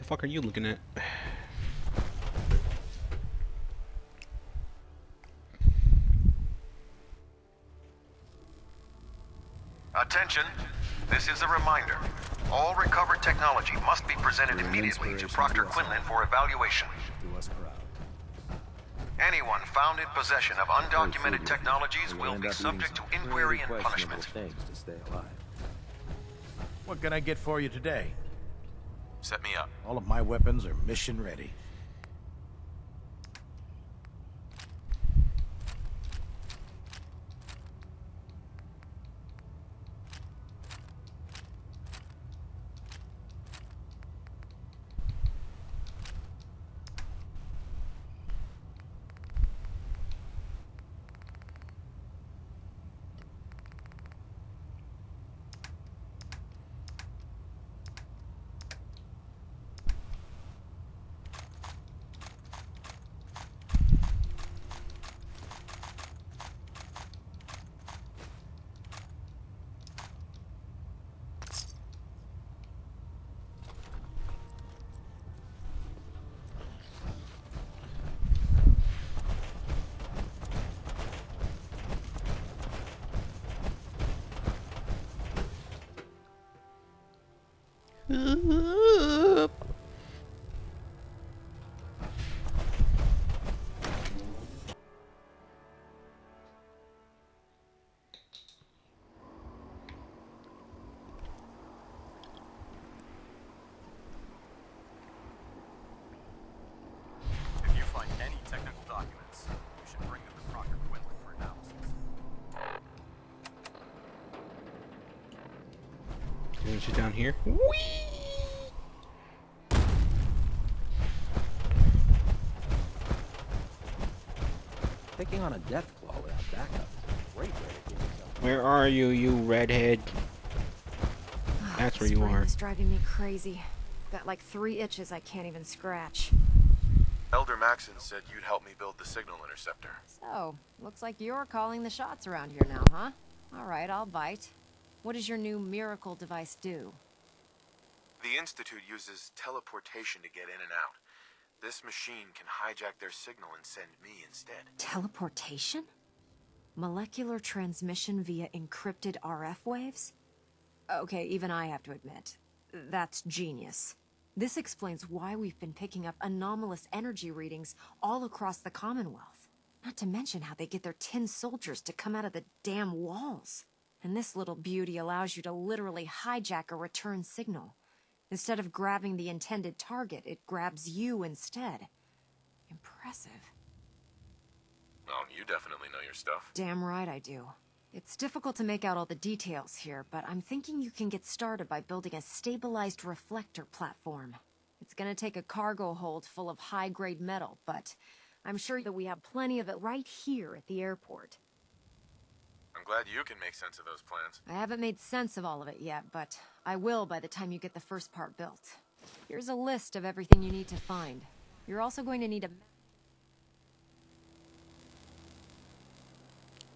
fuck are you looking at? Attention, this is a reminder. All recovered technology must be presented immediately to Proctor Quinlan for evaluation. Do us proud. Anyone found in possession of undocumented technologies will be subject to inquiry and punishment. Things to stay alive. What can I get for you today? Set me up. All of my weapons are mission ready. If you find any technical documents, you should bring them to Proctor Quinlan for analysis. Doing shit down here. Whee! Taking on a death claw without backup is a great way to give yourself. Where are you, you redhead? That's where you are. This driving me crazy. Got like 3 itches I can't even scratch. Elder Maxon said you'd help me build the signal interceptor. So, looks like you're calling the shots around here now, huh? Alright, I'll bite. What does your new miracle device do? The Institute uses teleportation to get in and out. This machine can hijack their signal and send me instead. Teleportation? Molecular transmission via encrypted RF waves? Okay, even I have to admit, that's genius. This explains why we've been picking up anomalous energy readings all across the Commonwealth. Not to mention how they get their tin soldiers to come out of the damn walls. And this little beauty allows you to literally hijack a return signal. Instead of grabbing the intended target, it grabs you instead. Impressive. Oh, you definitely know your stuff. Damn right I do. It's difficult to make out all the details here, but I'm thinking you can get started by building a stabilized reflector platform. It's gonna take a cargo hold full of high-grade metal, but I'm sure that we have plenty of it right here at the airport. I'm glad you can make sense of those plans. I haven't made sense of all of it yet, but I will by the time you get the first part built. Here's a list of everything you need to find. You're also going to need a...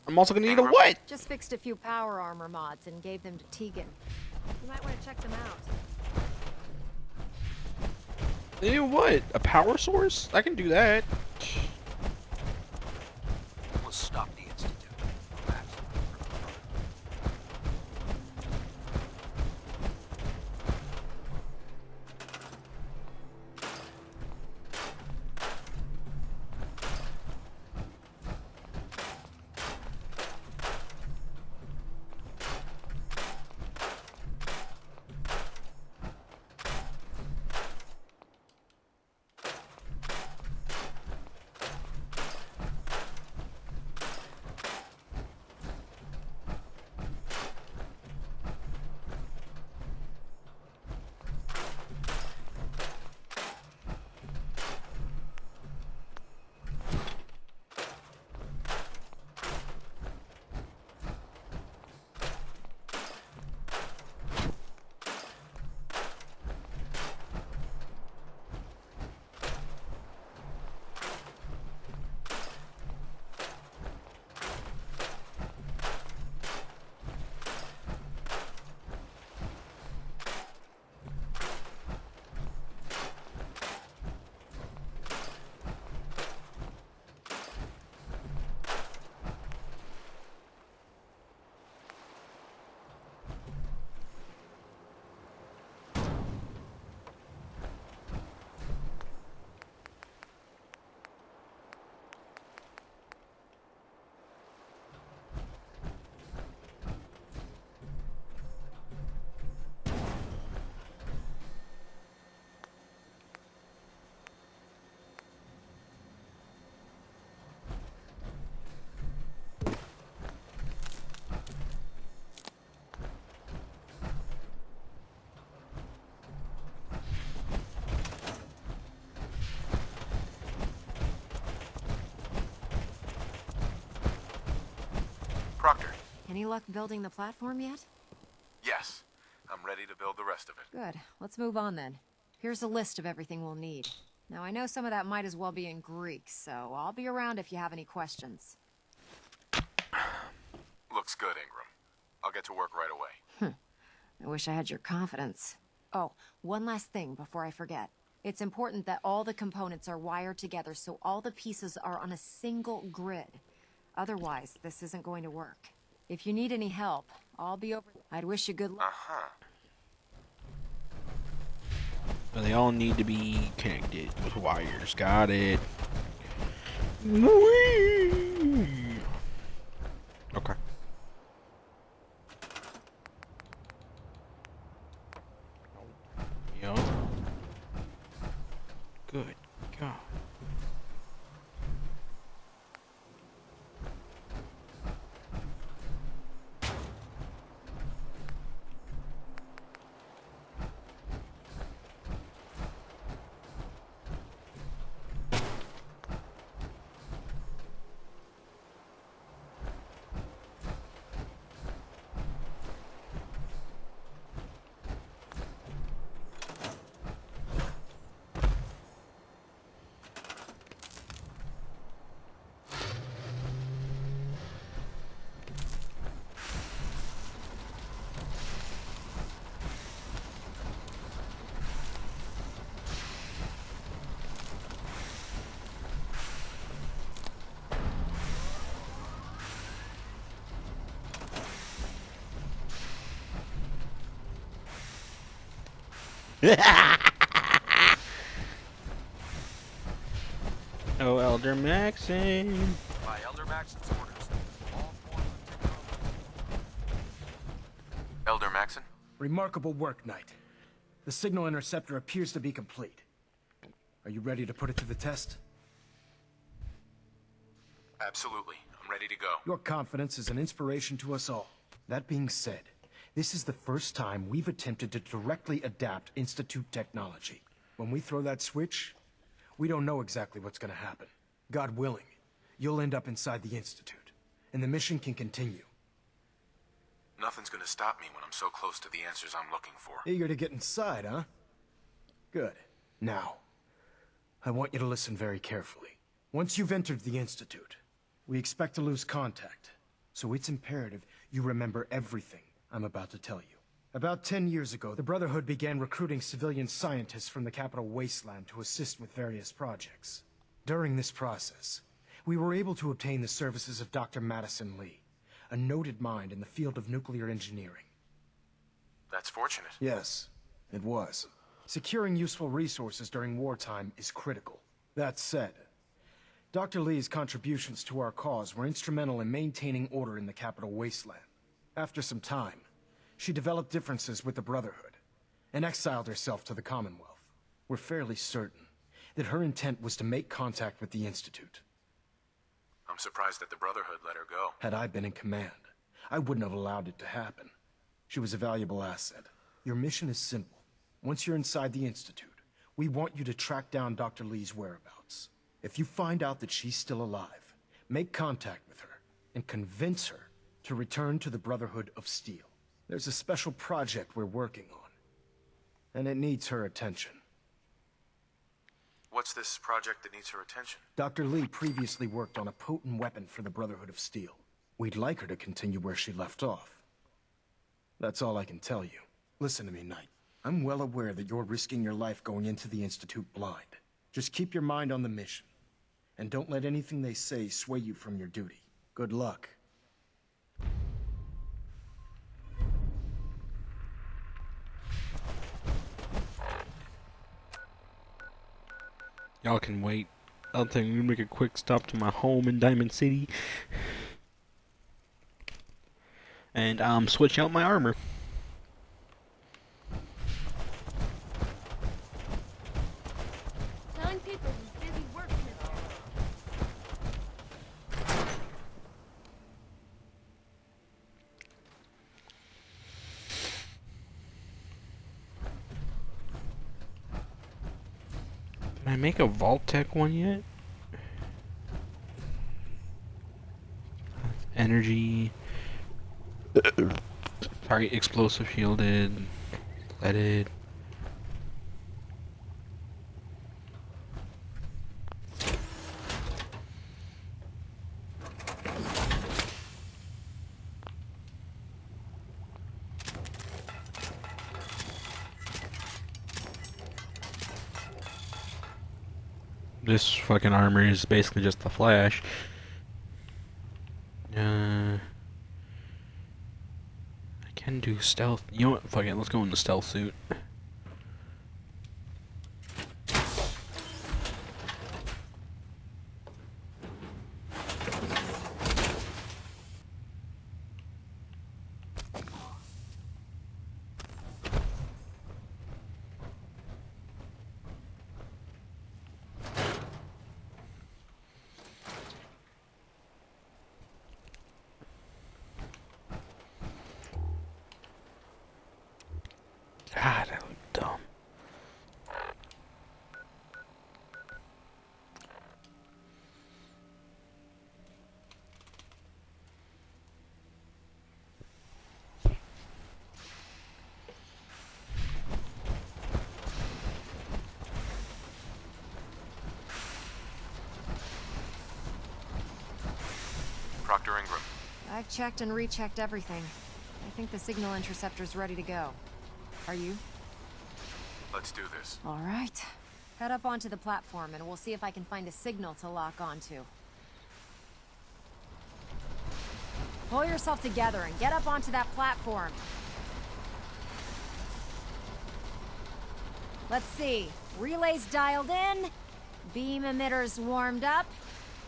I'm also gonna need a what? Just fixed a few power armor mods and gave them to Tegan. You might want to check them out. You what? A power source? I can do that. We'll stop the Institute. Relax. Proctor. Any luck building the platform yet? Yes. I'm ready to build the rest of it. Good. Let's move on then. Here's a list of everything we'll need. Now, I know some of that might as well be in Greek, so I'll be around if you have any questions. Looks good, Ingram. I'll get to work right away. I wish I had your confidence. Oh, one last thing before I forget. It's important that all the components are wired together so all the pieces are on a single grid. Otherwise, this isn't going to work. If you need any help, I'll be over. I'd wish you good luck. Uh-huh. But they all need to be connected with wires. Got it. Whee! Okay. Yo. Good God. Oh, Elder Maxon. By Elder Maxon's orders, all forms of technology. Elder Maxon? Remarkable work, Knight. The signal interceptor appears to be complete. Are you ready to put it to the test? Absolutely. I'm ready to go. Your confidence is an inspiration to us all. That being said, this is the first time we've attempted to directly adapt Institute technology. When we throw that switch, we don't know exactly what's gonna happen. God willing, you'll end up inside the Institute, and the mission can continue. Nothing's gonna stop me when I'm so close to the answers I'm looking for. Eager to get inside, huh? Good. Now, I want you to listen very carefully. Once you've entered the Institute, we expect to lose contact, so it's imperative you remember everything I'm about to tell you. About 10 years ago, the Brotherhood began recruiting civilian scientists from the capital wasteland to assist with various projects. During this process, we were able to obtain the services of Dr. Madison Lee, a noted mind in the field of nuclear engineering. That's fortunate. Yes, it was. Securing useful resources during wartime is critical. That said, Dr. Lee's contributions to our cause were instrumental in maintaining order in the capital wasteland. After some time, she developed differences with the Brotherhood and exiled herself to the Commonwealth. We're fairly certain that her intent was to make contact with the Institute. I'm surprised that the Brotherhood let her go. Had I been in command, I wouldn't have allowed it to happen. She was a valuable asset. Your mission is simple. Once you're inside the Institute, we want you to track down Dr. Lee's whereabouts. If you find out that she's still alive, make contact with her and convince her to return to the Brotherhood of Steel. There's a special project we're working on, and it needs her attention. What's this project that needs her attention? Dr. Lee previously worked on a potent weapon for the Brotherhood of Steel. We'd like her to continue where she left off. That's all I can tell you. Listen to me, Knight. I'm well aware that you're risking your life going into the Institute blind. Just keep your mind on the mission, and don't let anything they say sway you from your duty. Good luck. Y'all can wait. I'll tell you, make a quick stop to my home in Diamond City. And switch out my armor. Selling papers is busy work, mister. Did I make a Vault Tech one yet? Energy, Target explosive shielded. Leaded. This fucking armor is basically just the Flash. I can do stealth. You know what? Fuck it. Let's go in the stealth suit. God, that looked dumb. Proctor Ingram. I've checked and rechecked everything. I think the signal interceptor's ready to go. Are you? Let's do this. All right. Head up onto the platform and we'll see if I can find a signal to lock onto. Pull yourself together and get up onto that platform. Let's see. Relays dialed in. Beam emitters warmed up.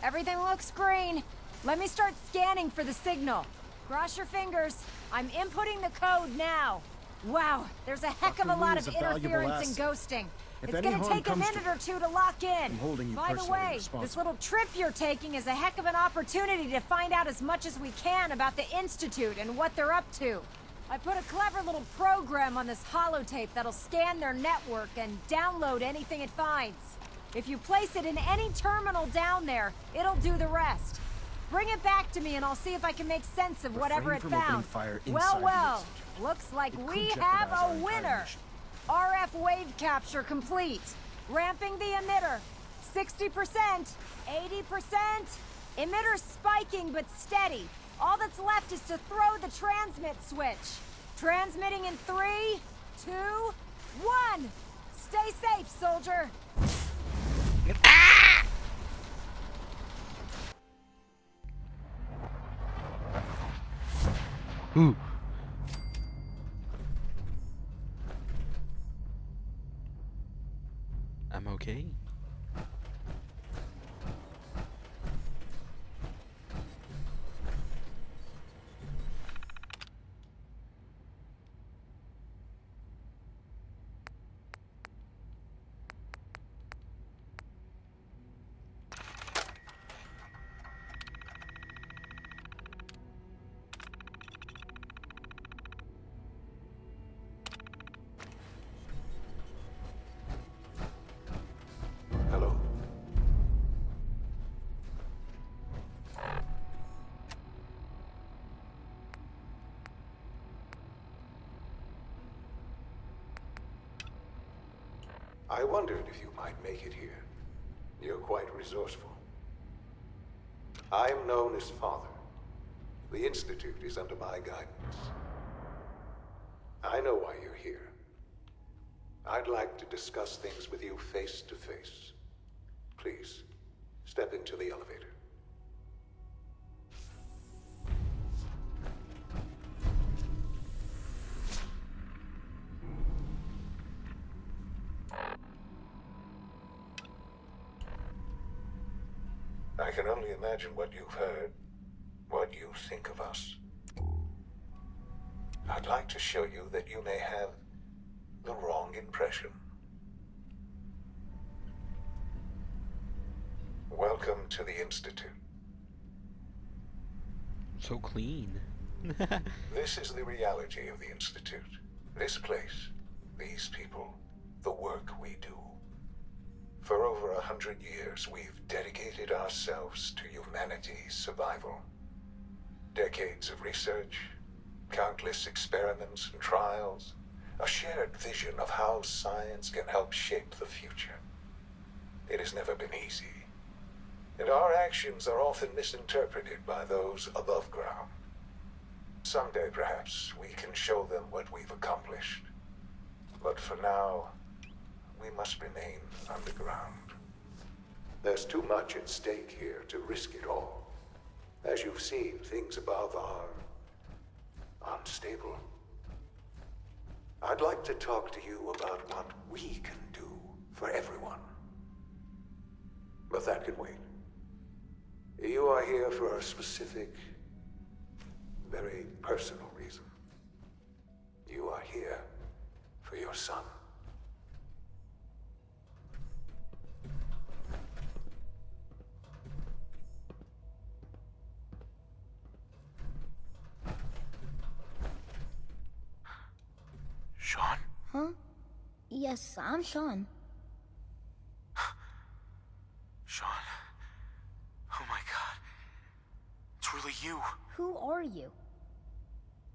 Everything looks green. Let me start scanning for the signal. Cross your fingers. I'm inputting the code now. Wow, there's a heck of a Dr. lot Lee of is a valuable interference and ghosting. If It's any gonna harm take a comes minute to or two to lock in. I'm holding you By the personally way, responsible. this little trip you're taking is a heck of an opportunity to find out as much as we can about the Institute and what they're up to. I put a clever little program on this holotape that'll scan their network and download anything it finds. If you place it in any terminal down there, it'll do the rest. Bring it back to me and I'll see if I can make sense of whatever it Refrain from opening found. fire Well, inside the well, Institute. looks like It could we jeopardize have our a entire winner. mission. RF wave capture complete. Ramping the emitter. 60%, 80%. Emitter spiking but steady. All that's left is to throw the transmit switch. Transmitting in 3, 2, 1. Stay safe, soldier. Ooh. I'm okay. Hello. I wondered if you might make it here. You're quite resourceful. I'm known as Father. The Institute is under my guidance. I know why you're here. I'd like to discuss things with you face to face. Please, step into the elevator. I can only imagine what you've heard, what you think of us. I'd like to show you that you may have the wrong impression. Welcome to the Institute. So clean. This is the reality of the Institute. This place, these people, the work we do. For over 100 years, we've dedicated ourselves to humanity's survival. Decades of research, Countless experiments and trials. A shared vision of how science can help shape the future. It has never been easy. And our actions are often misinterpreted by those above ground. Someday, perhaps, we can show them what we've accomplished. But for now, we must remain underground. There's too much at stake here to risk it all. As you've seen, things above are unstable. I'd like to talk to you about what we can do for everyone. But that can wait. You are here for a specific, very personal reason. You are here for your son. Sean? Huh? Yes, I'm Sean. Sean. Oh my god. It's really you. Who are you?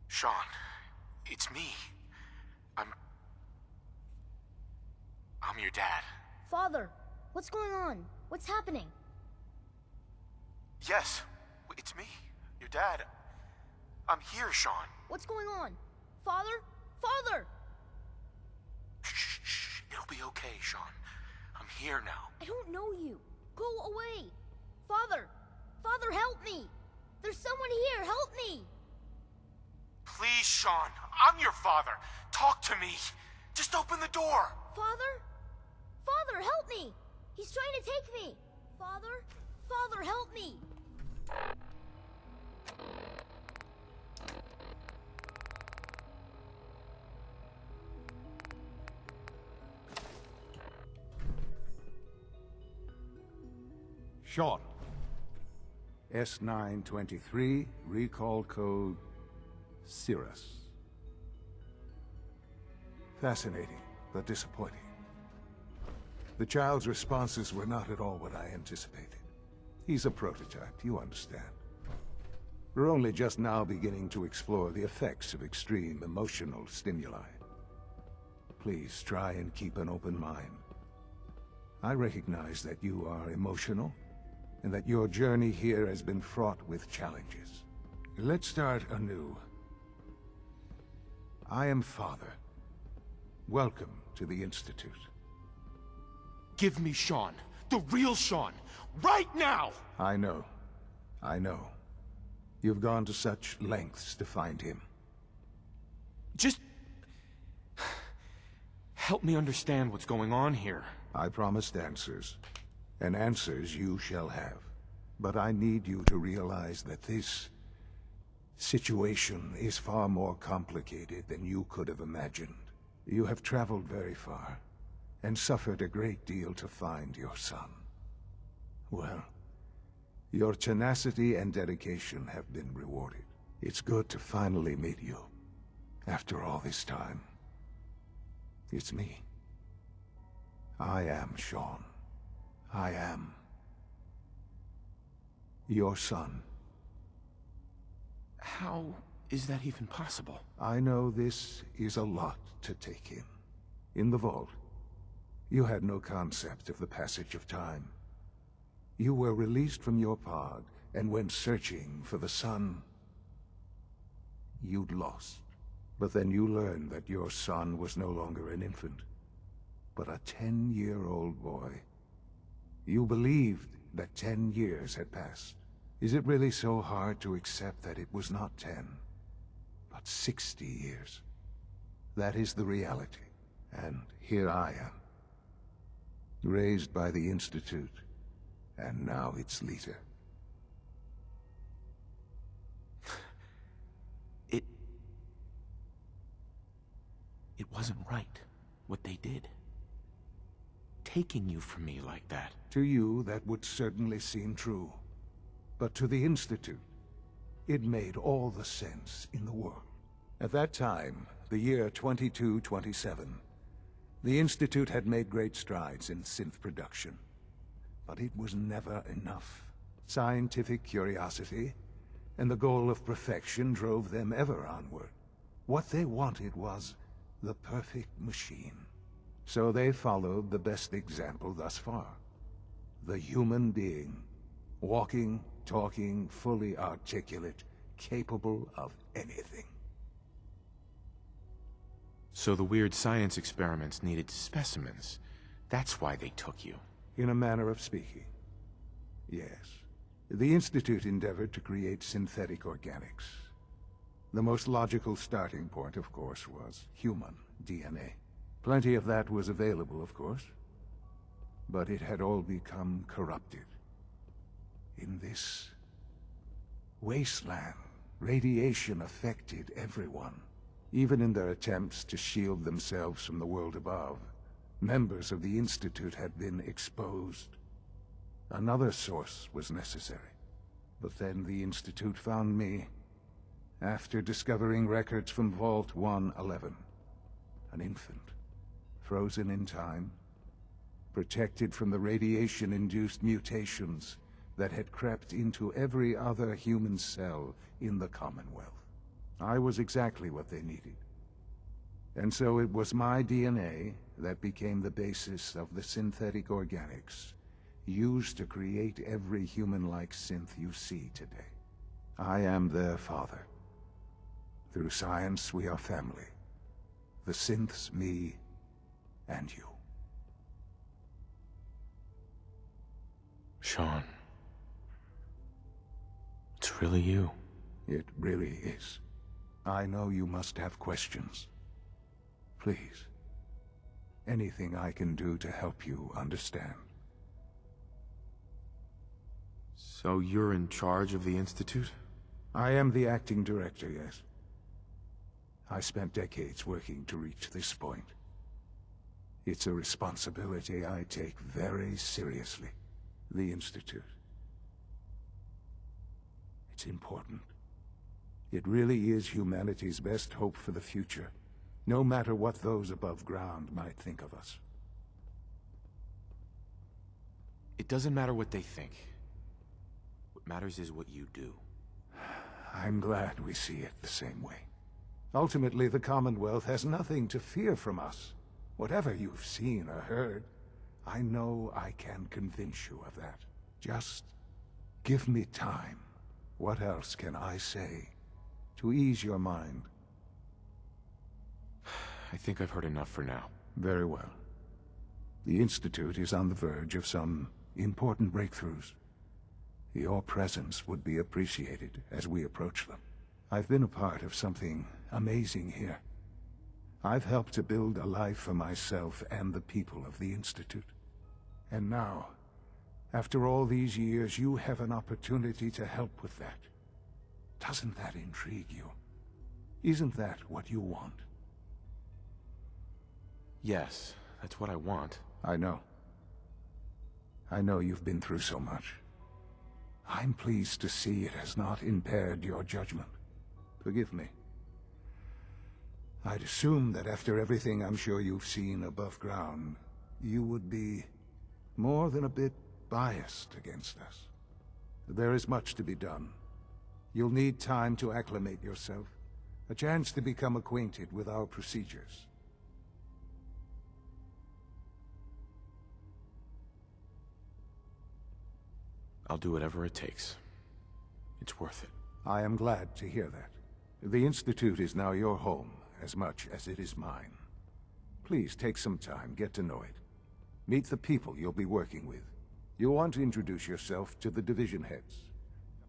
Sean. It's me. I'm your dad. Father, what's going on? What's happening? Yes, it's me. Your dad. I'm here, Sean. What's going on? Father? Father! Shh. It'll be okay, Sean. I'm here now. I don't know you. Go away. Father! Father, help me! There's someone here, help me! Please, Sean. I'm your father. Talk to me. Just open the door. Father? Father, help me! He's trying to take me! Father? Father, help me! Sean. S923, recall code Cirrus. Fascinating, but disappointing. The child's responses were not at all what I anticipated. He's a prototype, you understand. We're only just now beginning to explore the effects of extreme emotional stimuli. Please try and keep an open mind. I recognize that you are emotional, and that your journey here has been fraught with challenges. Let's start anew. I am Father. Welcome to the Institute. Give me Sean. The real Sean. Right now! I know. I know. You've gone to such lengths to find him. Just... help me understand what's going on here. I promised answers, and answers you shall have. But I need you to realize that this situation is far more complicated than you could have imagined. You have traveled very far, and suffered a great deal to find your son. Well, your tenacity and dedication have been rewarded. It's good to finally meet you, after all this time. It's me. I am Sean. I am your son. How is that even possible? I know this is a lot to take in. In the vault, you had no concept of the passage of time. You were released from your pod and went searching for the son you'd lost. But then you learned that your son was no longer an infant, but a 10-year-old boy. You believed that 10 years had passed. Is it really so hard to accept that it was not 10, but 60 years? That is the reality. And here I am, raised by the Institute, and now its leader. It wasn't right, what they did. Taking you from me like that. To you, that would certainly seem true. But to the Institute, it made all the sense in the world. At that time, the year 2227, the Institute had made great strides in synth production. But it was never enough. Scientific curiosity and the goal of perfection drove them ever onward. What they wanted was the perfect machine. So they followed the best example thus far. The human being. Walking, talking, fully articulate, capable of anything. So the weird science experiments needed specimens. That's why they took you. In a manner of speaking. Yes. The Institute endeavored to create synthetic organics. The most logical starting point, of course, was human DNA. Plenty of that was available, of course. But it had all become corrupted. In this wasteland, radiation affected everyone. Even in their attempts to shield themselves from the world above, members of the Institute had been exposed. Another source was necessary. But then the Institute found me, after discovering records from Vault 111. An infant, frozen in time, protected from the radiation-induced mutations that had crept into every other human cell in the Commonwealth. I was exactly what they needed. And so it was my DNA that became the basis of the synthetic organics used to create every human-like synth you see today. I am their father. Through science, we are family. The synths, me, and you. Sean. It's really you. It really is. I know you must have questions. Please. Anything I can do to help you understand. So you're in charge of the Institute? I am the acting director, yes. I spent decades working to reach this point. It's a responsibility I take very seriously. The Institute. It's important. It really is humanity's best hope for the future, no matter what those above ground might think of us. It doesn't matter what they think. What matters is what you do. I'm glad we see it the same way. Ultimately, the Commonwealth has nothing to fear from us. Whatever you've seen or heard, I know I can convince you of that. Just give me time. What else can I say to ease your mind? I think I've heard enough for now. Very well. The Institute is on the verge of some important breakthroughs. Your presence would be appreciated as we approach them. I've been a part of something amazing here. I've helped to build a life for myself and the people of the Institute. And now, after all these years, you have an opportunity to help with that. Doesn't that intrigue you? Isn't that what you want? Yes, that's what I want. I know. I know you've been through so much. I'm pleased to see it has not impaired your judgment. Forgive me. I'd assume that after everything I'm sure you've seen above ground, you would be more than a bit biased against us. There is much to be done. You'll need time to acclimate yourself, a chance to become acquainted with our procedures. I'll do whatever it takes. It's worth it. I am glad to hear that. The Institute is now your home, as much as it is mine. Please take some time, get to know it. Meet the people you'll be working with. You'll want to introduce yourself to the division heads.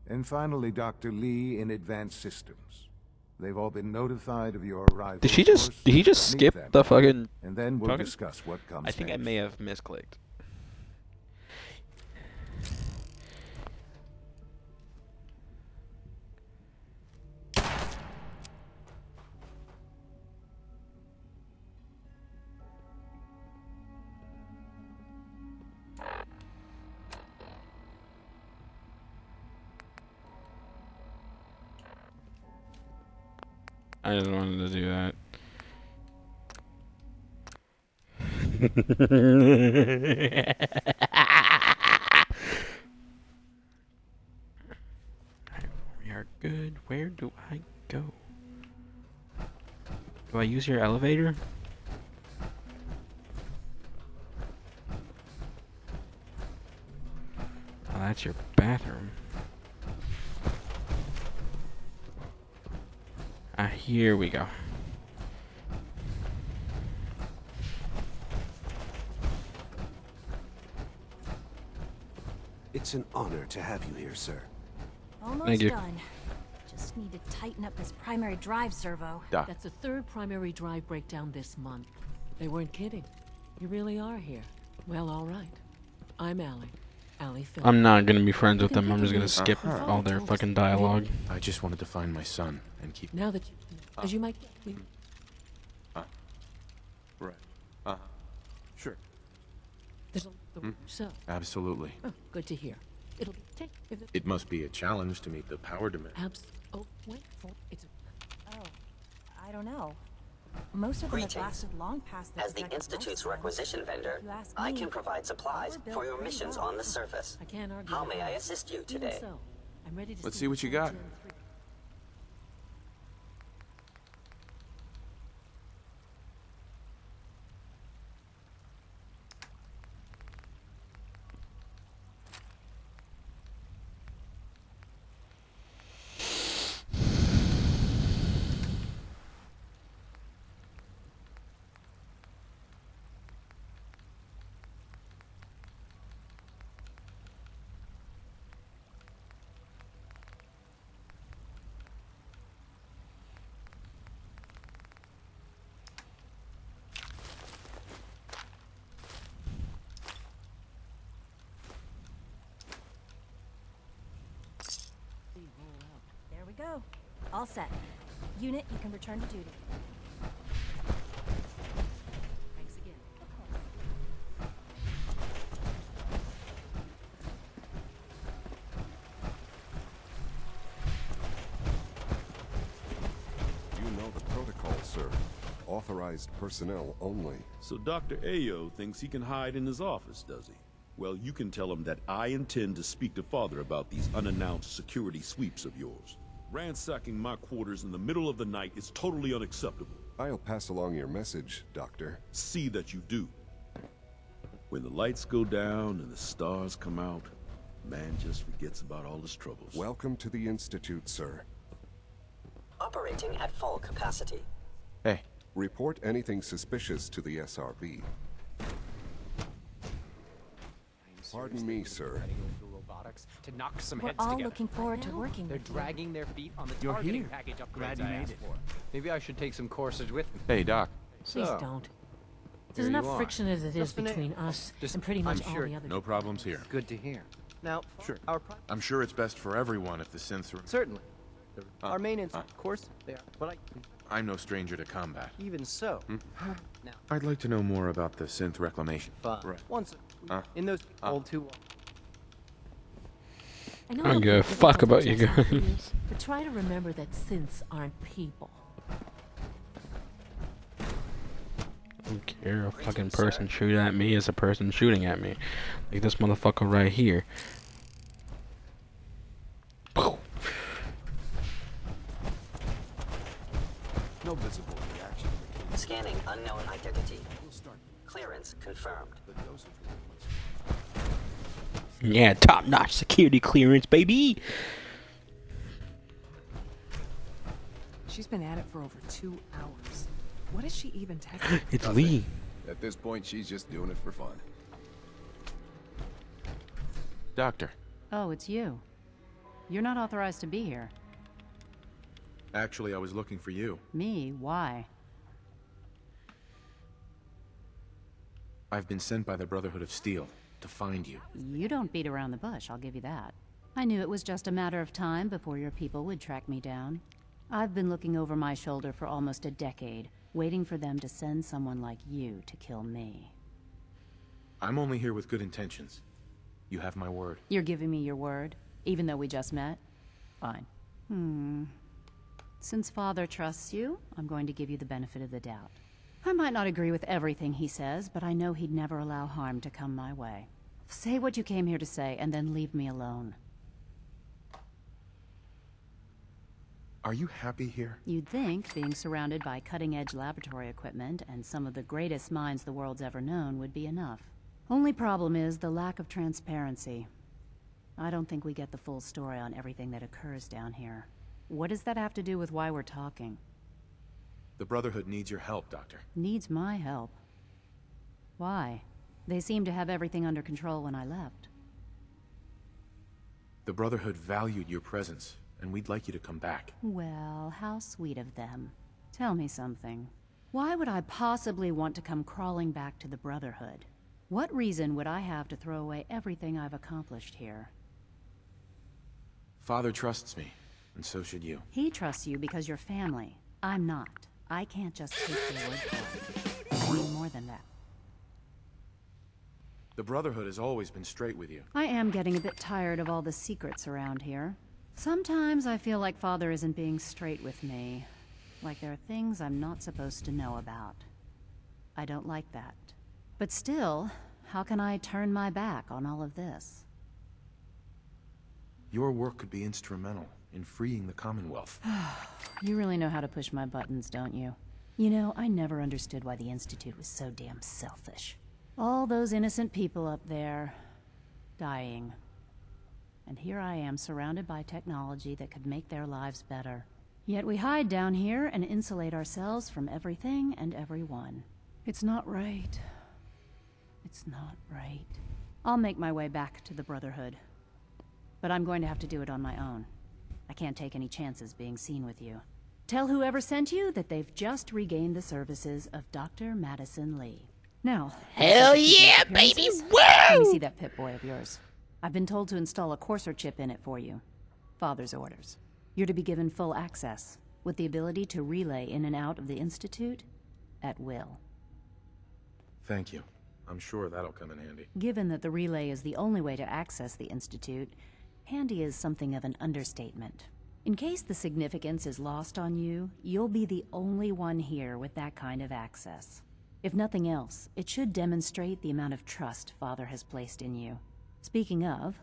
And finally, Dr. Lee in Advanced Systems. They've all been notified of your arrival. Did he just skip them, the fucking... and then we'll discuss what comes I think next. I may have misclicked. I just wanted to do that. I We are good. Where do I go? Do I use your elevator? Oh, that's your bathroom. Ah, here we go. It's an honor to have you here, sir. Almost Thank you. done. Just need to tighten up this primary drive servo. Doc. That's the third primary drive breakdown this month. They weren't kidding. You really are here. Well, all right. I'm Allie Phillips. I'm not gonna be friends with You can them. I'm think just of gonna me- skip Uh-huh. all their fucking dialogue. I just wanted to find my son and keep... Now that you, as you might, Right. Sure. there's a so. Absolutely. Oh, good to hear. It'll take if it, It must be a challenge to meet the power demand. oh wait for it's. Oh, I don't know. Most of them have lasted long past the As the projected Institute's lifespan. requisition vendor, If you ask I me, can provide supplies they were for your built missions pretty well. on the surface. I can't argue. How with may I that. assist you Even today? so, I'm ready to Let's see what you got. Gen 3. There we go. All set. Unit, you can return to duty. Thanks again. You know the protocol, sir. Authorized personnel only. So Dr. Ayo thinks he can hide in his office, does he? Well, you can tell him that I intend to speak to Father about these unannounced security sweeps of yours. Ransacking my quarters in the middle of the night is totally unacceptable. I'll pass along your message, Doctor. See that you do. When the lights go down and the stars come out, man just forgets about all his troubles. Welcome to the Institute, sir. Operating at full capacity. Hey. Report anything suspicious to the SRB. Pardon me, sir. To knock some We're heads all together. looking forward to working They're with you. dragging their feet on the You're targeting here. package upgrades Glad you I made asked it. for. Maybe I should take some courses with me. Hey, Doc. Please So, don't. here There's you enough are. friction as it is Just an between us Just- and pretty much I'm all sure- the other. No problems here. Good to hear. Now, Sure. I'm sure it's best for everyone if the synths are... certainly. Our main of course, they are. But I'm no stranger to combat. even so, now, I'd like to know more about the synth reclamation. fun. Once in those old two. I know I don't how give a difficult fuck about you adjustment guys. is, but try to remember that synths aren't people. I don't care. A fucking person shoot at me is a person shooting at me. Like this motherfucker right here. No visible reaction. Scanning unknown identity. Clearance confirmed. Yeah, top-notch security clearance, baby. She's been at it for over 2 hours. What is she even testing? It's Lee. At this point, she's just doing it for fun. Doctor. Oh, it's you. You're not authorized to be here. Actually, I was looking for you. Me? Why? I've been sent by the Brotherhood of Steel to find you. You don't beat around the bush, I'll give you that. I knew it was just a matter of time before your people would track me down. I've been looking over my shoulder for almost a decade, waiting for them to send someone like you to kill me. I'm only here with good intentions. You have my word. You're giving me your word, even though we just met? Fine. Since Father trusts you, I'm going to give you the benefit of the doubt. I might not agree with everything he says, but I know he'd never allow harm to come my way. Say what you came here to say, and then leave me alone. Are you happy here? You'd think being surrounded by cutting-edge laboratory equipment and some of the greatest minds the world's ever known would be enough. Only problem is the lack of transparency. I don't think we get the full story on everything that occurs down here. What does that have to do with why we're talking? The Brotherhood needs your help, Doctor. Needs my help. Why? They seemed to have everything under control when I left. The Brotherhood valued your presence, and we'd like you to come back. Well, how sweet of them. Tell me something. Why would I possibly want to come crawling back to the Brotherhood? What reason would I have to throw away everything I've accomplished here? Father trusts me, and so should you. He trusts you because you're family. I'm not. I can't just take your word for it. I need more than that. The Brotherhood has always been straight with you. I am getting a bit tired of all the secrets around here. Sometimes I feel like Father isn't being straight with me. Like there are things I'm not supposed to know about. I don't like that. But still, how can I turn my back on all of this? Your work could be instrumental in freeing the Commonwealth. You really know how to push my buttons, don't you? You know, I never understood why the Institute was so damn selfish. All those innocent people up there, dying. And here I am, surrounded by technology that could make their lives better. Yet we hide down here and insulate ourselves from everything and everyone. It's not right. It's not right. I'll make my way back to the Brotherhood. But I'm going to have to do it on my own. I can't take any chances being seen with you. Tell whoever sent you that they've just regained the services of Dr. Madison Lee. Now, hell yeah, baby! Woo! Let me see that Pip-Boy of yours. I've been told to install a courser chip in it for you. Father's orders. You're to be given full access, with the ability to relay in and out of the Institute at will. Thank you. I'm sure that'll come in handy. Given that the relay is the only way to access the Institute, handy is something of an understatement. In case the significance is lost on you, you'll be the only one here with that kind of access. If nothing else, it should demonstrate the amount of trust Father has placed in you. Speaking of,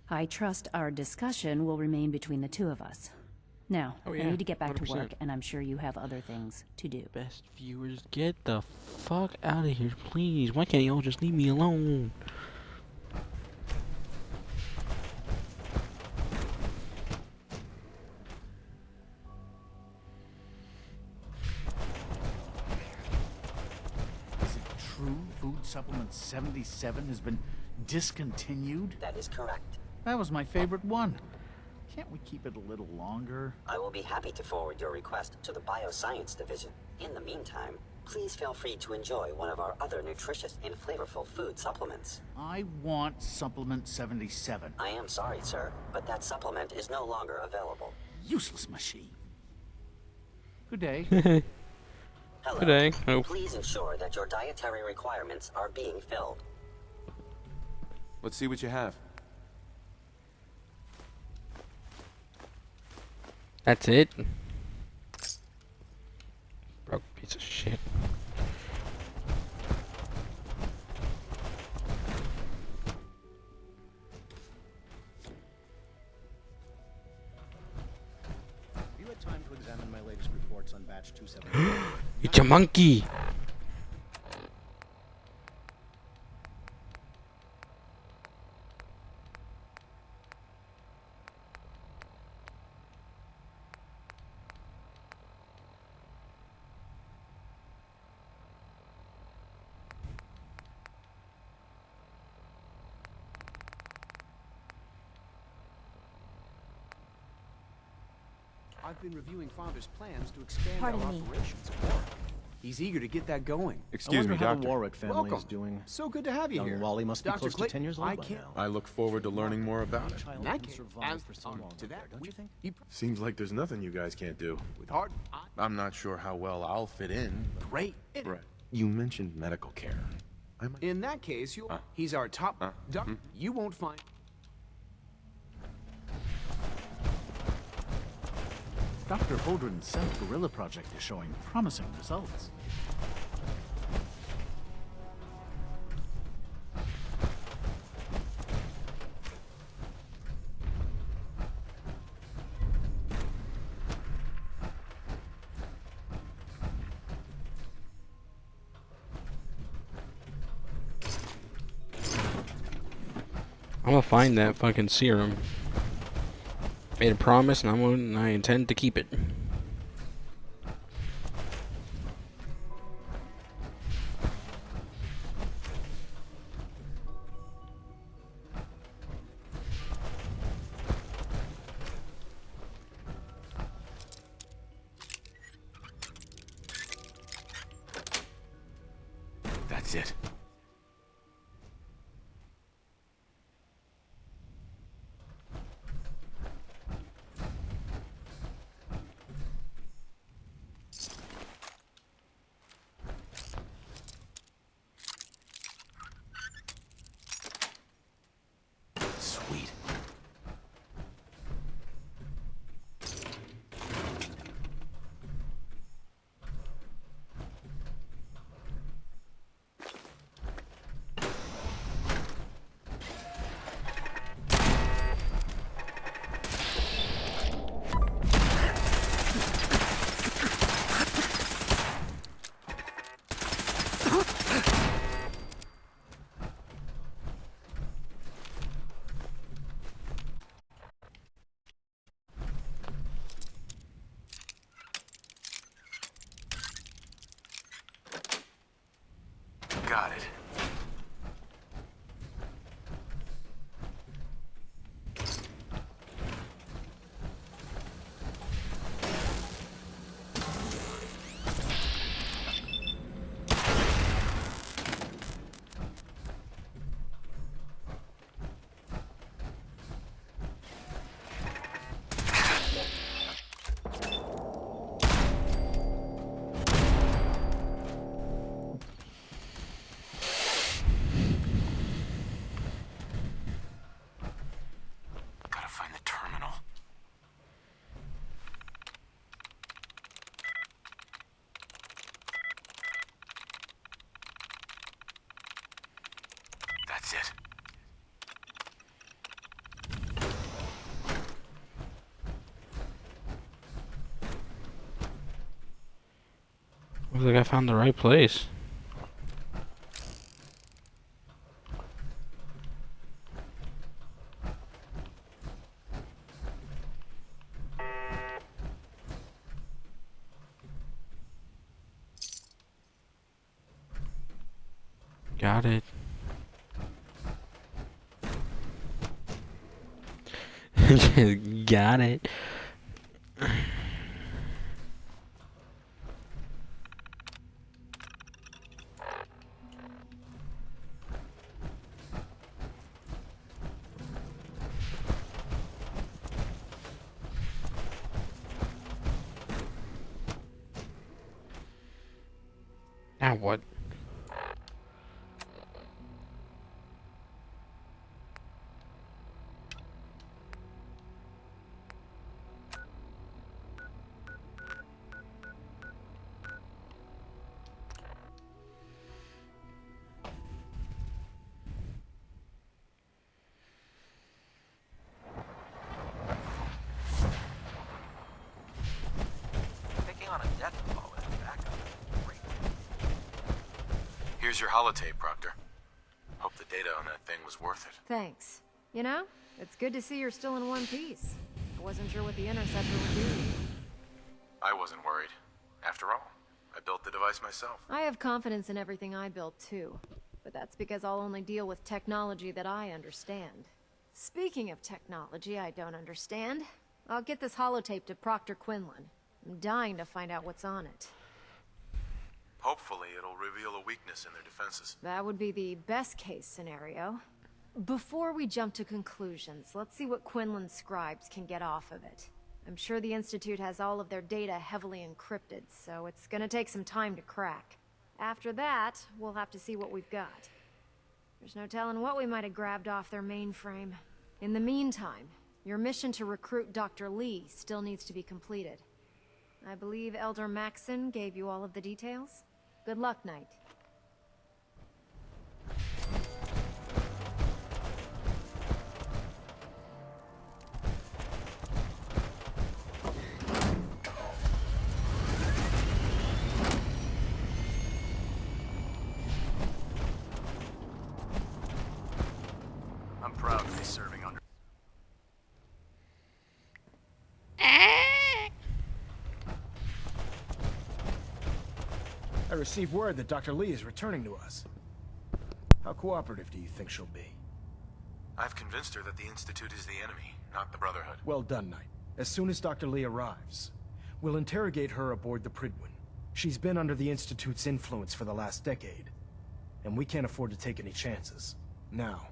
I trust our discussion will remain between the two of us. Now, I need to get back 100%. to work, and I'm sure you have other things to do. Best viewers, get the fuck out of here, please. Why can't y'all just leave me alone? Is it true Food Supplement 77 has been discontinued? That is correct. That was my favorite one. Can't we keep it a little longer? I will be happy to forward your request to the Bioscience Division. In the meantime, please feel free to enjoy one of our other nutritious and flavorful food supplements. I want Supplement 77. I am sorry, sir, but that supplement is no longer available. Useless machine. Good day. Hello. Good day. Oh. Please ensure that your dietary requirements are being filled. Let's see what you have. That's it? Broke piece of shit. You had time to examine my latest reports on batch 270. It's a monkey! I've been reviewing Father's plans to expand Pardon our me. operations at Warwick. He's eager to get that going. Excuse me, I wonder how Doctor. the Warwick family Welcome. is doing. So good to have you Young here. Wally must be Dr. close to Clayton, 10 years I old by can't. now. I look forward to learning more about it. Child that can case, survive for so long to up that, there, don't you think? Seems like there's nothing you guys can't do. With hard. I'm not sure how well I'll fit in. Great. Brett, you mentioned medical care. In that case, he's our top doctor. You won't find. Dr. Holdren's Scent Gorilla project is showing promising results. I'm gonna find that fucking serum. Made a promise, and I intend to keep it. That's it. Sweet. Got it. Gotta find the terminal. That's it. Looks like I found the right place. Got it. Got it. Now what? Taking on a death blow as backup. Great. Here's your holotape, Proctor. Hope the data on that thing was worth it. Thanks. You know, it's good to see you're still in one piece. I wasn't sure what the interceptor would do. I wasn't worried. After all, I built the device myself. I have confidence in everything I built too. But that's because I'll only deal with technology that I understand. Speaking of technology I don't understand, I'll get this holotape to Proctor Quinlan. I'm dying to find out what's on it. Hopefully, it'll reveal a weakness in their defenses. That would be the best case scenario. Before we jump to conclusions, let's see what Quinlan's scribes can get off of it. I'm sure the Institute has all of their data heavily encrypted, so it's gonna take some time to crack. After that, we'll have to see what we've got. There's no telling what we might have grabbed off their mainframe. In the meantime, your mission to recruit Dr. Lee still needs to be completed. I believe Elder Maxson gave you all of the details? Good luck, Knight. I'm proud of these I received word that Dr. Lee is returning to us. How cooperative do you think she'll be? I've convinced her that the Institute is the enemy, not the Brotherhood. Well done, Knight. As soon as Dr. Lee arrives, we'll interrogate her aboard the Pridwin. She's been under the Institute's influence for the last decade, and we can't afford to take any chances. Now,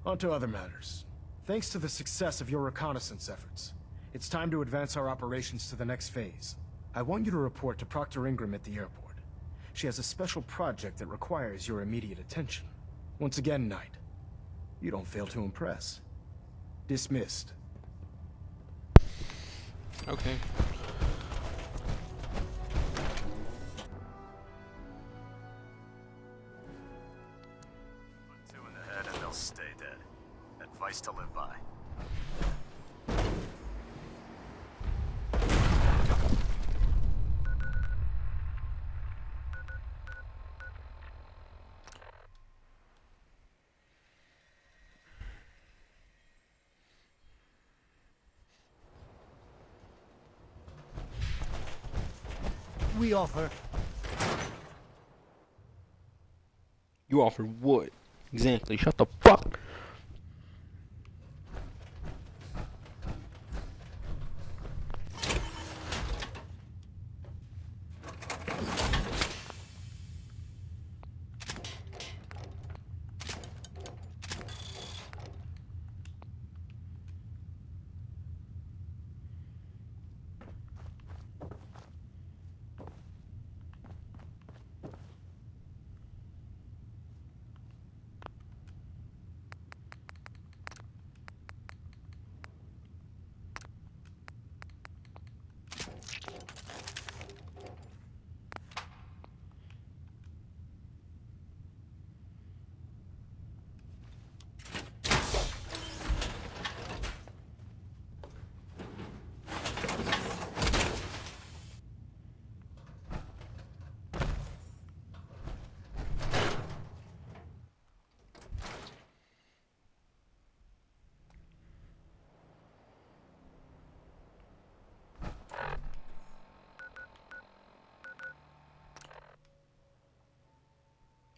on to other matters. Thanks to the success of your reconnaissance efforts, it's time to advance our operations to the next phase. I want you to report to Proctor Ingram at the airport. She has a special project that requires your immediate attention. Once again, Knight, you don't fail to impress. Dismissed. Okay. Put 2 in the head and they'll stay dead. Advice to live by. We offer. You offered what? Exactly. Shut the fuck.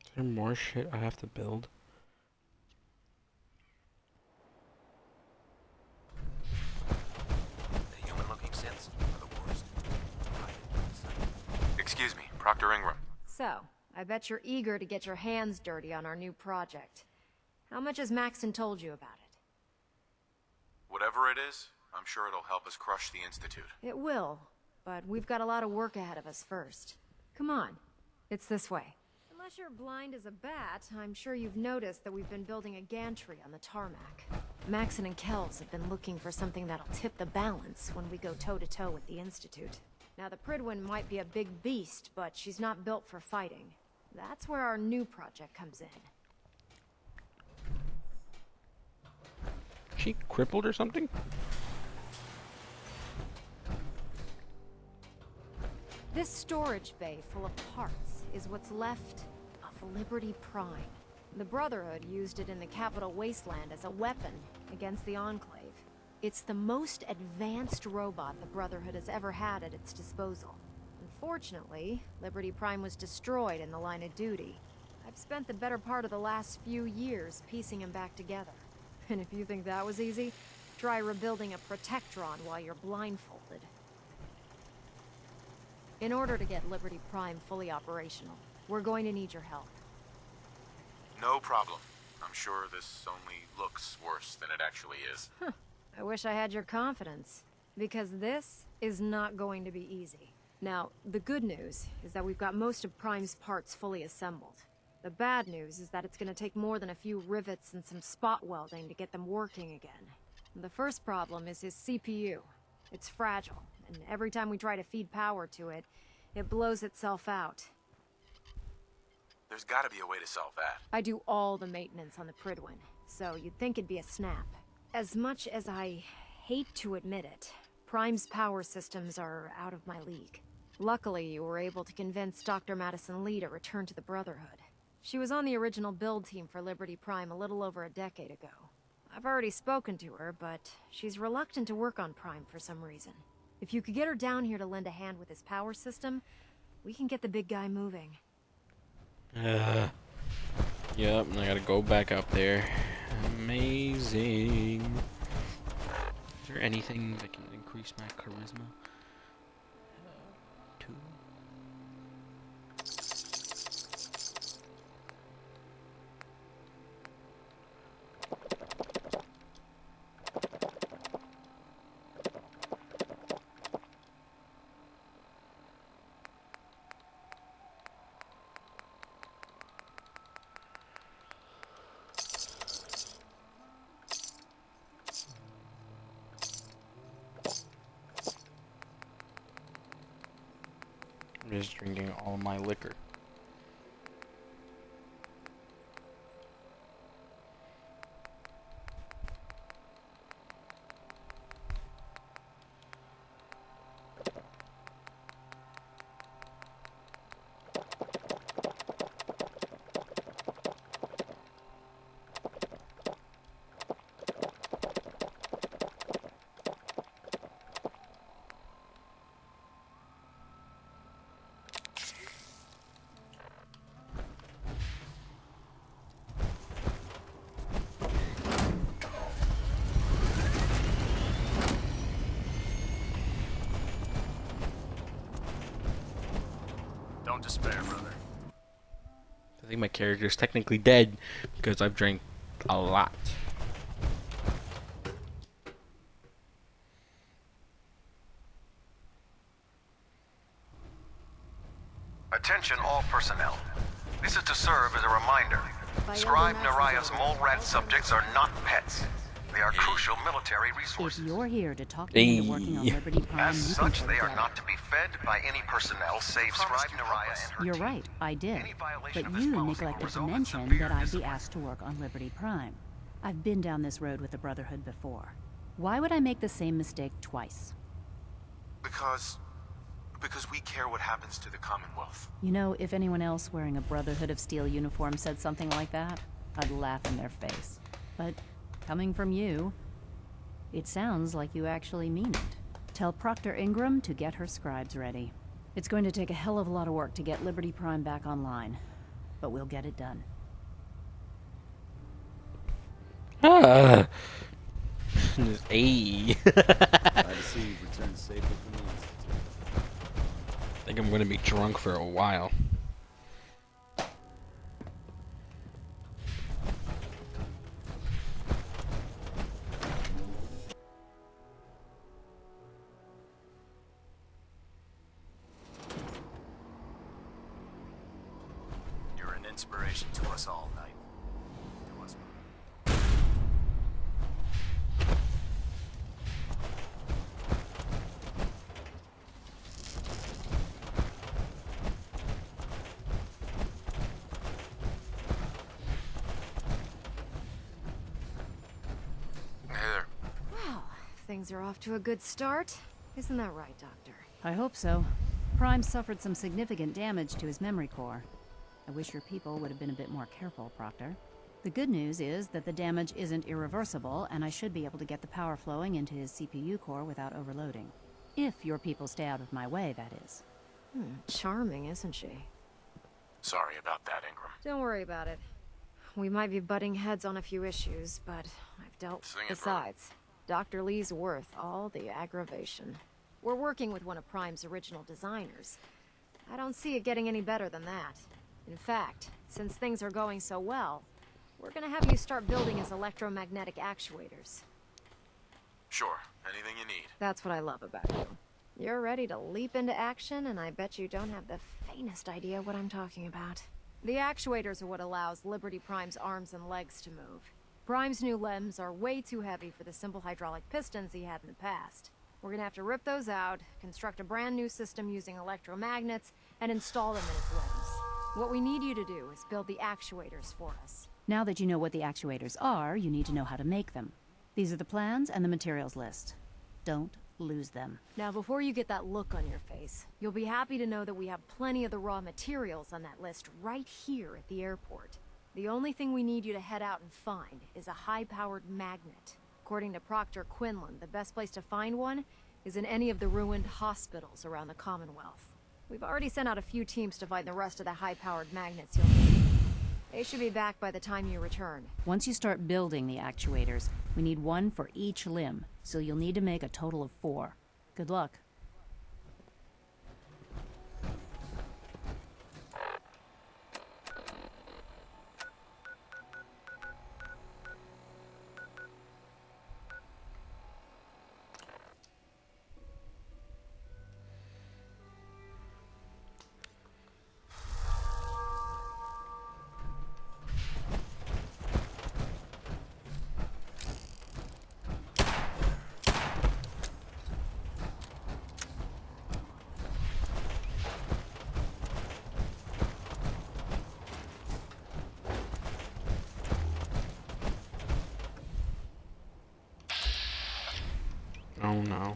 Is there more shit I have to build? The human-looking synths are the worst. Excuse me, Proctor Ingram. So, I bet you're eager to get your hands dirty on our new project. How much has Maxon told you about it? Whatever it is, I'm sure it'll help us crush the Institute. It will, but we've got a lot of work ahead of us first. Come on, it's this way. Unless you're blind as a bat, I'm sure you've noticed that we've been building a gantry on the tarmac. Maxon and Kells have been looking for something that'll tip the balance when we go toe-to-toe with the Institute. Now, the Pridwin might be a big beast, but she's not built for fighting. That's where our new project comes in. She crippled or something? This storage bay full of parts is what's left of Liberty Prime. The Brotherhood used it in the Capital Wasteland as a weapon against the Enclave. It's the most advanced robot the Brotherhood has ever had at its disposal. Unfortunately, Liberty Prime was destroyed in the line of duty. I've spent the better part of the last few years piecing him back together. And if you think that was easy, try rebuilding a Protectron while you're blindfolded. In order to get Liberty Prime fully operational, we're going to need your help. No problem. I'm sure this only looks worse than it actually is. I wish I had your confidence, because this is not going to be easy. Now, the good news is that we've got most of Prime's parts fully assembled. The bad news is that it's going to take more than a few rivets and some spot welding to get them working again. The first problem is his CPU. It's fragile, and every time we try to feed power to it, it blows itself out. There's gotta be a way to solve that. I do all the maintenance on the Pridwin, so you'd think it'd be a snap. As much as I hate to admit it, Prime's power systems are out of my league. Luckily, you were able to convince Dr. Madison Lee to return to the Brotherhood. She was on the original build team for Liberty Prime a little over a decade ago. I've already spoken to her, but she's reluctant to work on Prime for some reason. If you could get her down here to lend a hand with his power system, We can get the big guy moving. Yep, and I gotta go back up there. Amazing. Is there anything that can increase my charisma? 2. I'm just drinking all my liquor. Don't despair, brother. I think my character's technically dead because I've drank a lot. Attention all personnel. This is to serve as a reminder. Scribe Naraya's mole rat subjects are not pets. They are crucial military resources. If you're here to talk me into working on Liberty Prime, As you such, can they are forget not to be fed by any personnel save Scribe Naraya and her You're team. right, I did. violation But of this you policy will neglected to result in mention severe that I'd be asked to work on Liberty Prime. I've been down this road with the Brotherhood before. Why would I make the same mistake twice? Because we care what happens to the Commonwealth. You know, if anyone else wearing a Brotherhood of Steel uniform said something like that, I'd laugh in their face. But coming from you, it sounds like you actually mean it. Tell Proctor Ingram to get her scribes ready. It's going to take a hell of a lot of work to get Liberty Prime back online, but we'll get it done. Ah. Hey. Glad to see you've returned safely from the Institute. I think I'm gonna be drunk for a while. You're an inspiration to us all, Knight. To us. Hey there. Well, things are off to a good start. Isn't that right, Doctor? I hope so. Prime suffered some significant damage to his memory core. I wish your people would have been a bit more careful, Proctor. The good news is that the damage isn't irreversible, and I should be able to get the power flowing into his CPU core without overloading. If your people stay out of my way, that is. Charming, isn't she? Sorry about that, Ingram. Don't worry about it. We might be butting heads on a few issues, but I've dealt... Sing it, brother. Besides, Dr. Lee's worth all the aggravation. We're working with one of Prime's original designers. I don't see it getting any better than that. In fact, since things are going so well, we're gonna have you start building his electromagnetic actuators. Sure, anything you need. That's what I love about you. You're ready to leap into action, and I bet you don't have the faintest idea what I'm talking about. The actuators are what allows Liberty Prime's arms and legs to move. Prime's new limbs are way too heavy for the simple hydraulic pistons he had in the past. We're gonna have to rip those out, construct a brand new system using electromagnets, and install them in his limbs. What we need you to do is build the actuators for us. Now that you know what the actuators are, you need to know how to make them. These are the plans and the materials list. Don't lose them. Now, before you get that look on your face, you'll be happy to know that we have plenty of the raw materials on that list right here at the airport. The only thing we need you to head out and find is a high-powered magnet. According to Proctor Quinlan, the best place to find one is in any of the ruined hospitals around the Commonwealth. We've already sent out a few teams to find the rest of the high-powered magnets you'll need. They should be back by the time you return. Once you start building the actuators, we need one for each limb, so you'll need to make a total of 4. Good luck. Oh no.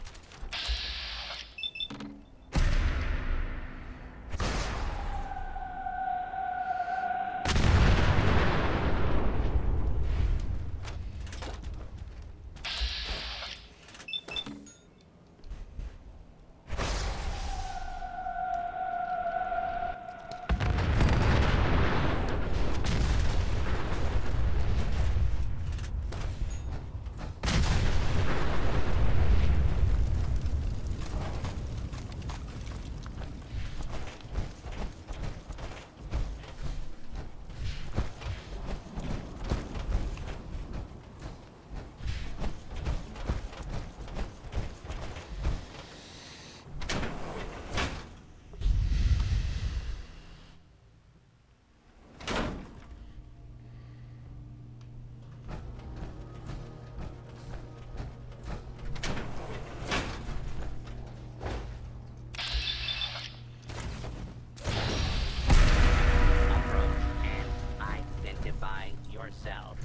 yourself.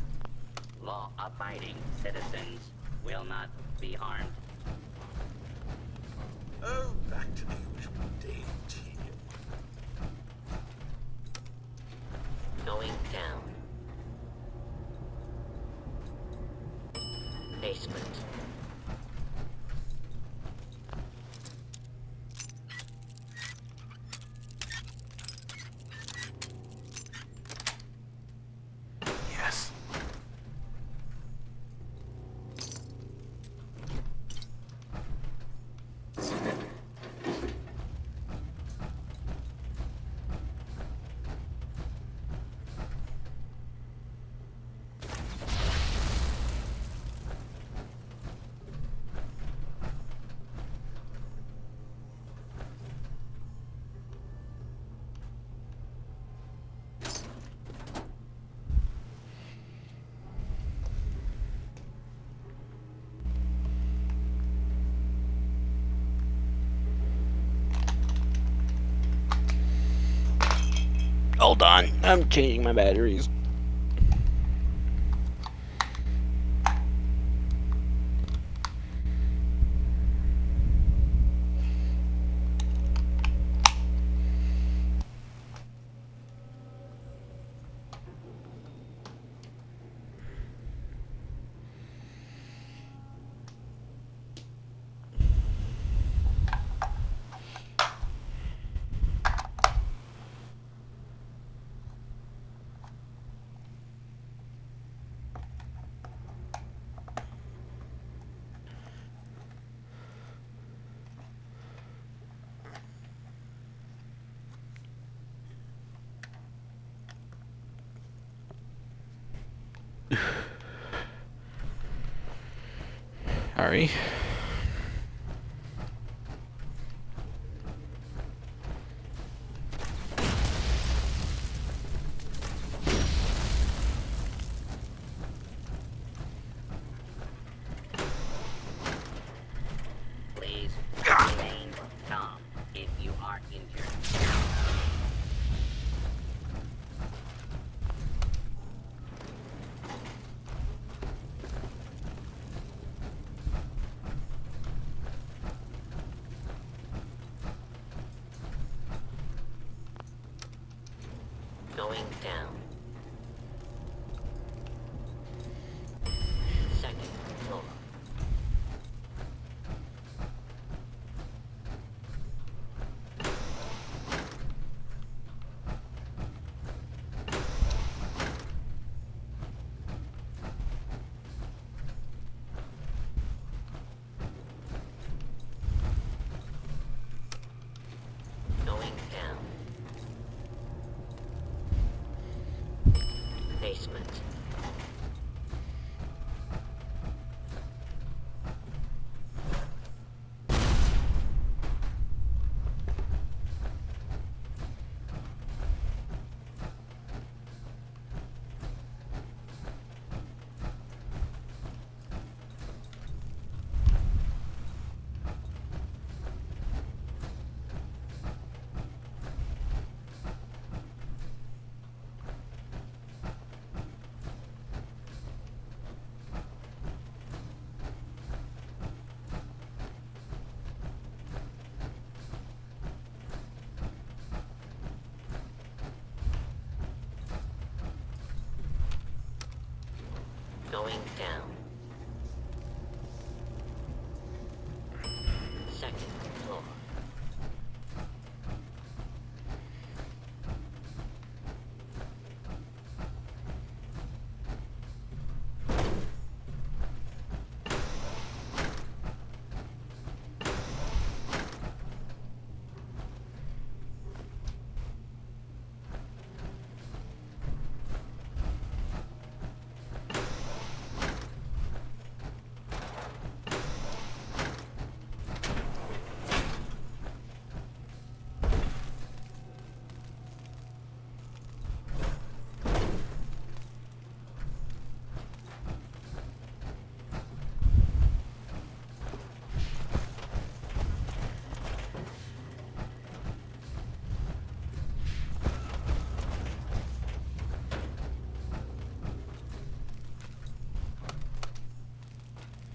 Law-abiding citizens will not be harmed. Oh, back to the usual dainty. Going down. Basement. Yes. Hold on, I'm changing my batteries. Sorry. Please remain calm if you are injured. Going down. Second floor. Going down. Second floor.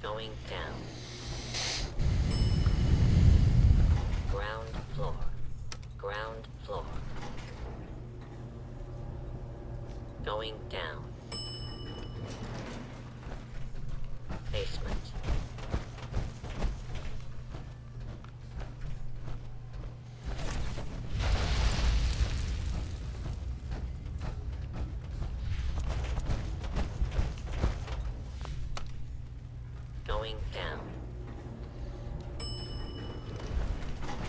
Going down. Ground floor. Ground floor. Going down. Basement. Going down.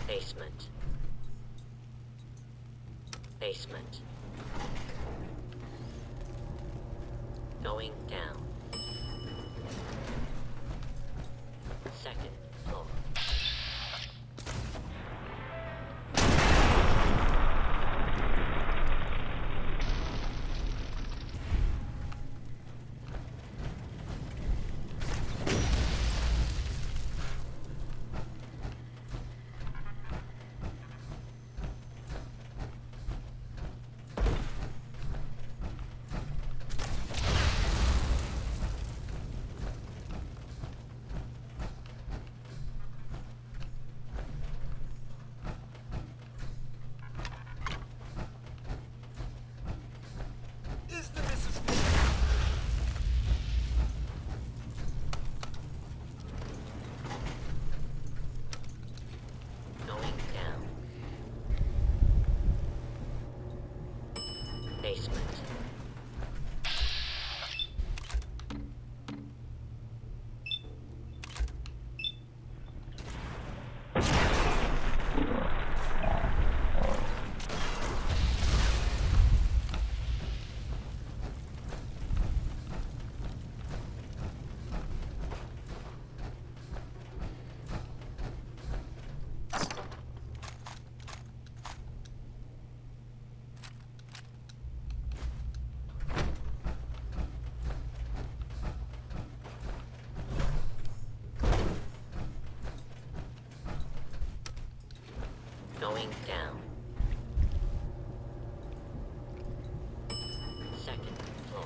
Basement. Basement. Going down. Second floor. Going down. Basement. Going down. Second floor.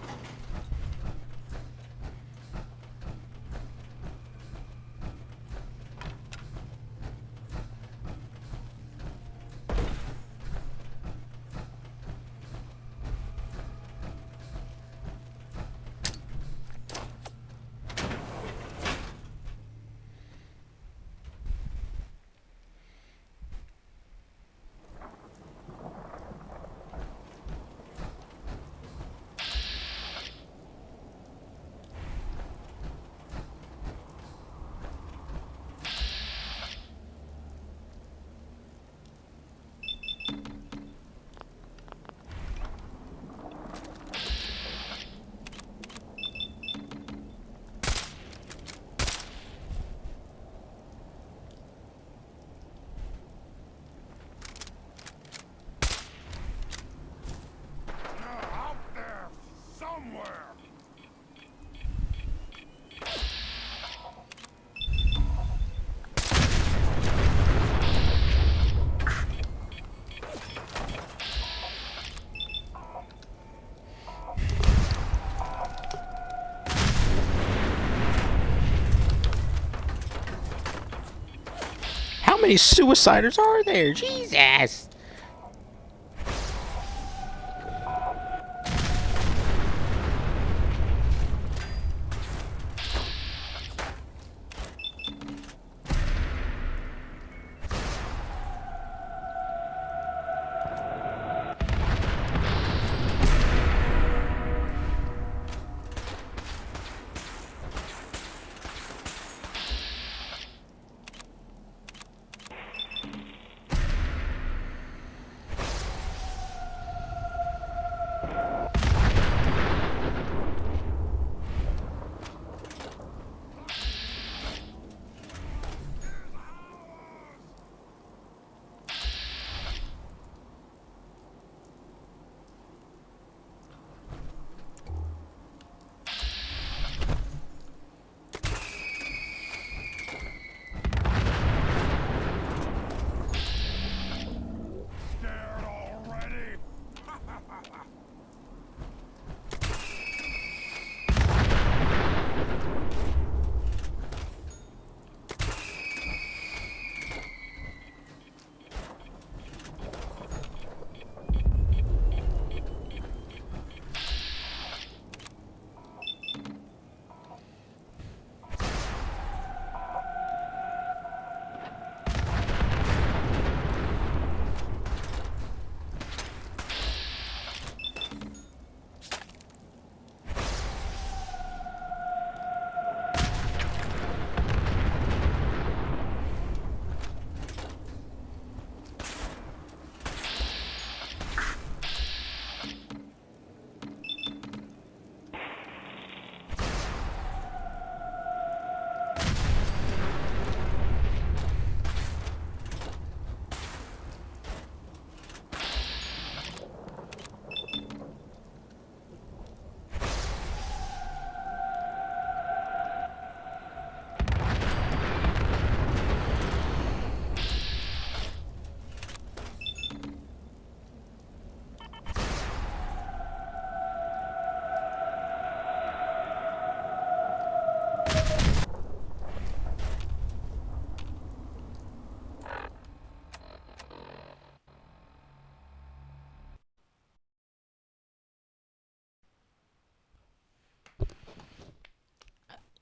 How many suiciders are there? Jesus!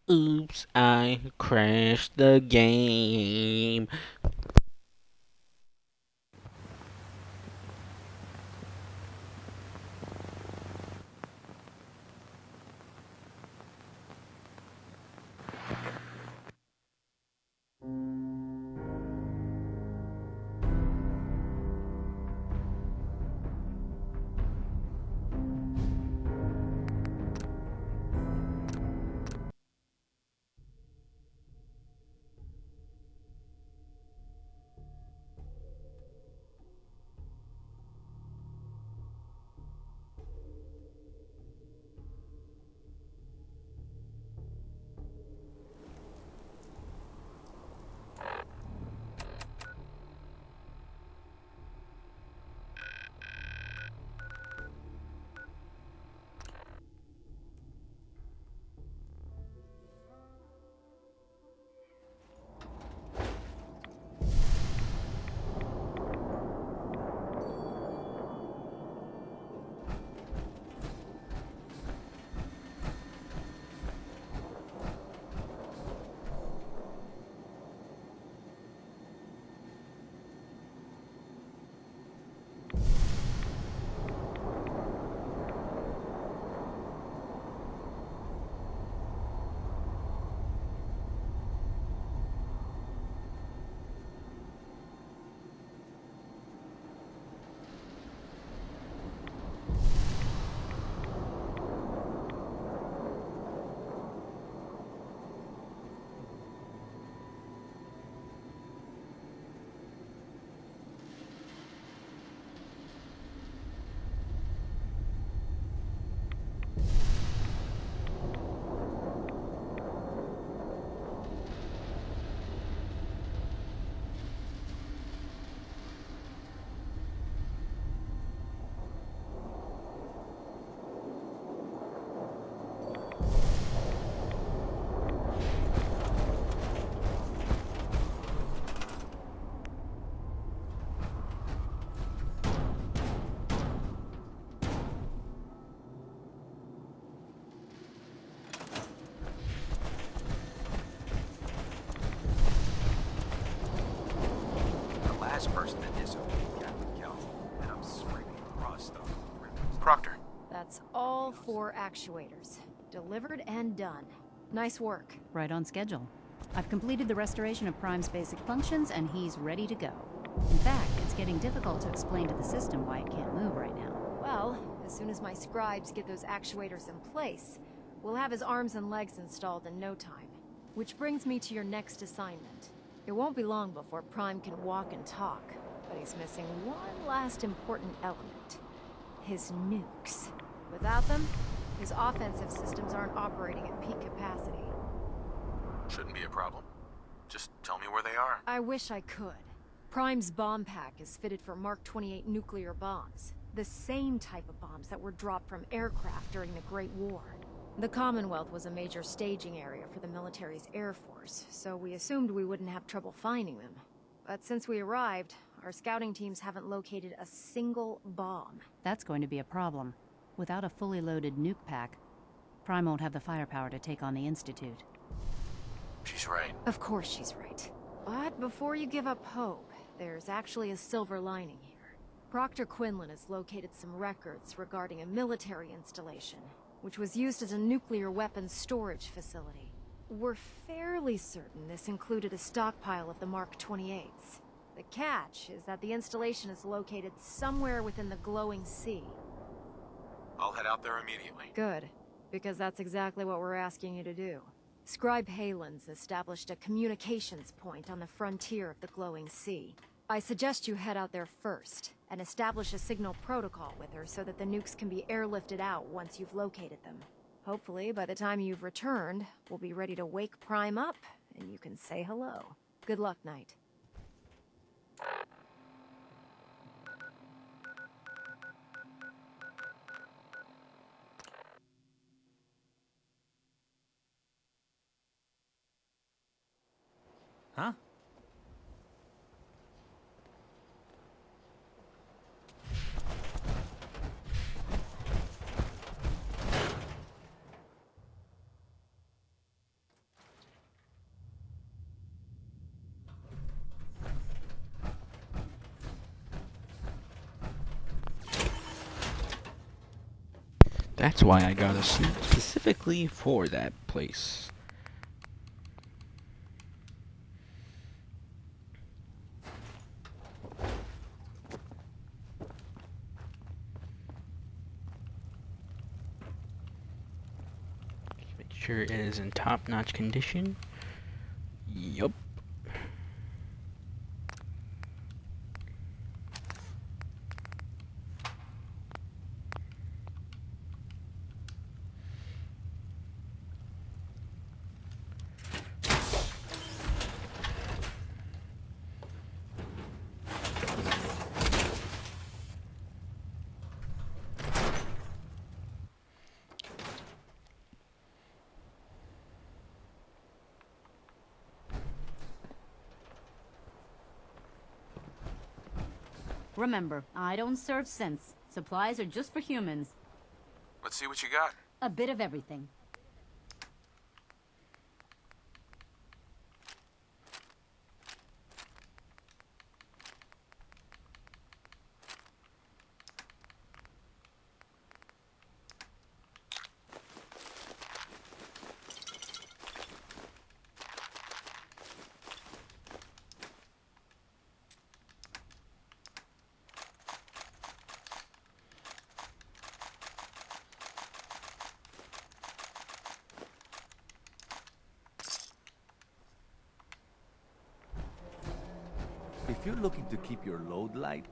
Oops, I crashed the game. Last person to disobey Captain Kelly, and I'm screaming rust on the ribbons. Proctor. That's all 4 actuators. Delivered and done. Nice work. Right on schedule. I've completed the restoration of Prime's basic functions, and he's ready to go. In fact, it's getting difficult to explain to the system why it can't move right now. Well, as soon as my scribes get those actuators in place, we'll have his arms and legs installed in no time. Which brings me to your next assignment. It won't be long before Prime can walk and talk, but he's missing one last important element. His nukes. Without them, his offensive systems aren't operating at peak capacity. Shouldn't be a problem. Just tell me where they are. I wish I could. Prime's bomb pack is fitted for Mark 28 nuclear bombs. The same type of bombs that were dropped from aircraft during the Great War. The Commonwealth was a major staging area for the military's Air Force, so we assumed we wouldn't have trouble finding them. But since we arrived, our scouting teams haven't located a single bomb. That's going to be a problem. Without a fully loaded nuke pack, Prime won't have the firepower to take on the Institute. She's right. Of course she's right. But before you give up hope, there's actually a silver lining here. Proctor Quinlan has located some records regarding a military installation, which was used as a nuclear weapons storage facility. We're fairly certain this included a stockpile of the Mark 28s. The catch is that the installation is located somewhere within the glowing sea. I'll head out there immediately. Good, because that's exactly what we're asking you to do. Scribe Halen's established a communications point on the frontier of the glowing sea. I suggest you head out there first, and establish a signal protocol with her so that the nukes can be airlifted out once you've located them. Hopefully, by the time you've returned, we'll be ready to wake Prime up, and you can say hello. Good luck, Knight. Huh? That's why I got a suit specifically for that place. Make sure it is in top-notch condition. Yup. Remember, I don't serve sense. Supplies are just for humans. Let's see what you got. A bit of everything. If you're looking to keep your load light,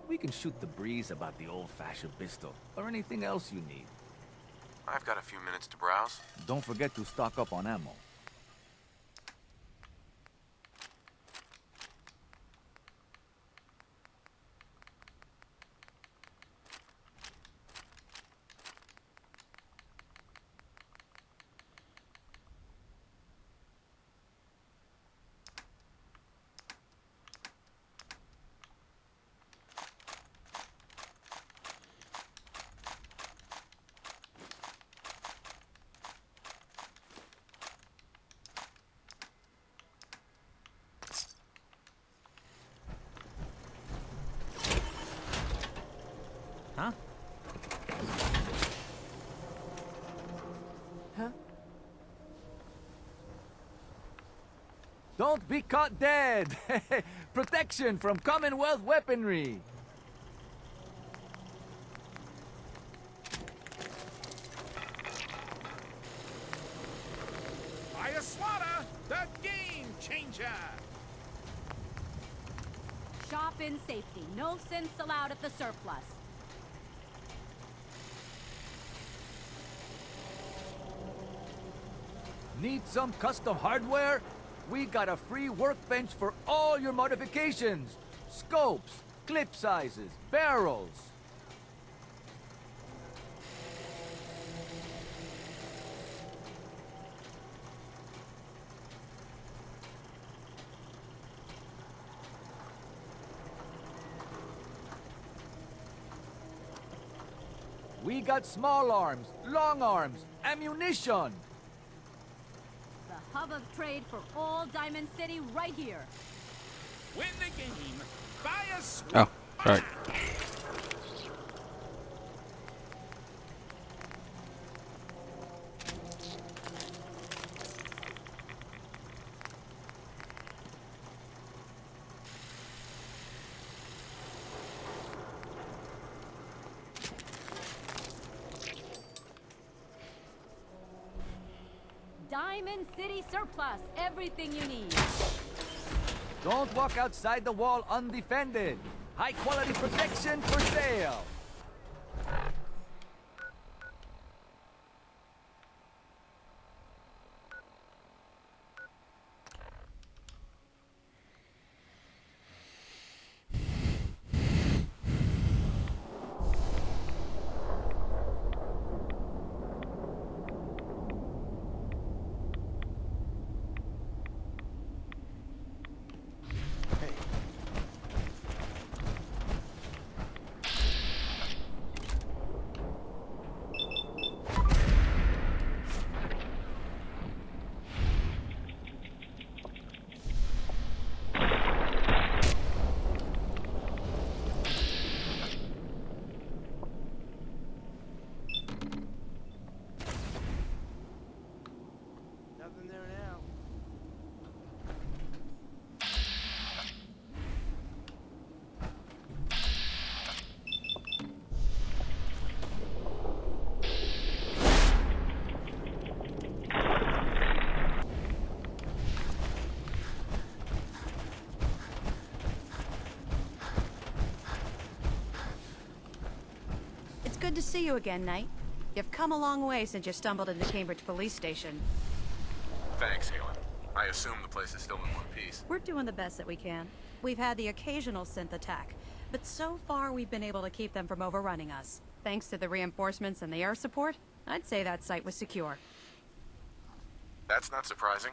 we can shoot the breeze about the old-fashioned pistol, or anything else you need. I've got a few minutes to browse. Don't forget to stock up on ammo. Huh? Huh? Don't be caught dead! Protection from Commonwealth weaponry! Ayaswada, the game changer! Shop in safety. No sense allowed at the surplus. Need some custom hardware? We got a free workbench for all your modifications. Scopes, clip sizes, barrels. We got small arms, long arms, ammunition. The hub of trade for all Diamond City right here. Win the game. Buy a sweet. Oh, right. Diamond City surplus. Everything you need. Don't walk outside the wall undefended. High quality protection for sale. good to see you again, Knight. You've come a long way since you stumbled into Cambridge Police Station. Thanks, Halen. I assume the place is still in one piece. We're doing the best that we can. We've had the occasional synth attack, but so far we've been able to keep them from overrunning us. Thanks to the reinforcements and the air support, I'd say that site was secure. That's not surprising.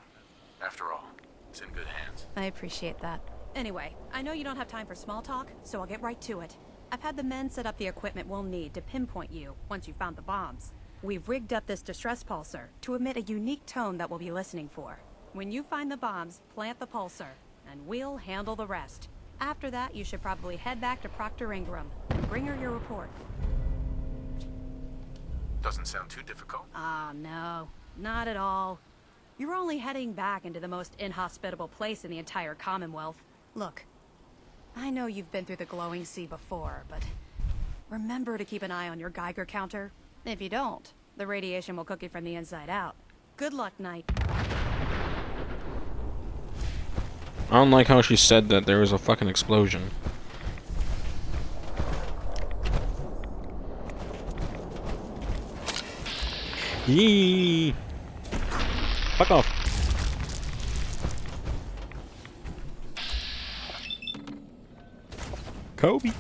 After all, it's in good hands. I appreciate that. Anyway, I know you don't have time for small talk, so I'll get right to it. I've had the men set up the equipment we'll need to pinpoint you once you've found the bombs. We've rigged up this distress pulsar to emit a unique tone that we'll be listening for. When you find the bombs, plant the pulsar, and we'll handle the rest. After that, you should probably head back to Proctor Ingram and bring her your report. Doesn't sound too difficult. Ah, no. Not at all. You're only heading back into the most inhospitable place in the entire Commonwealth. Look, I know you've been through the glowing sea before, but remember to keep an eye on your Geiger counter. If you don't, the radiation will cook you from the inside out. Good luck, Knight. I don't like how she said that there was a fucking explosion. Yee! Fuck off. Kobe.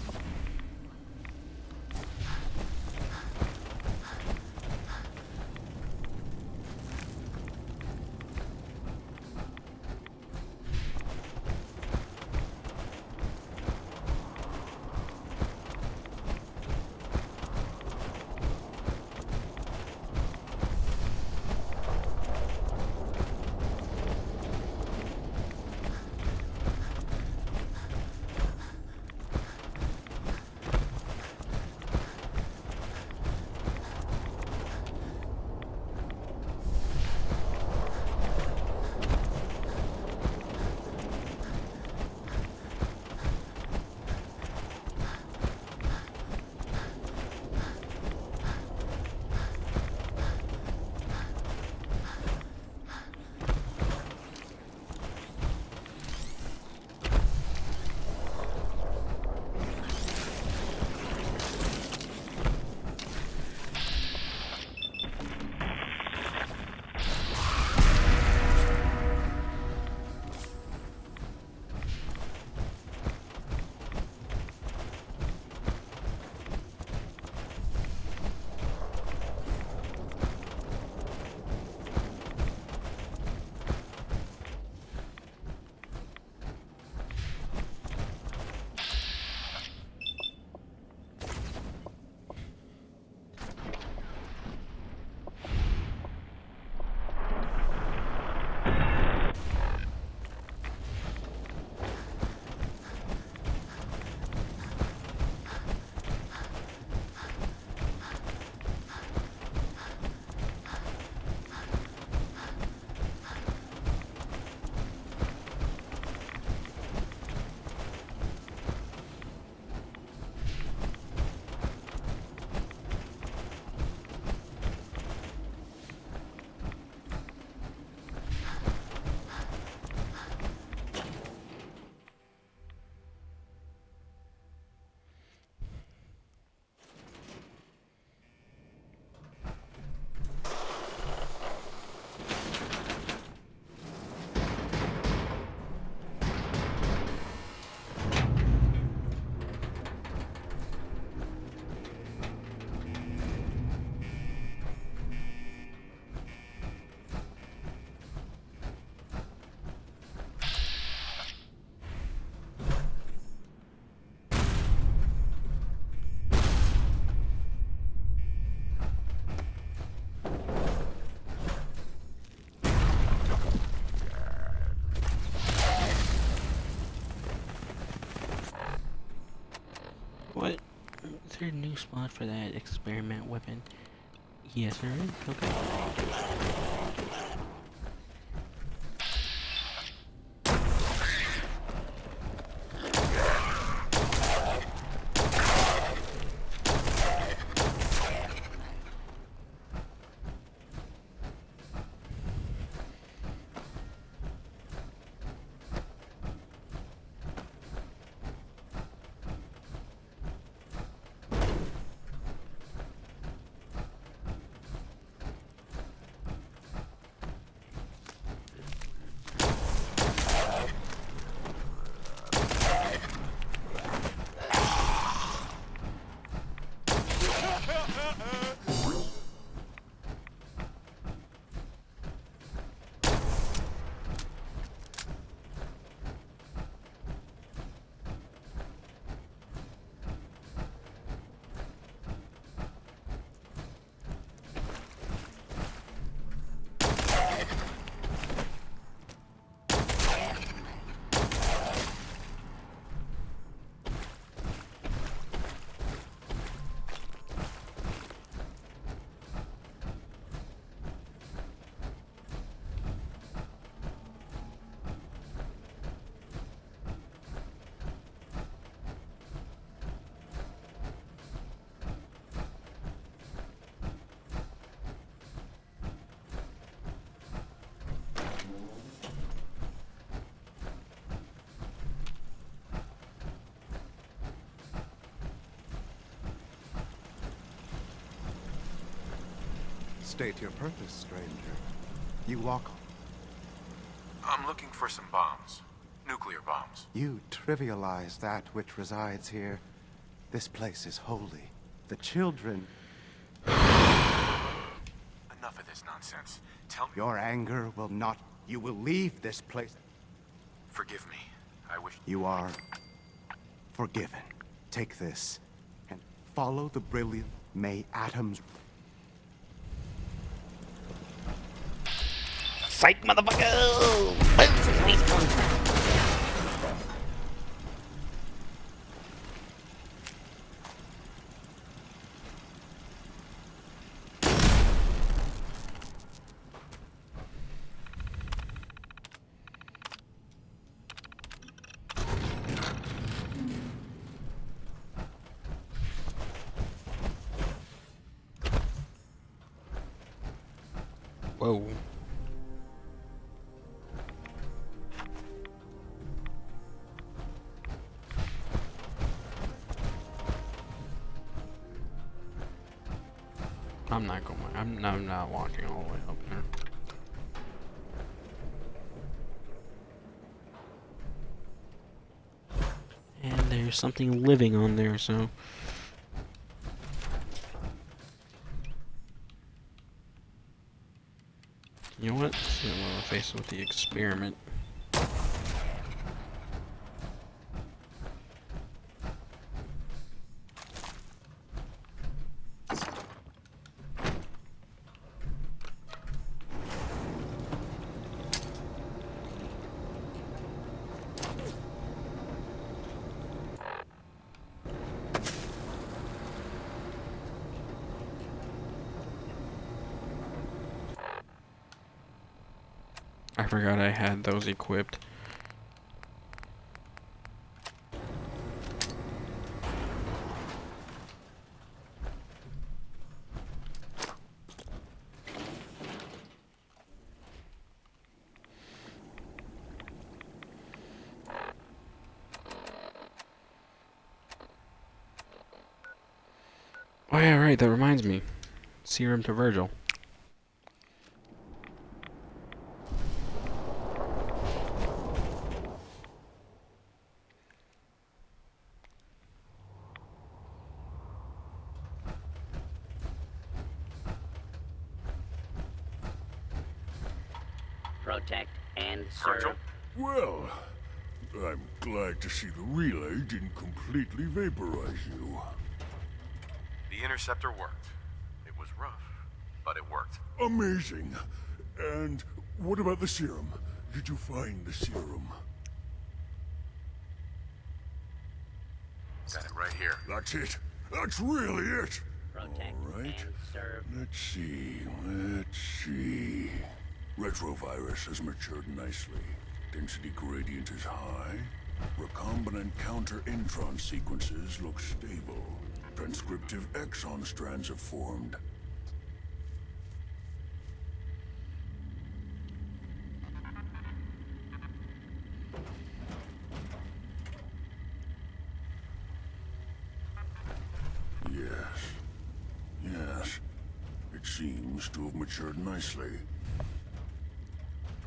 What? Is there a new spot for that experiment weapon? Yes, there is. Okay. State your purpose, stranger. You walk on. I'm looking for some bombs. Nuclear bombs. You trivialize that which resides here. This place is holy. The children... Enough of this nonsense. Tell me... Your anger will not... You will leave this place. Forgive me. I wish... You are... forgiven. Take this, and follow the brilliant... May atoms... Psych, motherfucker! Whoa. I'm not going. I'm not walking all the way up there. And there's something living on there, so. You know what? I'm gonna face it with the experiment. I forgot I had those equipped. Oh yeah, right, that reminds me. Serum to Virgil. Protect and serve. Well, I'm glad to see the relay didn't completely vaporize you. The interceptor worked. It was rough, but it worked. Amazing. And what about the serum? Did you find the serum? Got it right here. That's it. That's really it. Protect All right. and serve. Let's see. Retrovirus has matured nicely. Density gradient is high. Recombinant counter-intron sequences look stable. Transcriptive exon strands have formed. Yes. It seems to have matured nicely.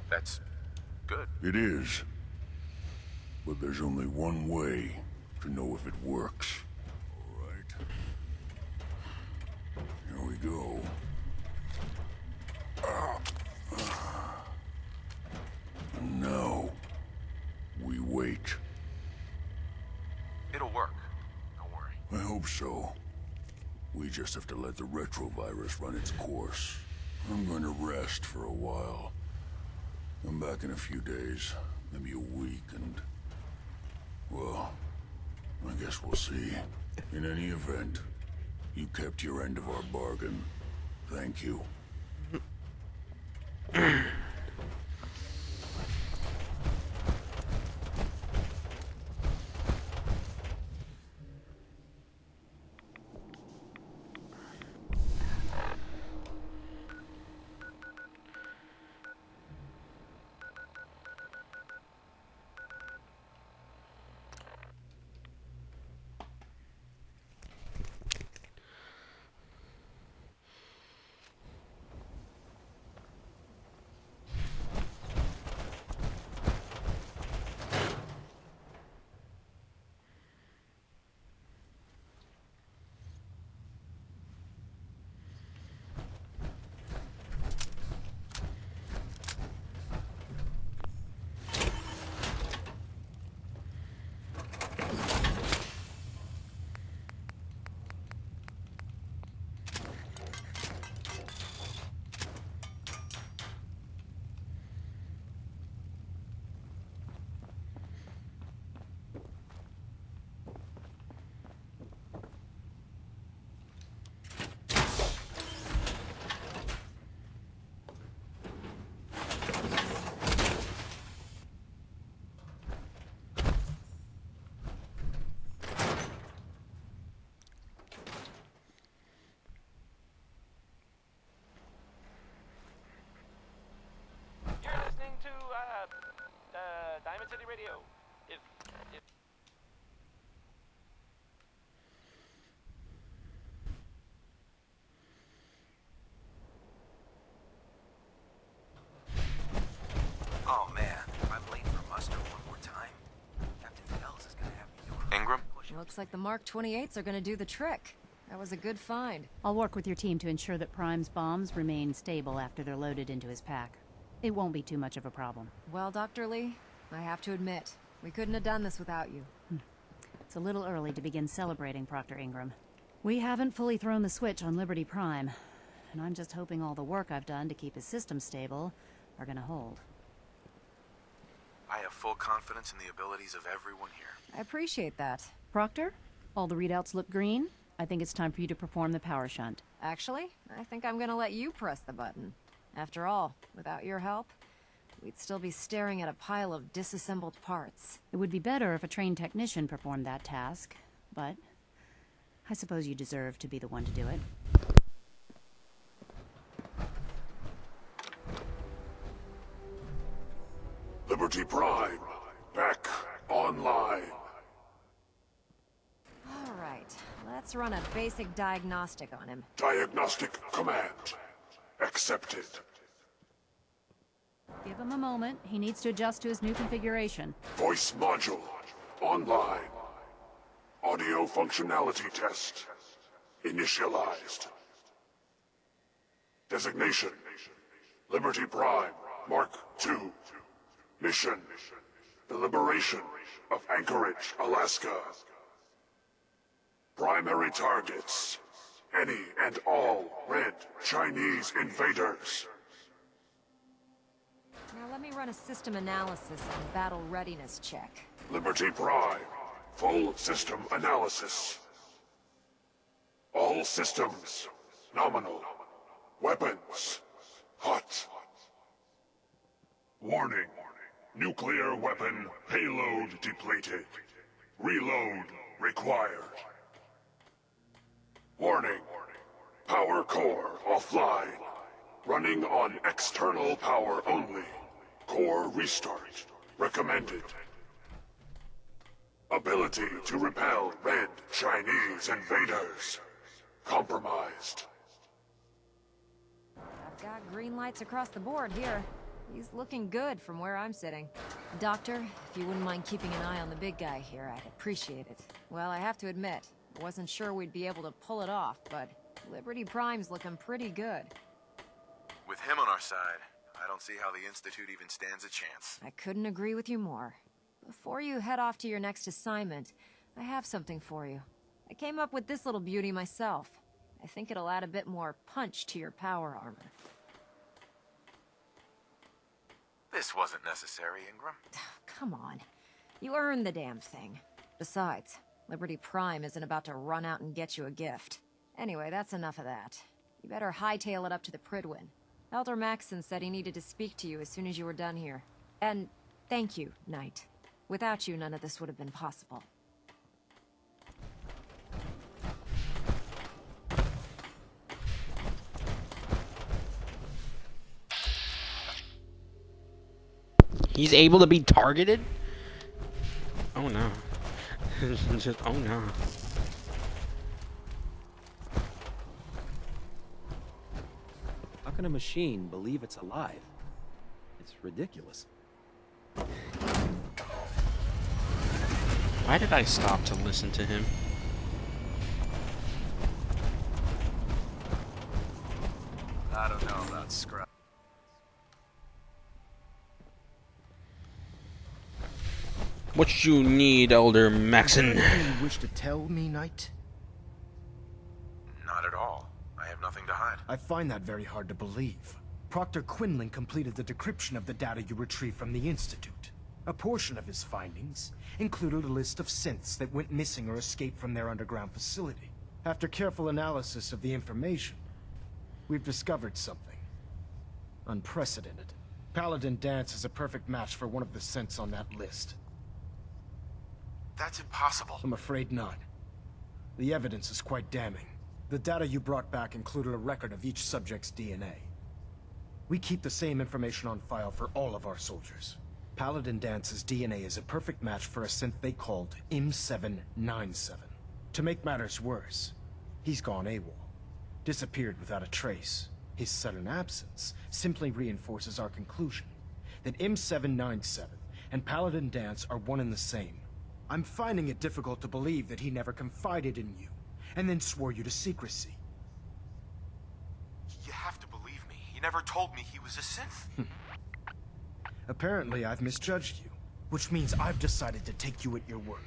That's good. It is. But there's only one way to know if it works. All right. Here we go. And now, we wait. It'll work. Don't worry. I hope so. We just have to let the retrovirus run its course. I'm going to rest for a while. I'm back in a few days, maybe a week, and... well, I guess we'll see. In any event, you kept your end of our bargain. Thank you. radio. If Oh man, if I'm late for muster one more time, Captain Kells is gonna have me doing Ingram? Looks like the Mark 28s are gonna do the trick. That was a good find. I'll work with your team to ensure that Prime's bombs remain stable after they're loaded into his pack. It won't be too much of a problem. Well, Dr. Lee, I have to admit, we couldn't have done this without you. It's a little early to begin celebrating, Proctor Ingram. We haven't fully thrown the switch on Liberty Prime, and I'm just hoping all the work I've done to keep his system stable are gonna hold. I have full confidence in the abilities of everyone here. I appreciate that. Proctor, all the readouts look green. I think it's time for you to perform the power shunt. Actually, I think I'm gonna let you press the button. After all, without your help, we'd still be staring at a pile of disassembled parts. It would be better if a trained technician performed that task, but I suppose you deserve to be the one to do it. Liberty Prime, back online. All right, let's run a basic diagnostic on him. Diagnostic command accepted. Give him a moment. He needs to adjust to his new configuration. Voice module online. Audio functionality test initialized. Designation: Liberty Prime Mark II. Mission: the liberation of Anchorage, Alaska. Primary targets: any and all red Chinese invaders. Now let me run a system analysis and battle readiness check. Liberty Prime, full system analysis. All systems nominal. Weapons hot. Warning: nuclear weapon payload depleted. Reload required. Warning: power core offline. Running on external power only. Core restart recommended. Ability to repel red Chinese invaders compromised. I've got green lights across the board here. He's looking good from where I'm sitting. Doctor, if you wouldn't mind keeping an eye on the big guy here, I'd appreciate it. Well, I have to admit, I wasn't sure we'd be able to pull it off, but Liberty Prime's looking pretty good. With him on our side, I don't see how the Institute even stands a chance. I couldn't agree with you more. Before you head off to your next assignment, I have something for you. I came up with this little beauty myself. I think it'll add a bit more punch to your power armor. This wasn't necessary, Ingram. Come on. You earned the damn thing. Besides, Liberty Prime isn't about to run out and get you a gift. Anyway, that's enough of that. You better hightail it up to the Pridwin. Elder Maxson said he needed to speak to you as soon as you were done here. And thank you, Knight. Without you, none of this would have been possible. He's able to be targeted? Oh no. Just, oh no. How can a machine believe it's alive? It's ridiculous. Why did I stop to listen to him? I don't know about scrub. What you need, Elder Maxson? Anything you wish to tell me, Knight? Not at all. I have nothing to hide. I find that very hard to believe. Proctor Quinlan completed the decryption of the data you retrieved from the Institute. A portion of his findings included a list of synths that went missing or escaped from their underground facility. After careful analysis of the information, we've discovered something unprecedented. Paladin Dance is a perfect match for one of the synths on that list. That's impossible. I'm afraid not. The evidence is quite damning. The data you brought back included a record of each subject's DNA. We keep the same information on file for all of our soldiers. Paladin Dance's DNA is a perfect match for a synth they called M797. To make matters worse, he's gone AWOL. Disappeared without a trace. His sudden absence simply reinforces our conclusion that M797 and Paladin Dance are one and the same. I'm finding it difficult to believe that he never confided in you, and then swore you to secrecy. You have to believe me. He never told me he was a synth. Apparently, I've misjudged you, which means I've decided to take you at your word.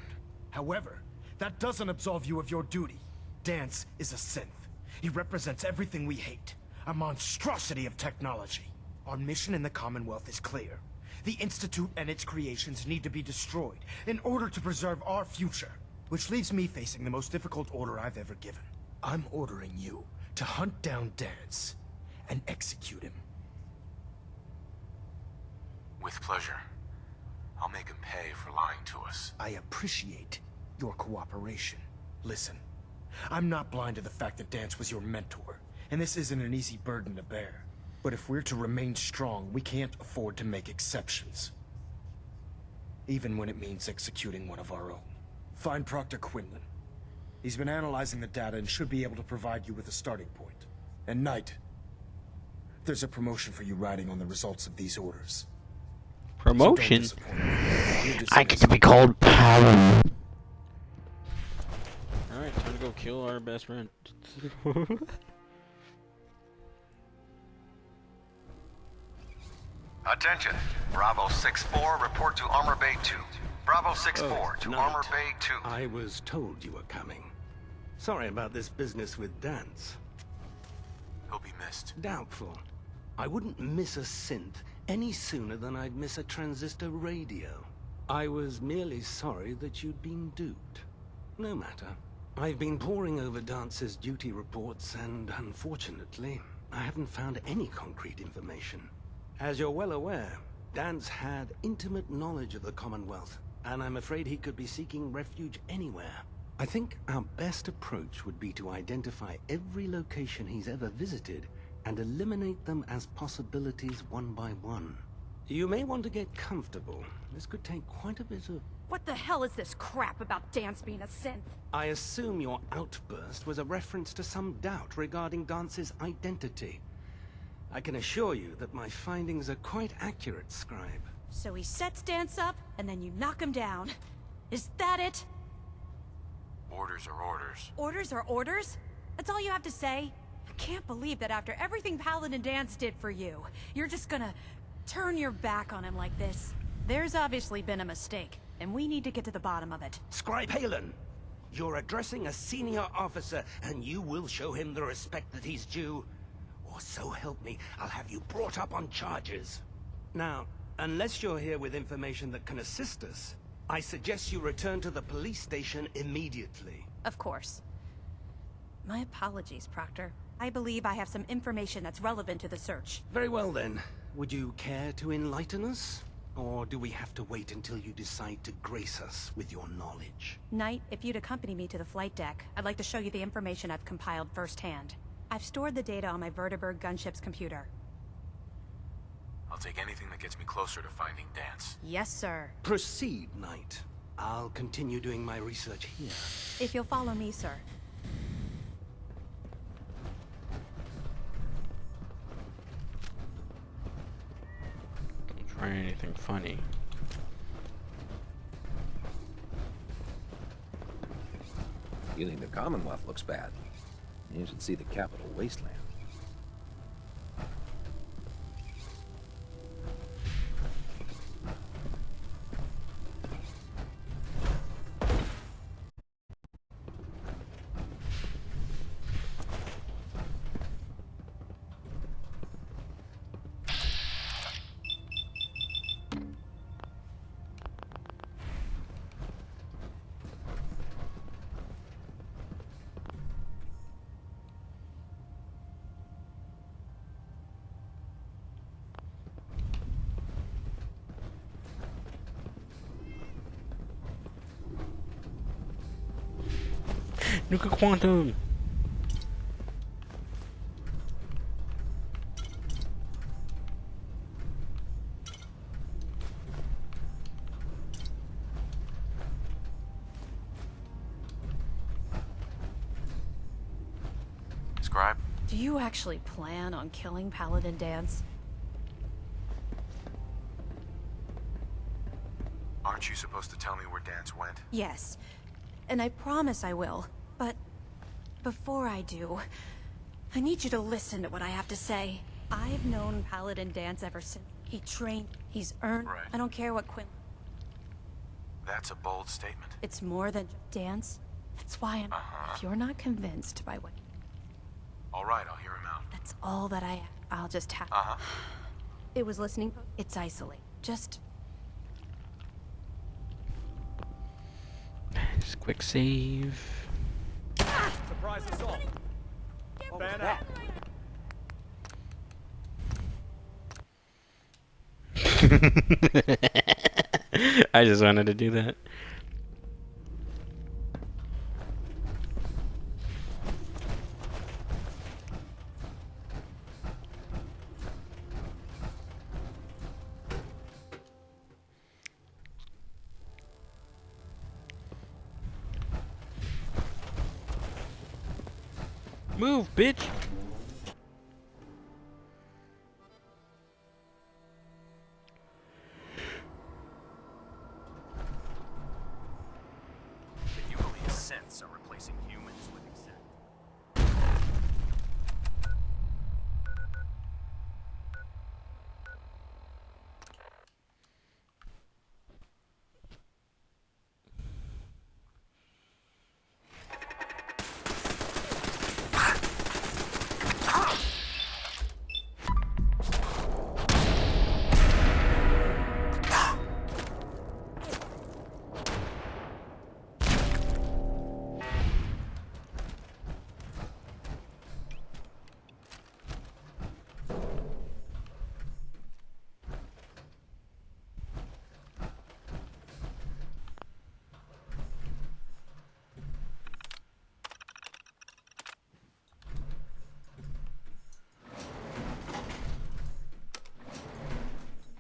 However, that doesn't absolve you of your duty. Dance is a synth. He represents everything we hate, a monstrosity of technology. Our mission in the Commonwealth is clear. The Institute and its creations need to be destroyed in order to preserve our future, which leaves me facing the most difficult order I've ever given. I'm ordering you to hunt down Dance and execute him. With pleasure. I'll make him pay for lying to us. I appreciate your cooperation. Listen, I'm not blind to the fact that Dance was your mentor, and this isn't an easy burden to bear. But if we're to remain strong, we can't afford to make exceptions. Even when it means executing one of our own. Find Proctor Quinlan. He's been analyzing the data and should be able to provide you with a starting point. And Knight, there's a promotion for you riding on the results of these orders. Promotion? So don't disappoint. I get to be called power. Alright, time to go kill our best friend. Attention. Bravo 6-4, report to Armor Bay 2. Bravo 6-4 to Knight. Armor Bay 2. I was told you were coming. Sorry about this business with Dance. He'll be missed. Doubtful. I wouldn't miss a synth any sooner than I'd miss a transistor radio. I was merely sorry that you'd been duped. No matter. I've been poring over Dance's duty reports, and unfortunately, I haven't found any concrete information. As you're well aware, Dance had intimate knowledge of the Commonwealth, and I'm afraid he could be seeking refuge anywhere. I think our best approach would be to identify every location he's ever visited and eliminate them as possibilities one by one. You may want to get comfortable. This could take quite a bit of... What the hell is this crap about Dance being a synth? I assume your outburst was a reference to some doubt regarding Dance's identity. I can assure you that my findings are quite accurate, Scribe. So he sets Dance up, and then you knock him down. Is that it? Orders are orders. Orders are orders? That's all you have to say? I can't believe that after everything Paladin Dance did for you, you're just gonna turn your back on him like this. There's obviously been a mistake, and we need to get to the bottom of it. Scribe Halen, you're addressing a senior officer, and you will show him the respect that he's due. Or so help me, I'll have you brought up on charges. Now, unless you're here with information that can assist us, I suggest you return to the police station immediately. Of course. My apologies, Proctor. I believe I have some information that's relevant to the search. Very well then. Would you care to enlighten us? Or do we have to wait until you decide to grace us with your knowledge? Knight, if you'd accompany me to the flight deck, I'd like to show you the information I've compiled firsthand. I've stored the data on my Vertibird gunship's computer. I'll take anything that gets me closer to finding Dance. Yes, sir. Proceed, Knight. I'll continue doing my research here. If you'll follow me, sir. Don't try anything funny. You think the Commonwealth looks bad? You should see the capital wasteland. Nuka Quantum! Scribe? Do you actually plan on killing Paladin Dance? Aren't you supposed to tell me where Dance went? Yes, and I promise I will. But before I do, I need you to listen to what I have to say. I've known Paladin Dance ever since he trained. He's earned. Right. I don't care what Quinn. That's a bold statement. It's more than just Dance. That's why I'm. If you're not convinced by what. All right, I'll hear him out. That's all that I'll just have. It was listening. It's isolated. Just. Just quick save. Surprise assault. Fan out. I just wanted to do that. Move, bitch! Can you believe synths are replacing humans with exact?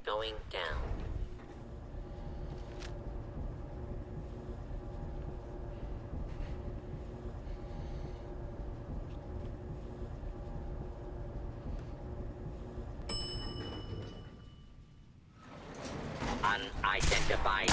Going down. Unidentified.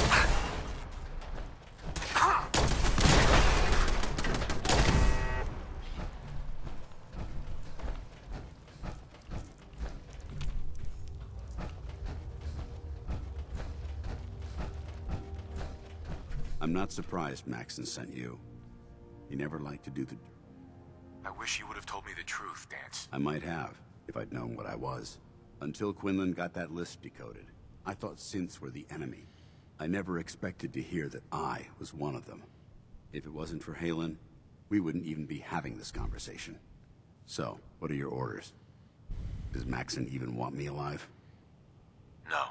I'm not surprised Maxon sent you. He never liked to do the... I wish you would have told me the truth, Dance. I might have, if I'd known what I was. Until Quinlan got that list decoded, I thought synths were the enemy. I never expected to hear that I was one of them. If it wasn't for Halen, we wouldn't even be having this conversation. So, what are your orders? Does Maxon even want me alive? No.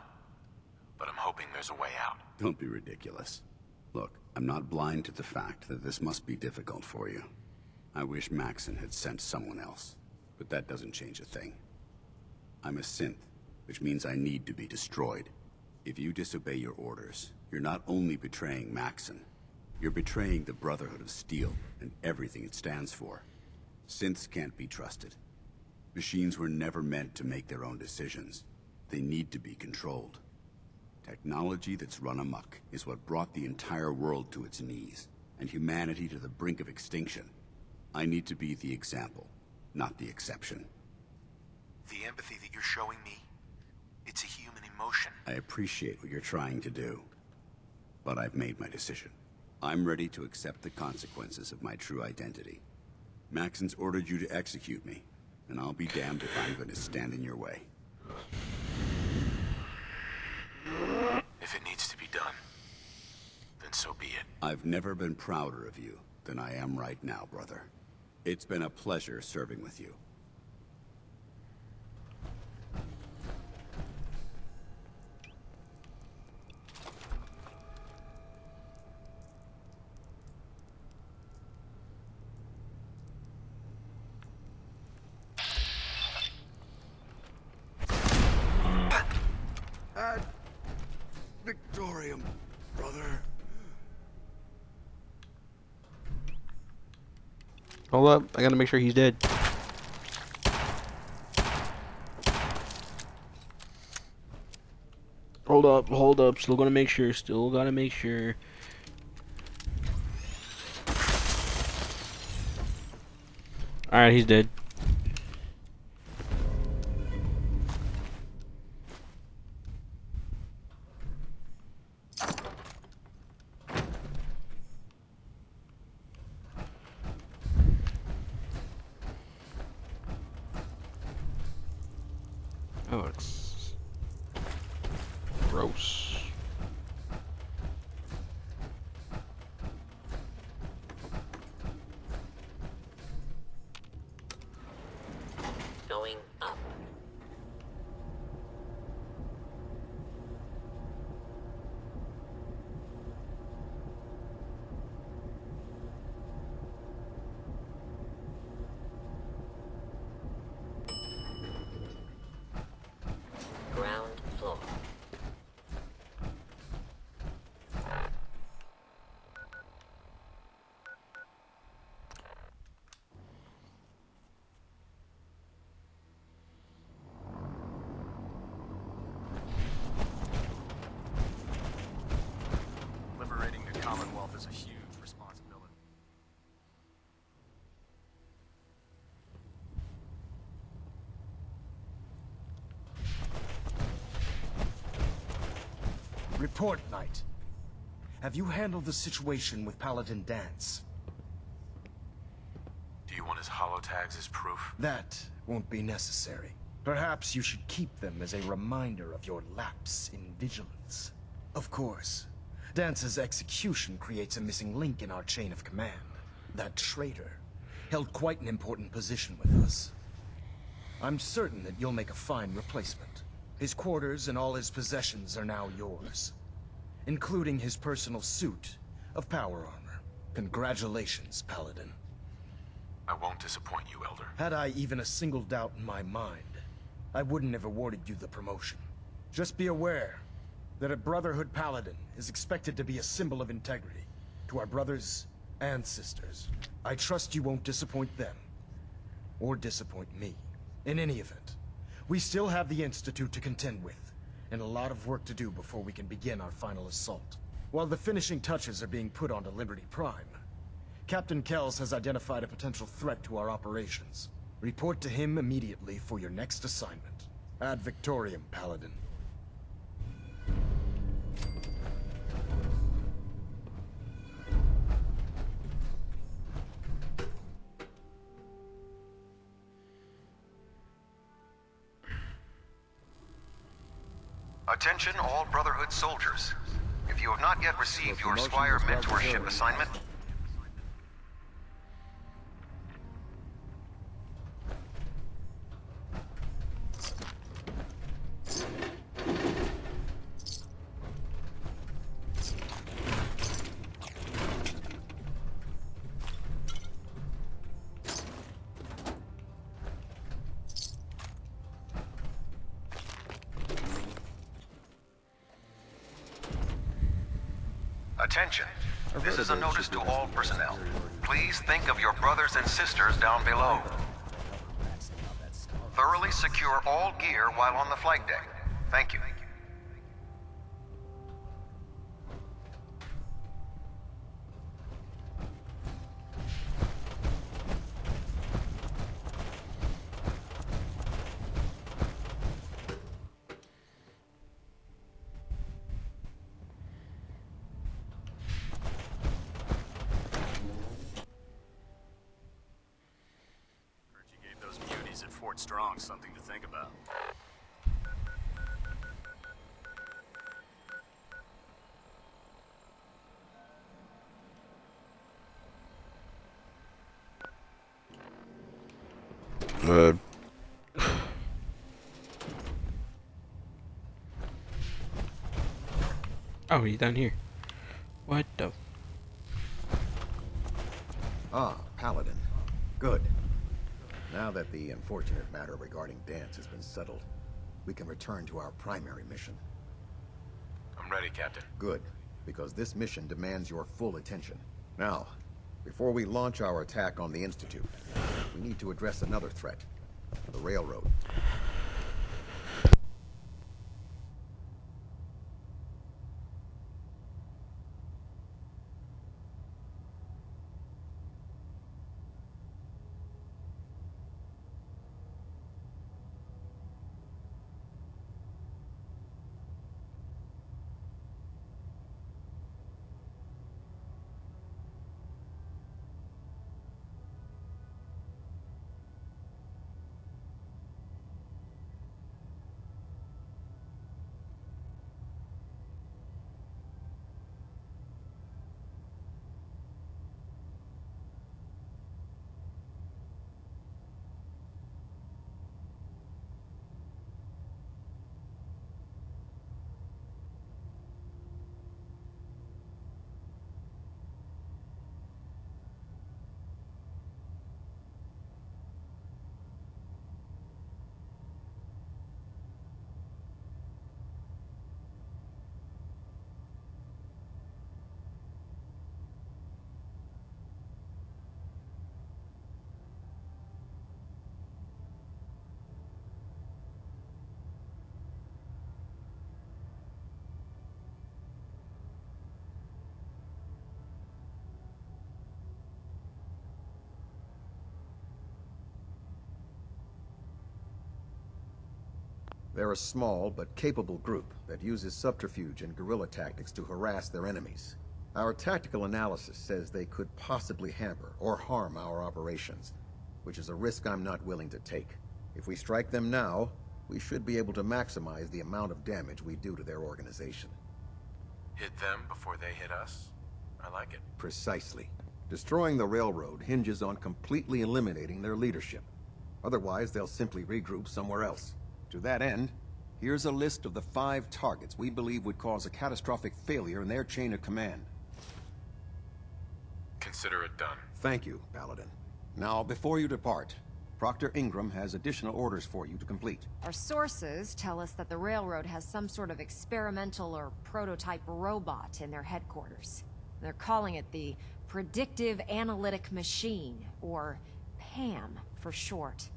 But I'm hoping there's a way out. Don't be ridiculous. Look, I'm not blind to the fact that this must be difficult for you. I wish Maxon had sent someone else, but that doesn't change a thing. I'm a synth, which means I need to be destroyed. If you disobey your orders, you're not only betraying Maxon, you're betraying the Brotherhood of Steel and everything it stands for. Synths can't be trusted. Machines were never meant to make their own decisions. They need to be controlled. Technology that's run amok is what brought the entire world to its knees, and humanity to the brink of extinction. I need to be the example, not the exception. The empathy that you're showing me, it's a human emotion. I appreciate what you're trying to do, but I've made my decision. I'm ready to accept the consequences of my true identity. Maxon's ordered you to execute me, and I'll be damned if I'm going to stand in your way. If it needs to be done, then so be it. I've never been prouder of you than I am right now, brother. It's been a pleasure serving with you. Ad Victorium, brother. Hold up, I gotta make sure he's dead. Hold up. Still gotta make sure. Alright, he's dead. Oh, it's gross. Going up. Ground floor. Liberating the Commonwealth is a huge responsibility. Report, Knight. Have you handled the situation with Paladin Dance? Do you want his holotags as proof? That won't be necessary. Perhaps you should keep them as a reminder of your lapse in vigilance. Of course, Dance's execution creates a missing link in our chain of command. That traitor held quite an important position with us. I'm certain that you'll make a fine replacement. His quarters and all his possessions are now yours, including his personal suit of power armor. Congratulations, Paladin. I won't disappoint you, Elder. Had I even a single doubt in my mind, I wouldn't have awarded you the promotion. Just be aware that a Brotherhood Paladin is expected to be a symbol of integrity to our brothers and sisters. I trust you won't disappoint them, or disappoint me. In any event, we still have the Institute to contend with, and a lot of work to do before we can begin our final assault. While the finishing touches are being put onto Liberty Prime, Captain Kells has identified a potential threat to our operations. Report to him immediately for your next assignment. Ad Victoriam, Paladin. Attention all Brotherhood soldiers. If you have not yet received your Squire mentorship assignment, attention. This is a notice to all personnel. Please think of your brothers and sisters down below. Thoroughly secure all gear while on the flight deck. Thank you. At Fort Strong, something to think about. Oh, he's down here. What the? Ah, Paladin. Good. Now that the unfortunate matter regarding Dance has been settled, we can return to our primary mission. I'm ready, Captain. Good, because this mission demands your full attention. Now, before we launch our attack on the Institute, we need to address another threat, the railroad. They're a small but capable group that uses subterfuge and guerrilla tactics to harass their enemies. Our tactical analysis says they could possibly hamper or harm our operations, which is a risk I'm not willing to take. If we strike them now, we should be able to maximize the amount of damage we do to their organization. Hit them before they hit us? I like it. Precisely. Destroying the railroad hinges on completely eliminating their leadership. Otherwise, they'll simply regroup somewhere else. To that end, here's a list of the 5 targets we believe would cause a catastrophic failure in their chain of command. Consider it done. Thank you, Paladin. Now, before you depart, Proctor Ingram has additional orders for you to complete. Our sources tell us that the railroad has some sort of experimental or prototype robot in their headquarters. They're calling it the Predictive Analytic Machine, or PAM for short.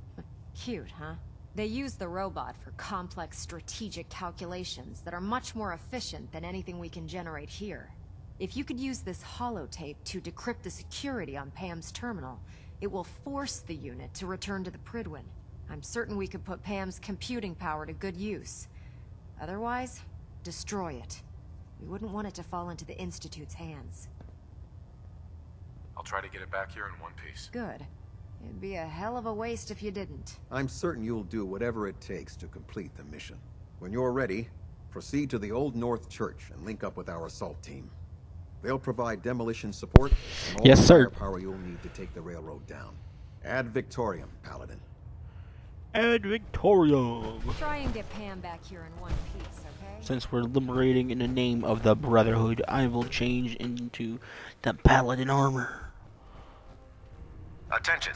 Cute, huh? They use the robot for complex strategic calculations that are much more efficient than anything we can generate here. If you could use this holotape to decrypt the security on Pam's terminal, it will force the unit to return to the Pridwin. I'm certain we could put Pam's computing power to good use. Otherwise, destroy it. We wouldn't want it to fall into the Institute's hands. I'll try to get it back here in one piece. Good. It'd be a hell of a waste if you didn't. I'm certain you'll do whatever it takes to complete the mission. When you're ready, proceed to the Old North Church and link up with our assault team. They'll provide demolition support and all Yes, the sir. firepower you'll need to take the railroad down. Ad Victoriam, Paladin. Ad Victorium. Try and get Pam back here in one piece, okay? Since we're liberating in the name of the Brotherhood, I will change into the Paladin armor. Attention.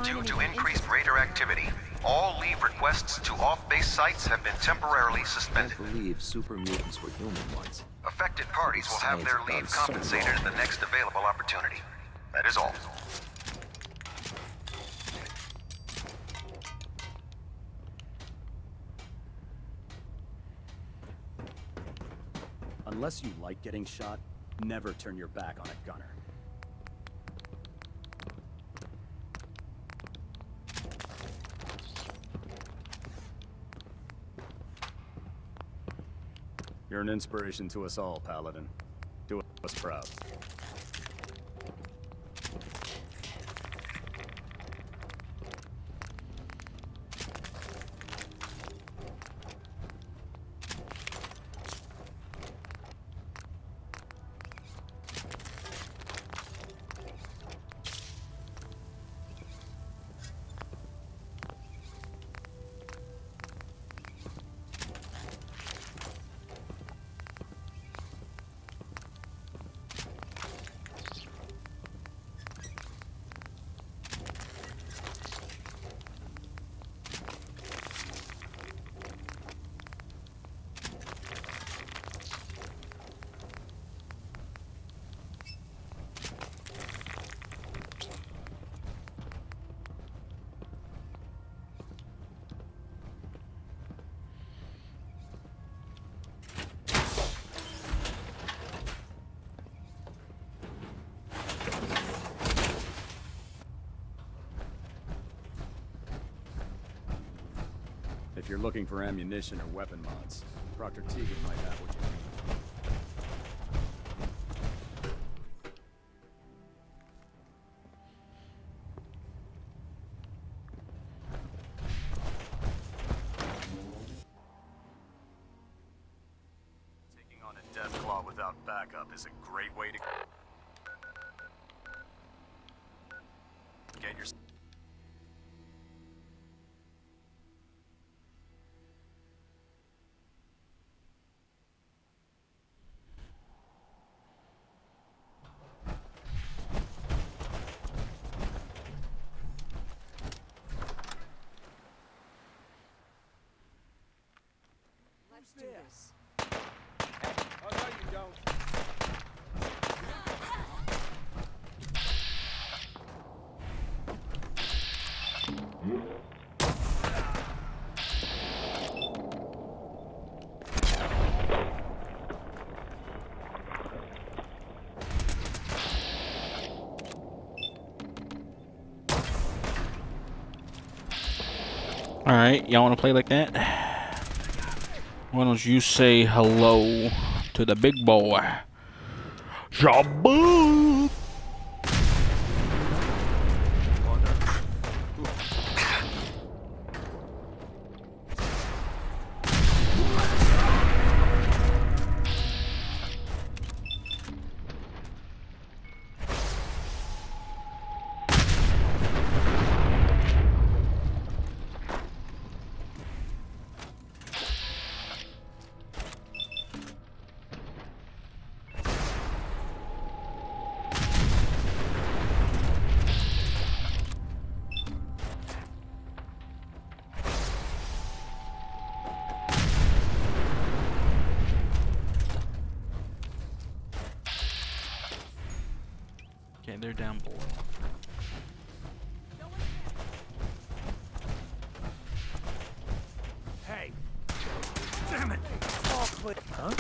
Due to increased raider activity, all leave requests to off-base sites have been temporarily suspended. I believe super mutants were human once. Affected parties will have their leave compensated at the next available opportunity. That is all. Unless you like getting shot, never turn your back on a gunner. You're an inspiration to us all, Paladin. Do us proud. If you're looking for ammunition or weapon mods, Proctor Tegan might have what you need. Taking on a Deathclaw without backup is a great way to get your... Let's do this. Oh, no, you don't. Alright, y'all wanna play like that? Why don't you say hello to the big boy? Shaboom! Okay, they're down below. Hey! Damn it! All clear. Huh?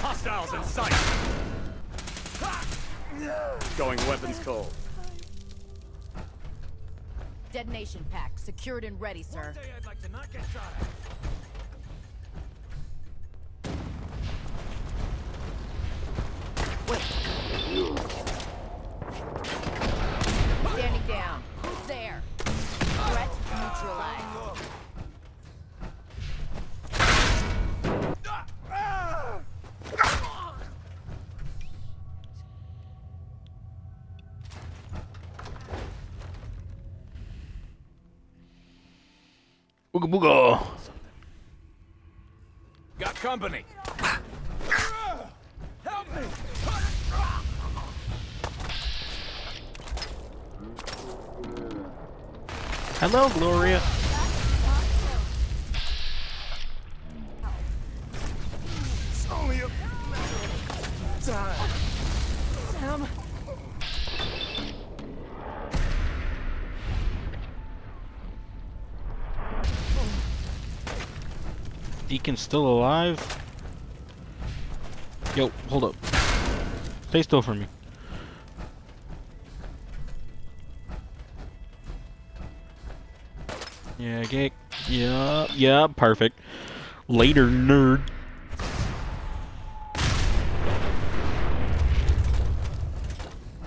Hostiles in sight! Going weapons cold. Detonation pack secured and ready, sir. One day I'd like to not get shot at. Standing down. Who's there? Threat neutralized. Booga booga! Got company! Help me! Hello, Gloria. It's only a matter of time. Sam? Deacon's still alive? Yo, hold up. Stay still for me. Yeah, okay. Yeah, perfect. Later, nerd.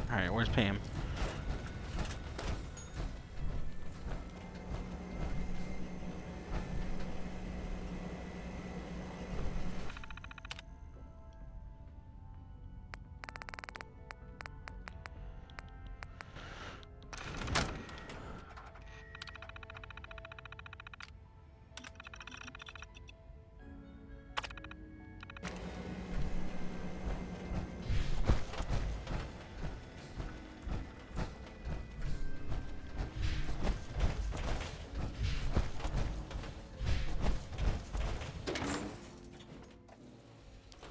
Alright, where's Pam?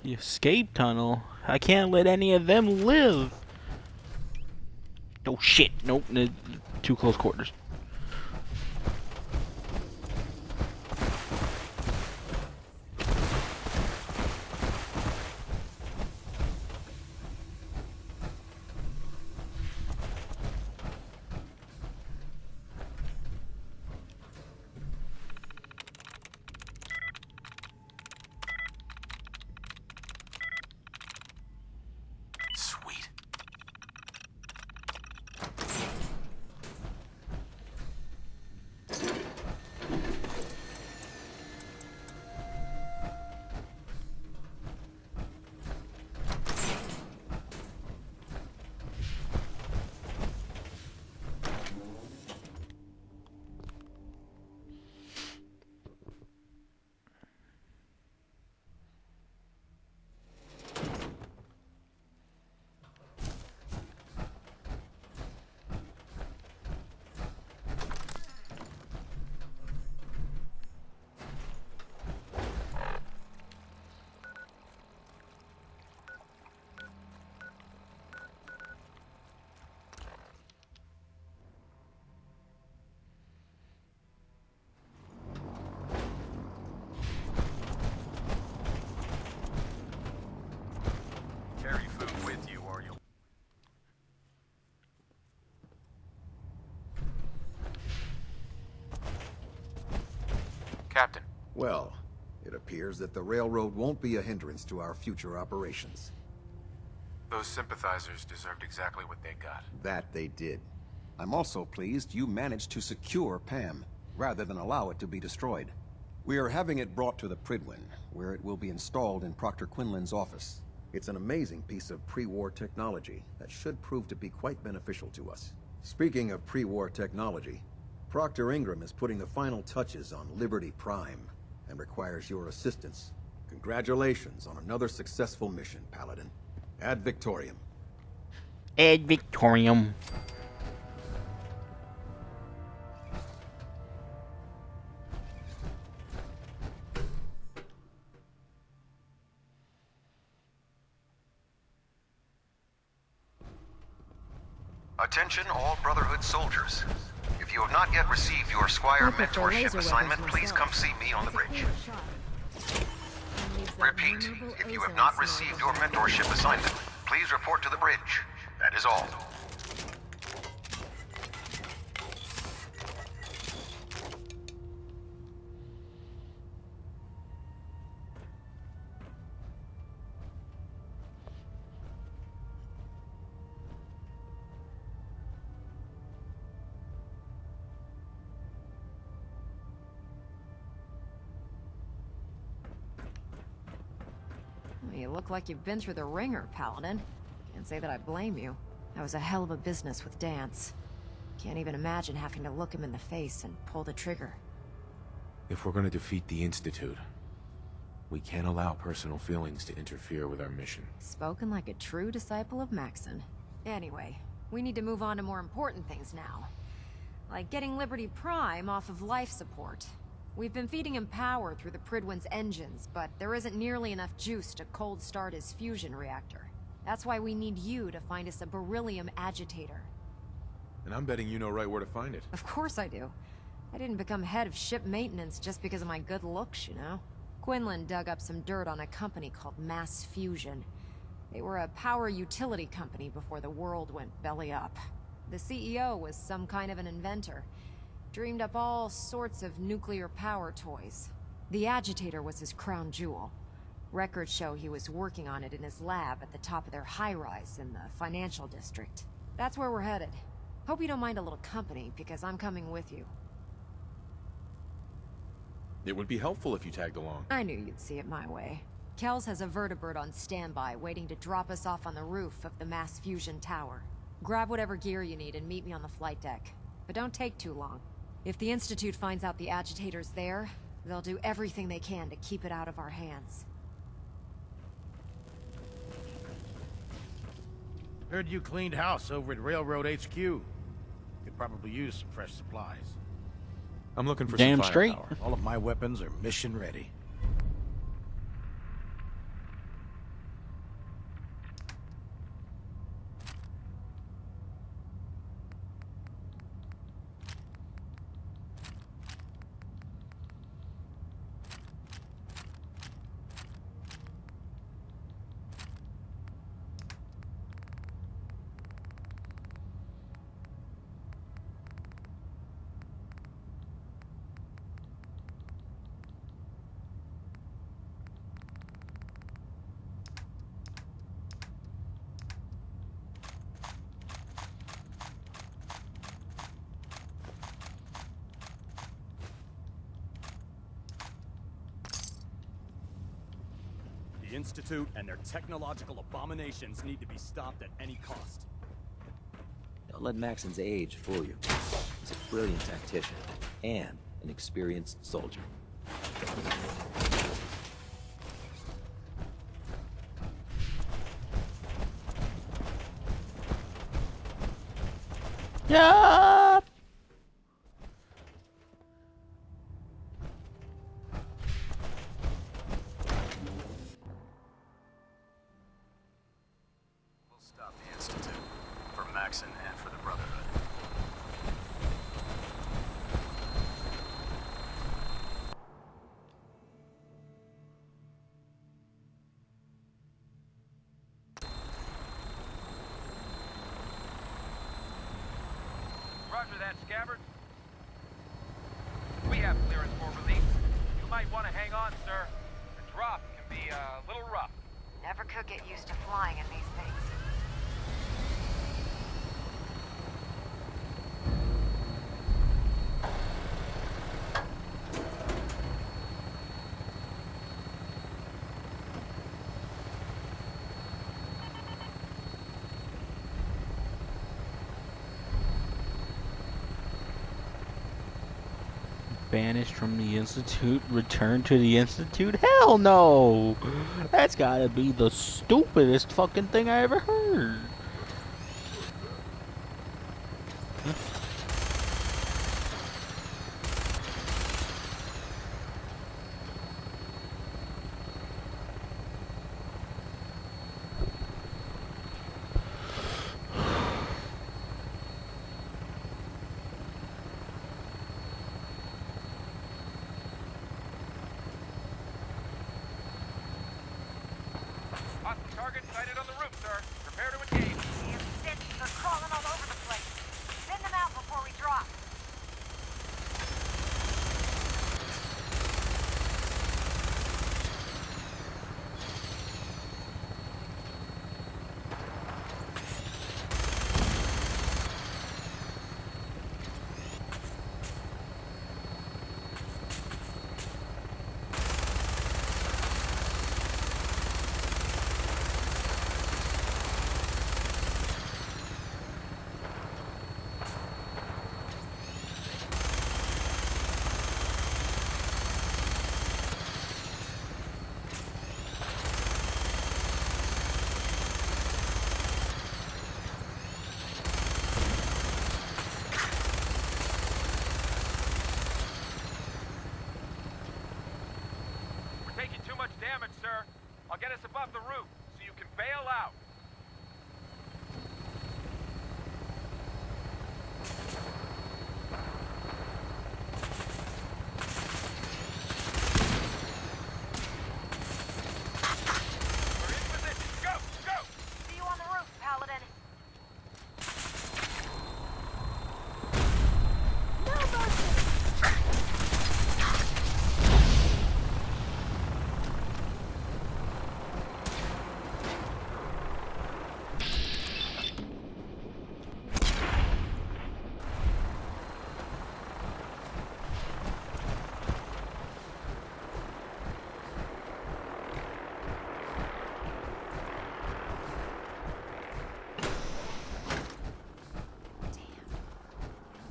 The escape tunnel? I can't let any of them live. Oh shit, nope, too close quarters. Captain. Well, it appears that the railroad won't be a hindrance to our future operations. Those sympathizers deserved exactly what they got. That they did. I'm also pleased you managed to secure Pam, rather than allow it to be destroyed. We are having it brought to the Pridwin, where it will be installed in Proctor Quinlan's office. It's an amazing piece of pre-war technology that should prove to be quite beneficial to us. Speaking of pre-war technology, Proctor Ingram is putting the final touches on Liberty Prime and requires your assistance. Congratulations on another successful mission, Paladin. Ad Victoriam. Ad Victoriam. Attention all Brotherhood soldiers. If you have not yet received your Squire mentorship assignment, please come see me on the bridge. Repeat, if you have not received your mentorship assignment, please report to the bridge. That is all. You look like you've been through the ringer, Paladin. Can't say that I blame you. That was a hell of a business with Dance. Can't even imagine having to look him in the face and pull the trigger. If we're gonna defeat the Institute, we can't allow personal feelings to interfere with our mission. Spoken like a true disciple of Maxon. Anyway, we need to move on to more important things now. Like getting Liberty Prime off of life support. We've been feeding him power through the Pridwin's engines, but there isn't nearly enough juice to cold start his fusion reactor. That's why we need you to find us a beryllium agitator. And I'm betting you know right where to find it. Of course I do. I didn't become head of ship maintenance just because of my good looks, you know? Quinlan dug up some dirt on a company called Mass Fusion. They were a power utility company before the world went belly up. The CEO was some kind of an inventor. Dreamed up all sorts of nuclear power toys. The agitator was his crown jewel. Records show he was working on it in his lab at the top of their high-rise in the financial district. That's where we're headed. Hope you don't mind a little company, because I'm coming with you. It would be helpful if you tagged along. I knew you'd see it my way. Kells has a vertibird on standby, waiting to drop us off on the roof of the Mass Fusion Tower. Grab whatever gear you need and meet me on the flight deck. But don't take too long. If the Institute finds out the agitator's there, they'll do everything they can to keep it out of our hands. Heard you cleaned house over at Railroad HQ. Could probably use some fresh supplies. I'm looking for Damn some straight. firepower. All of my weapons are mission ready. The Institute and their technological abominations need to be stopped at any cost. Don't let Maxon's age fool you. He's a brilliant tactician and an experienced soldier. Yeah. We'll stop the Institute. For Maxon and for the Brotherhood. Roger that, Scabbard. We have clearance for release. might want to hang on, sir. The drop can be a little rough. Never could get used to flying in these things. Banished from the Institute, returned to the Institute? Hell no! That's gotta be the stupidest fucking thing I ever heard. Hostile target sighted on the roof, sir. Prepare to engage. Damn synths are crawling all over the place. Send them out before we drop. We're taking too much damage, sir. I'll get us above the roof so you can bail out. We're in position. Go! Go! See you on the roof, Paladin. No mercy!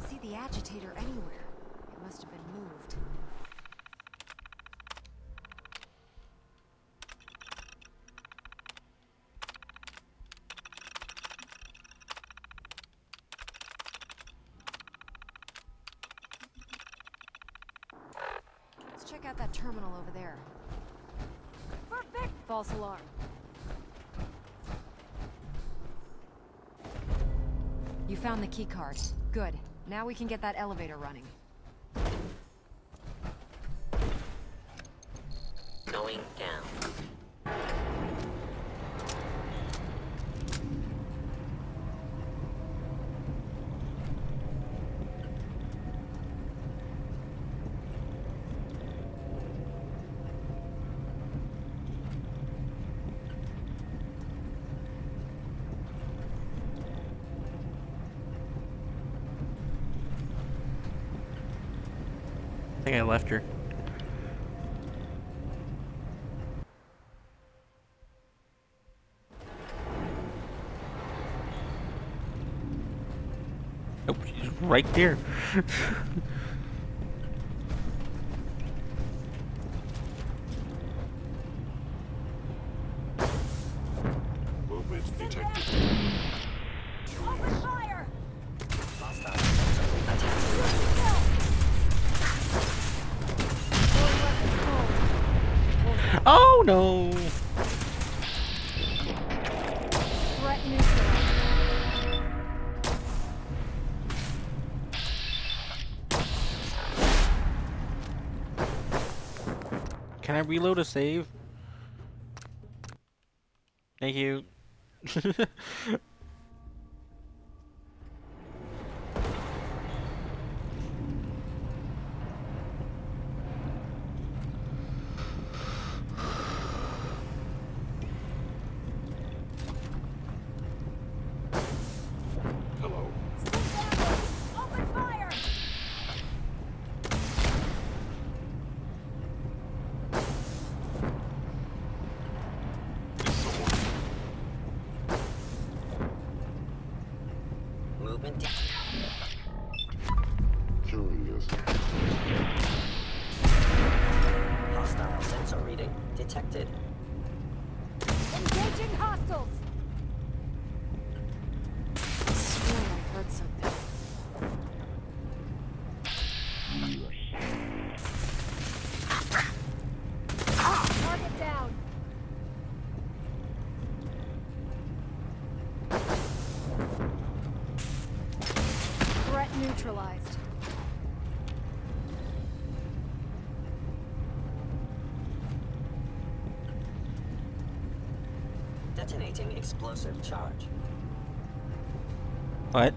See the agitator anywhere. It must have been moved. Let's check out that terminal over there. Perfect! False alarm. You found the key card. Good. Now we can get that elevator running. Going down. I think I left her. Nope, she's right there. Movement detected. Open fire! Oh no! Threat neutral. Can I reload a save? Thank you. detonating explosive charge. What?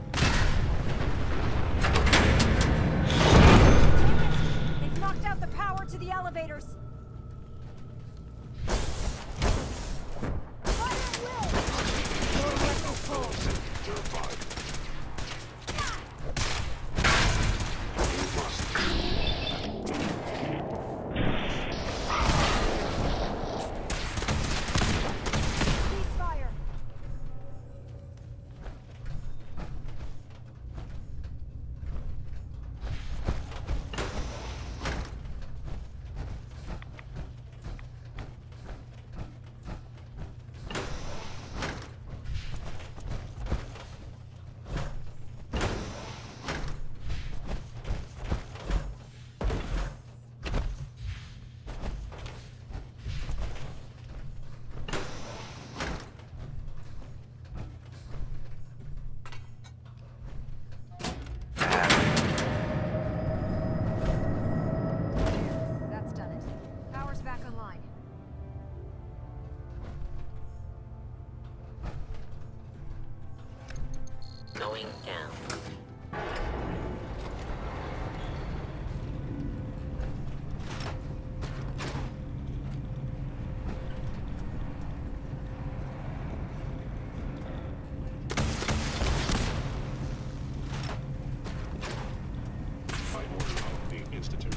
They've knocked out the power to the elevators. Going down. By order of the Institute.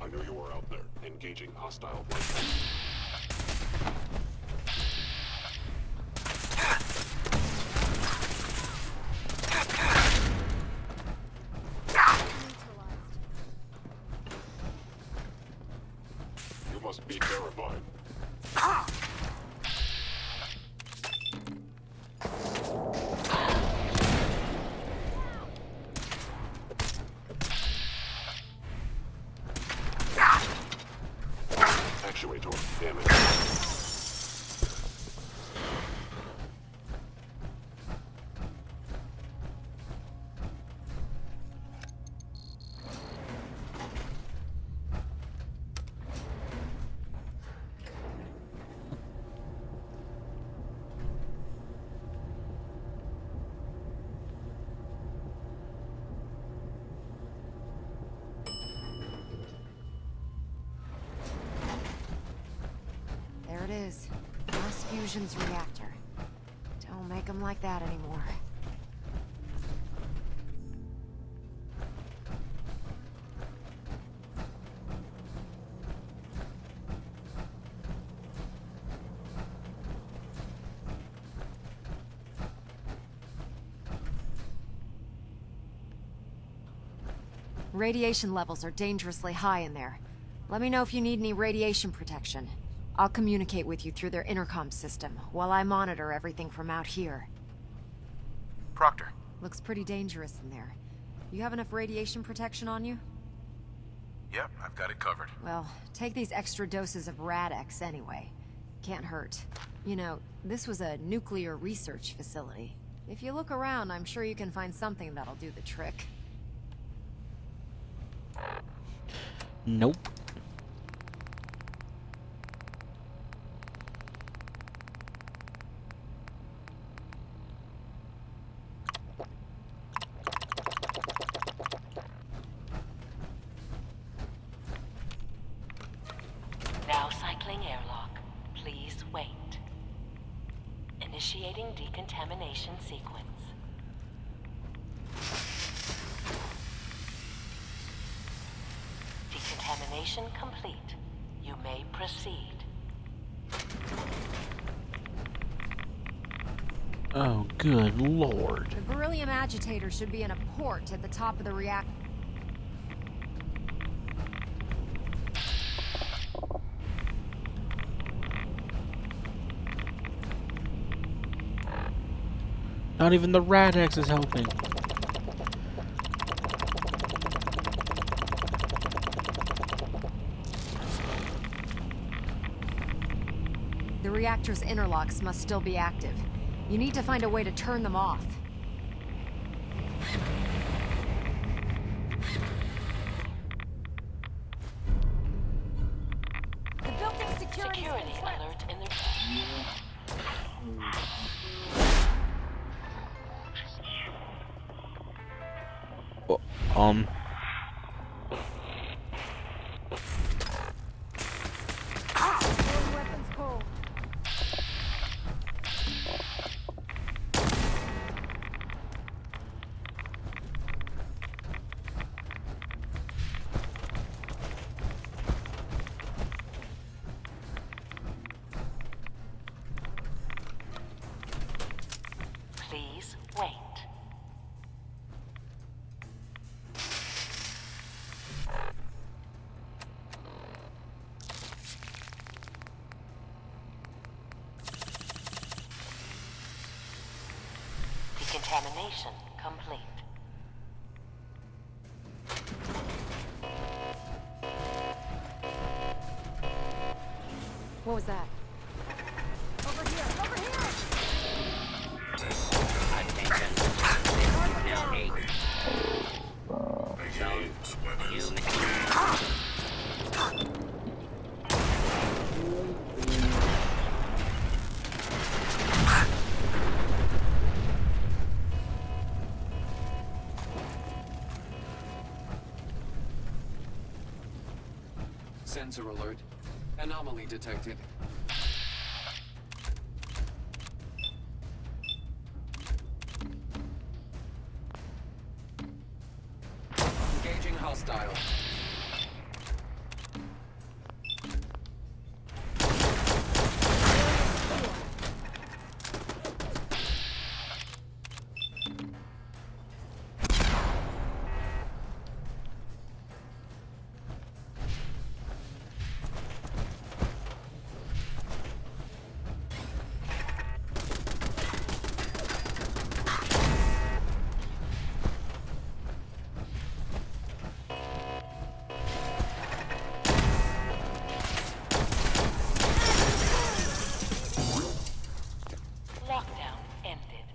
I know you are out there, engaging hostile flight. You must be terrified. Actuator damage. There it is. Mass fusion's reactor. Don't make them like that anymore. Radiation levels are dangerously high in there. Let me know if you need any radiation protection. I'll communicate with you through their intercom system, while I monitor everything from out here. Proctor. Looks pretty dangerous in there. You have enough radiation protection on you? Yep, I've got it covered. Well, take these extra doses of Rad-X anyway. Can't hurt. You know, this was a nuclear research facility. If you look around, I'm sure you can find something that'll do the trick. Nope. Now cycling airlock. Please wait. Initiating decontamination sequence. Decontamination complete. You may proceed. Oh, good lord. The beryllium agitator should be in a port at the top of the reactor. Not even the Rad-X is helping. The reactor's interlocks must still be active. You need to find a way to turn them off. The building's security alert in the... weapons cold. Please wait. Decontamination complete. What was that? Over here, over here! Attention. This is now a zone. Sensor alert. Anomaly detected. Engaging hostile. Lockdown ended.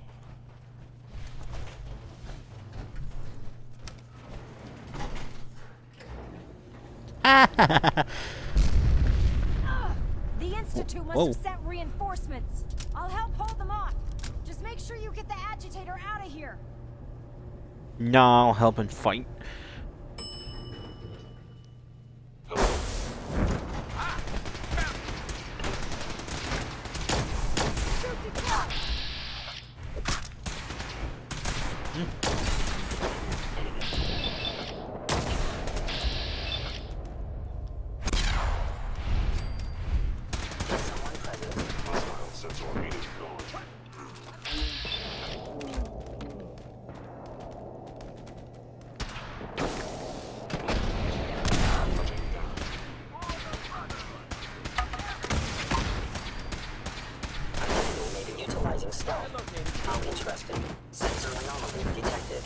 The Institute must Whoa. have sent reinforcements. I'll help hold them off. Just make sure you get the agitator out of here. No, I'll help and fight. Hostile sensor unit gone. Maybe utilizing stealth. How interesting. Sensor anomaly detected.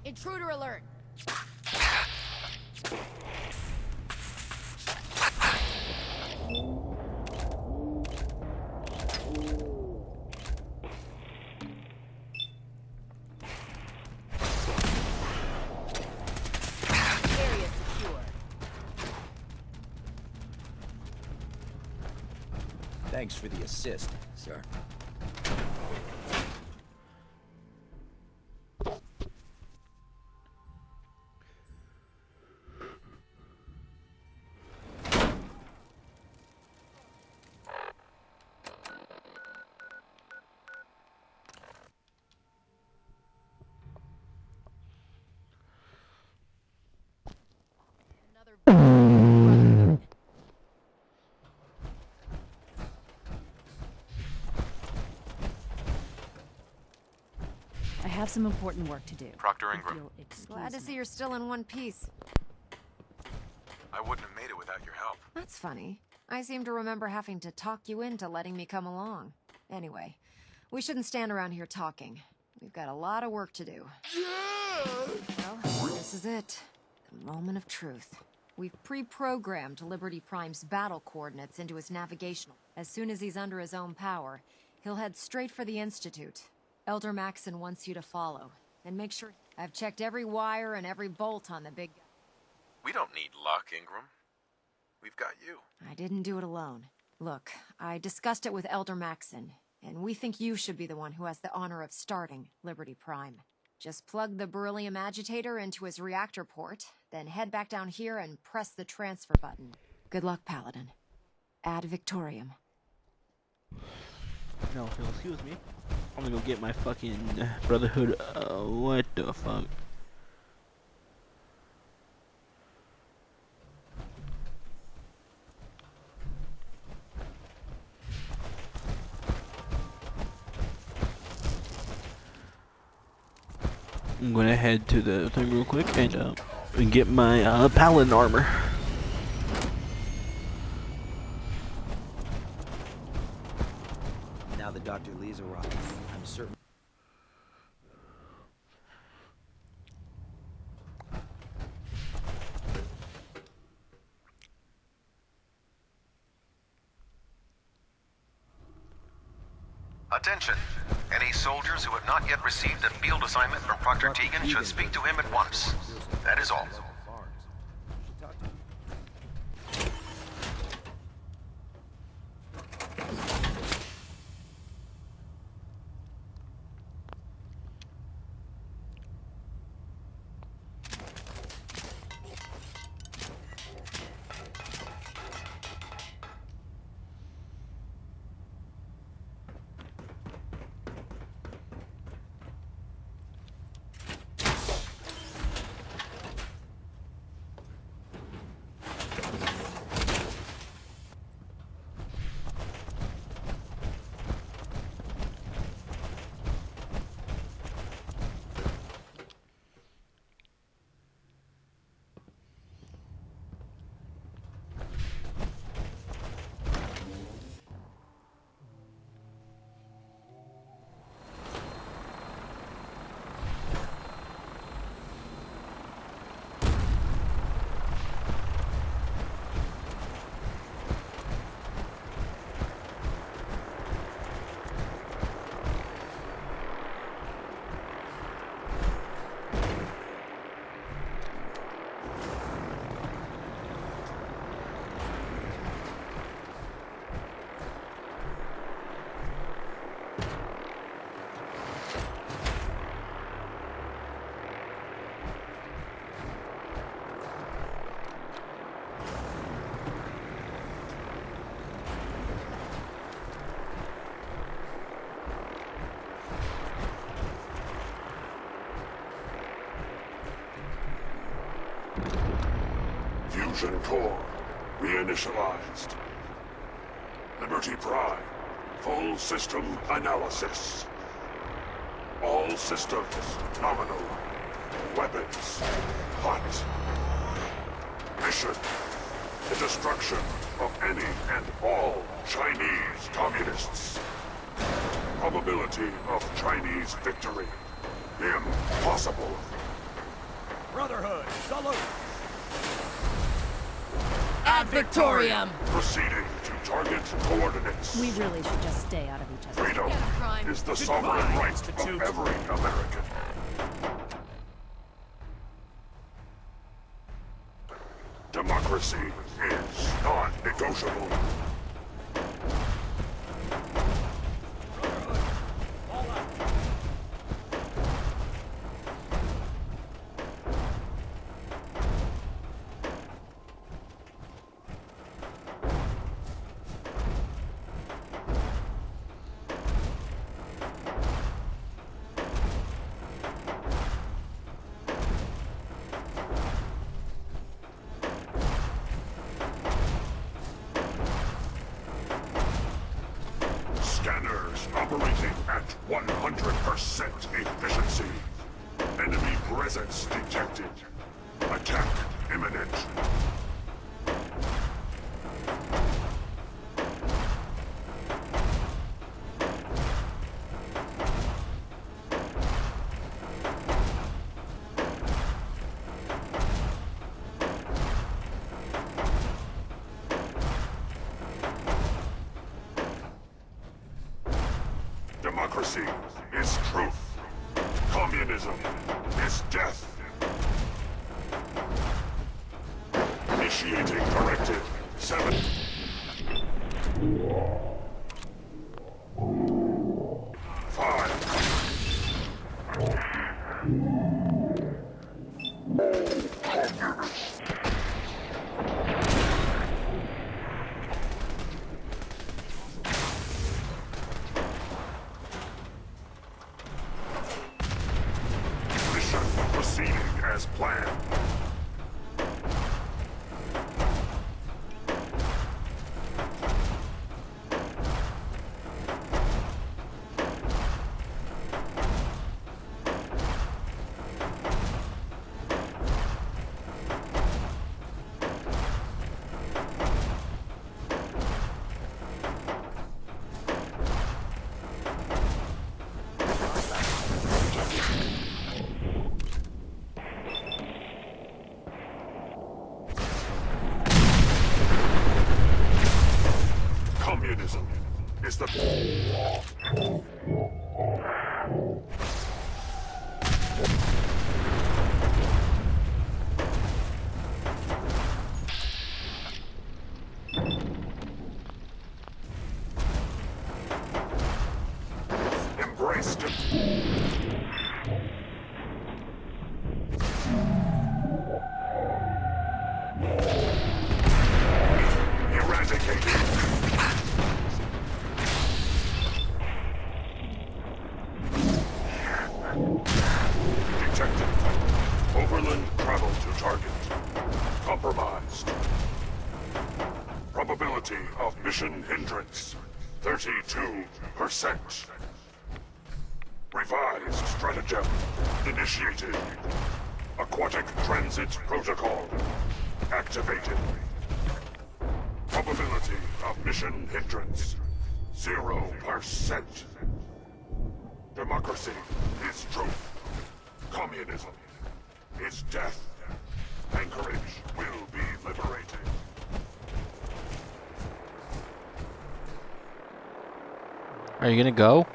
Intruder alert. Area secure. Thanks for the assist, sir. I have some important work to do. Proctor If Ingram. you'll excuse Glad to see you're still in one piece. I wouldn't have made it That's funny. I seem to remember having to talk you into letting me come along. Anyway, we shouldn't stand around here talking. We've got a lot of work to do. Well, this is it. The moment of truth. We've pre-programmed Liberty Prime's battle coordinates into his navigational. As soon as he's under his own power, he'll head straight for the Institute. Elder Maxon wants you to follow. And make sure I've checked every wire and every bolt on the big guy. We don't need luck, Ingram. We've got you. I didn't do it alone. Look, I discussed it with Elder Maxon, and we think you should be the one who has the honor of starting Liberty Prime. Just plug the beryllium agitator into his reactor port, then head back down here and press the transfer button. Good luck, Paladin. Ad Victoriam. No, Phil, excuse me. I'm gonna go get my fucking Brotherhood. What the fuck? I'm gonna head to the thing real quick and get my Paladin armor. Now that Dr. Lee's arrived, I'm certain. Attention! Any soldiers who have not yet received a field assignment from Proctor Tegan should speak to him at once. That is all. Fusion core reinitialized. Liberty Prime, full system analysis. All systems nominal. Weapons hot. Mission: the destruction of any and all Chinese communists. Probability of Chinese victory: impossible. Brotherhood, salute! Ad Victoriam! Proceeding to target coordinates. We really should just stay out of each other's Freedom is the sovereign right of every American. Democracy is non-negotiable. Operating at 100% efficiency. Enemy presence detected. Attack imminent. Democracy is truth. Communism is death. Initiating Directive 7. 5. Mission proceeding as planned. Communism is the... Embrace eradicated. Detected. Overland travel to target. Compromised. Probability of mission hindrance, 32%. Revised stratagem initiated. Aquatic transit protocol activated. Probability of mission hindrance, 0%. Democracy is truth. Communism is death. Anchorage will be liberated. Are you gonna go?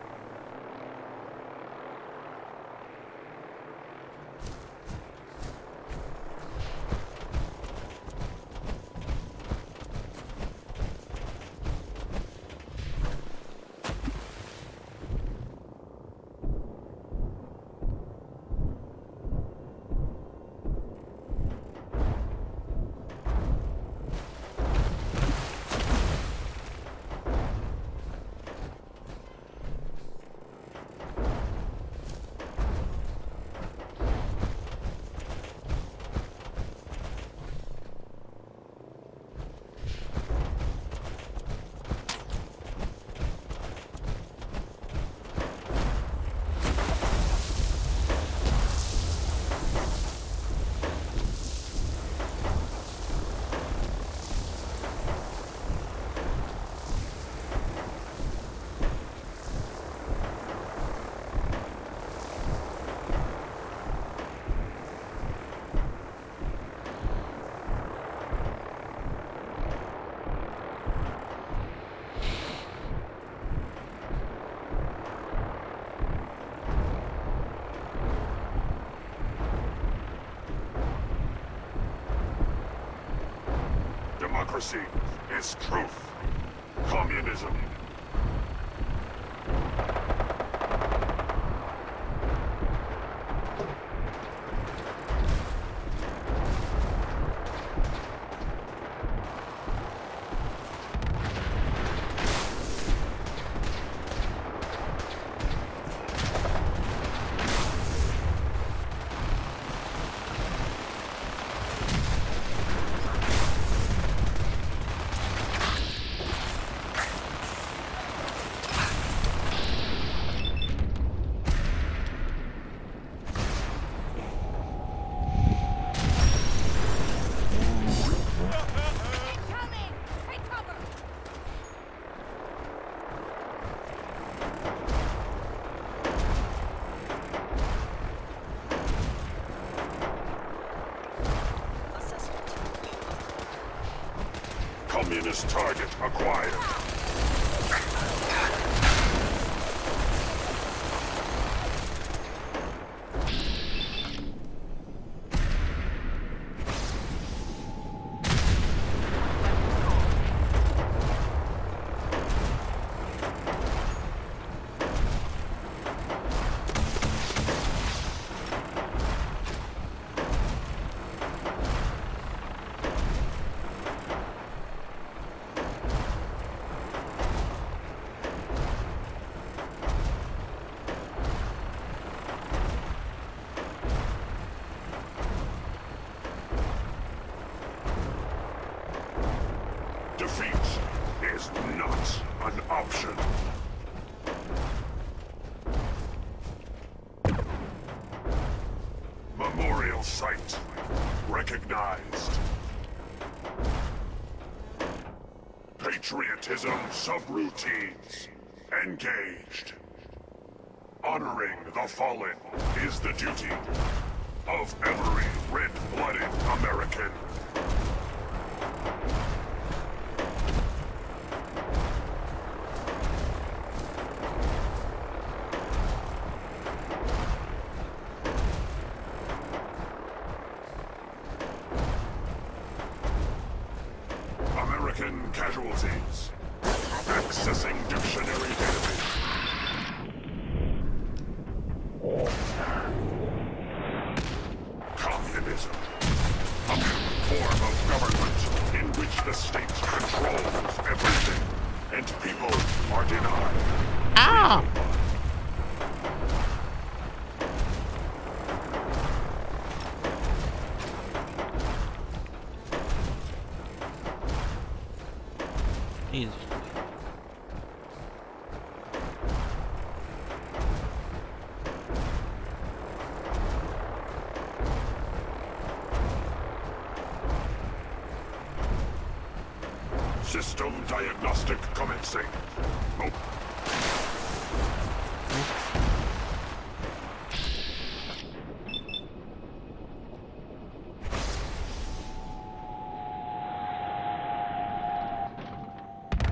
Democracy is truth. Communism. Communist target acquired. Defeat is not an option. Memorial site recognized. Patriotism subroutines engaged. Honoring the fallen is the duty of every red-blooded American. American casualties. Accessing dictionary database. Communism. A form of government in which the state controls everything, and people are denied. Ah! Jesus. System diagnostic commencing. Oh.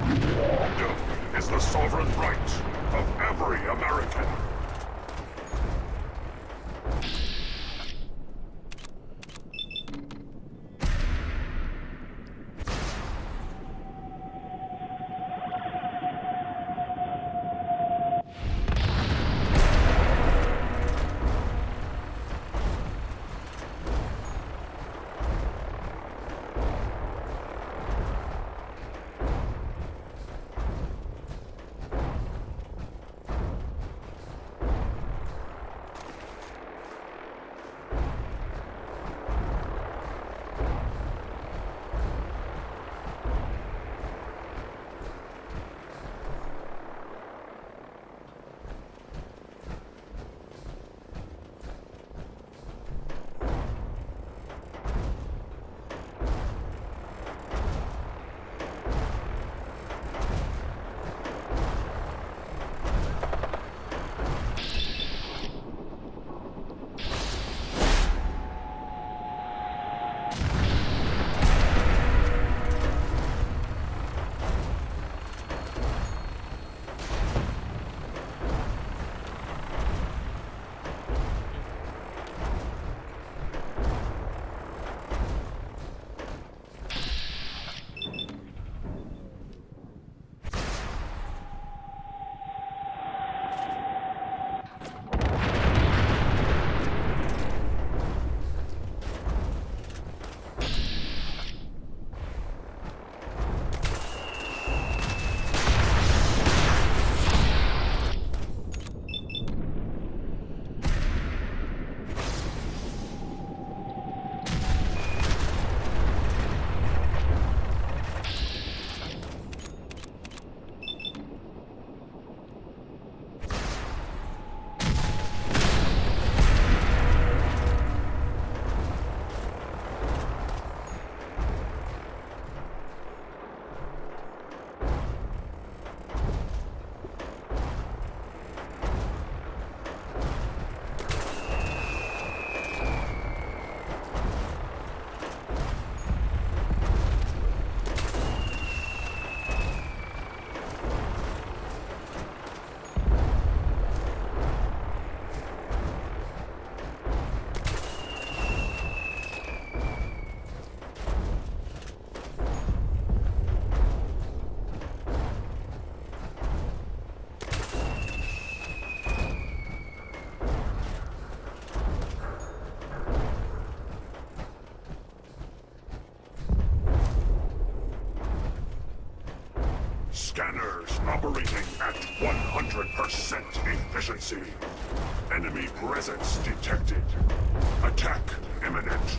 Freedom is the sovereign right of every American. Scanners operating at 100% efficiency. Enemy presence detected. Attack imminent.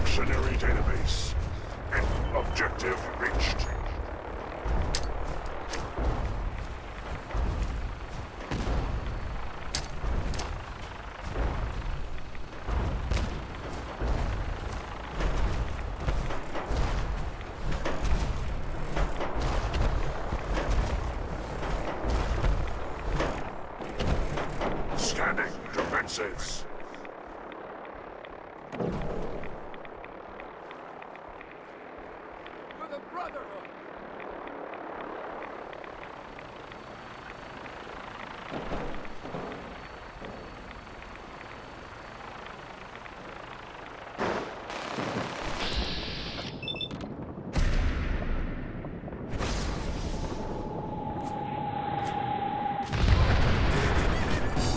dictionary database. Objective reached. Scanning defenses. For the Brotherhood!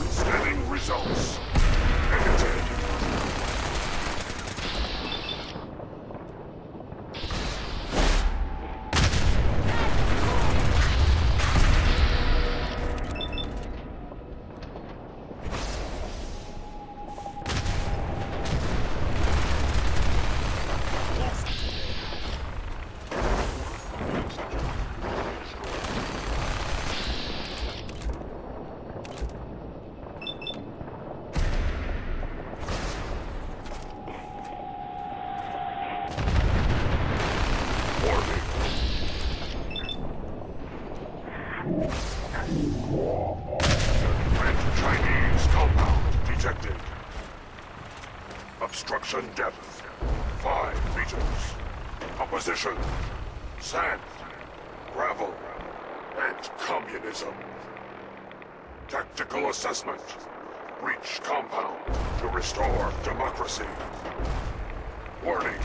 Scanning results. Edited. Red Chinese compound detected. Obstruction depth 5 meters. Opposition sand, gravel, and communism. Tactical assessment. Breach compound to restore democracy. Warning.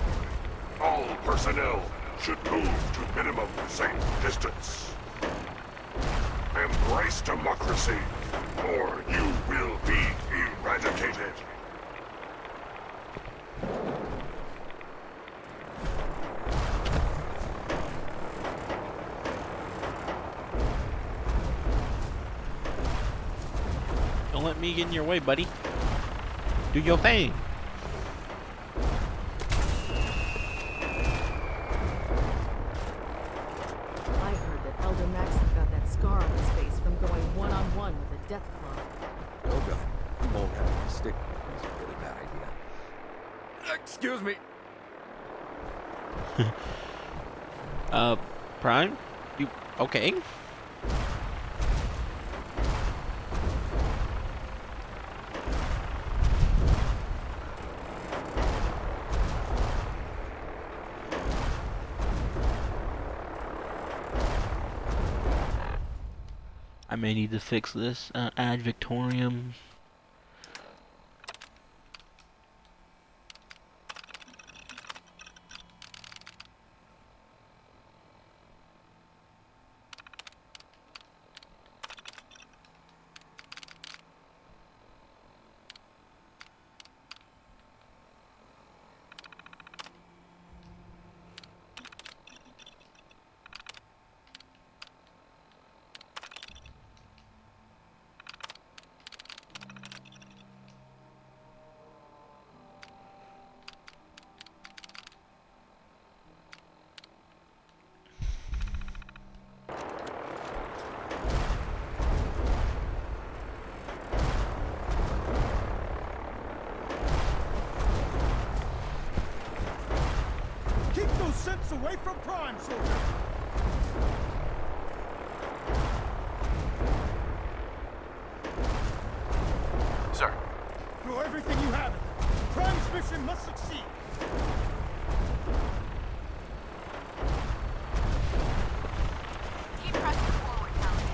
All personnel should move to minimum safe distance. Embrace democracy, or you will be eradicated. Don't let me get in your way, buddy. Do your thing. I heard that Elder Maxon got that scar on his face from going one-on-one with a death club. Oh god. Won't have to stick. That's a really bad idea. Excuse me. Prime? You okay? I may need to fix this. Ad Victorium. Keep those scents away from Prime, soldier! Sir. Throw everything you have at them. Prime's mission must succeed! Keep pressing forward, Paladin.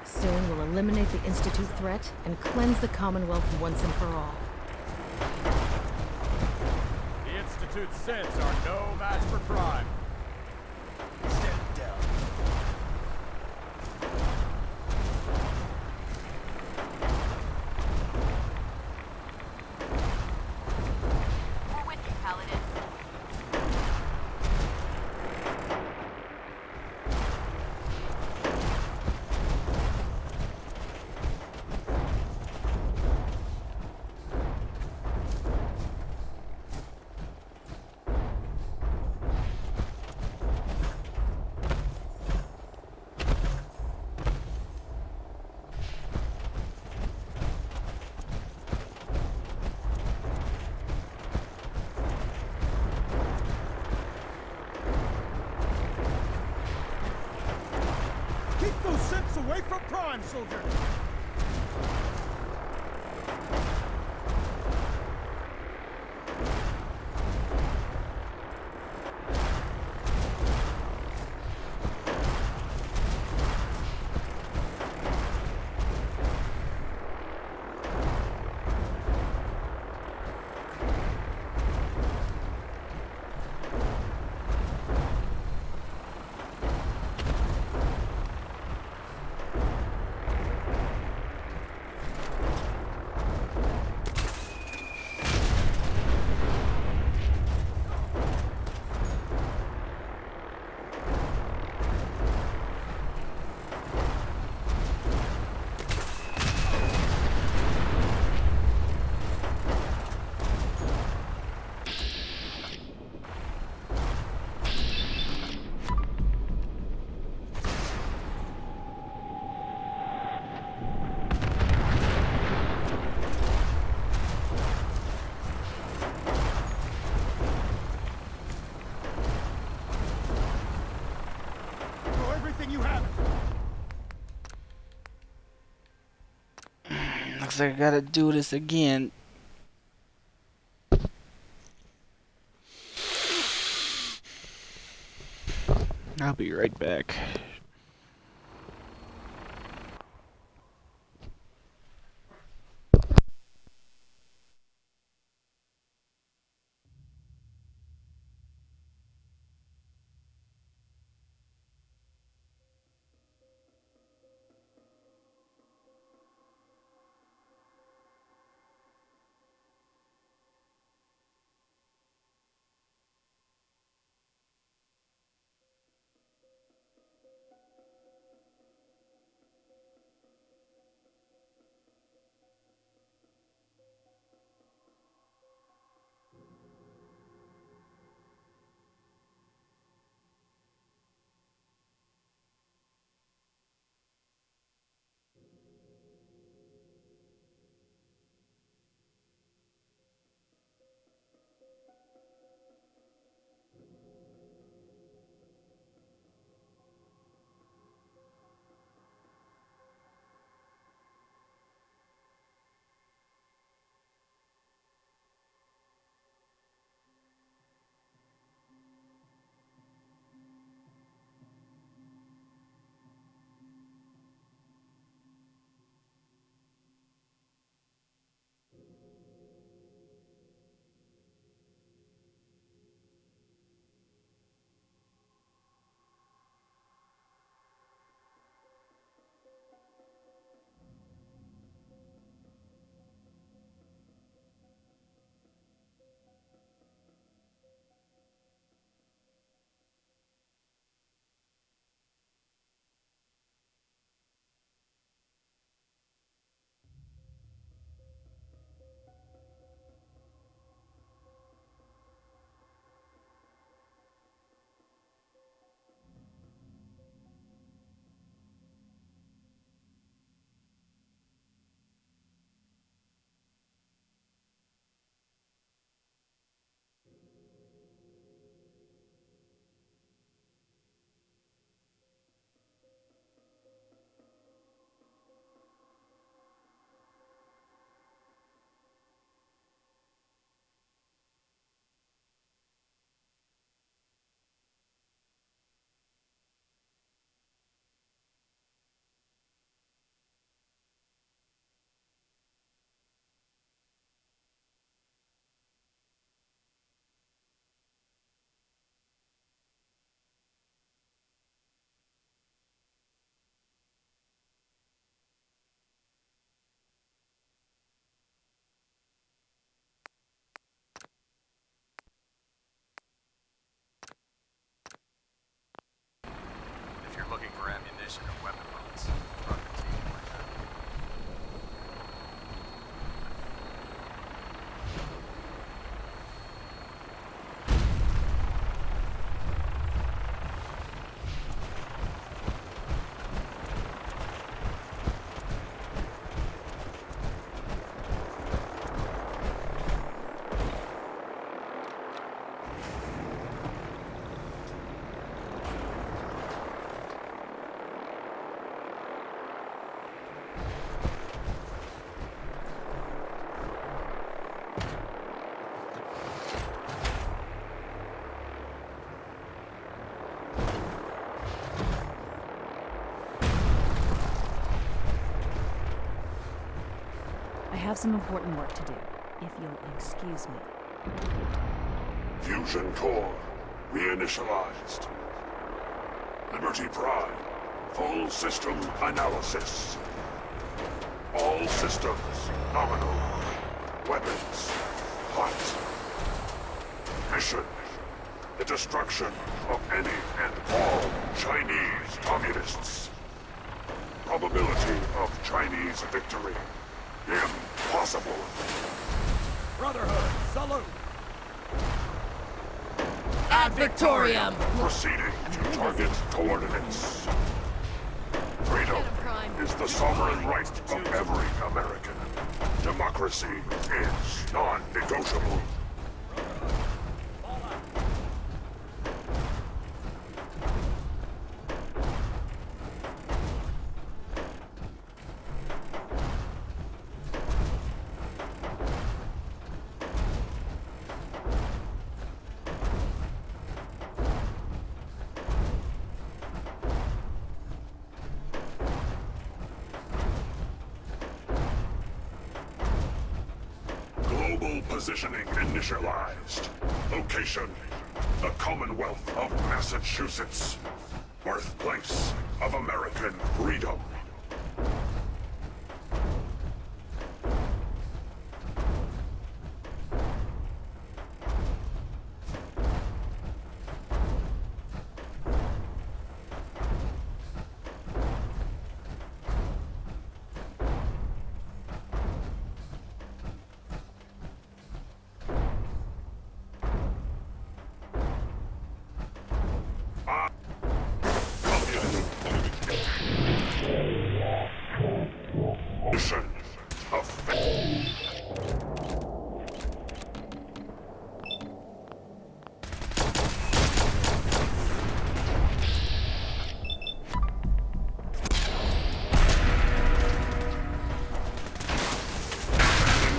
Soon we'll eliminate the Institute threat and cleanse the Commonwealth once and for all. The Institute's sins are no match for Prime. Stand down. Keep those simps away from Prime, soldier! You have Looks like I gotta do this again. I'll be right back. have some important work to do, if you'll excuse me. Fusion core reinitialized. Liberty Prime, full system analysis. All systems nominal. Weapons hot. Mission: the destruction of any and all Chinese communists. Probability of Chinese victory: impossible. Brotherhood, salute! Ad Victoriam! Proceeding to target coordinates. Freedom is the sovereign right of every American. Democracy is non-negotiable. Global positioning initialized. Location: the Commonwealth of Massachusetts. Birthplace of American freedom. Mission of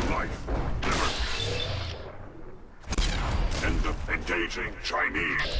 life, liberty. Engaging Chinese.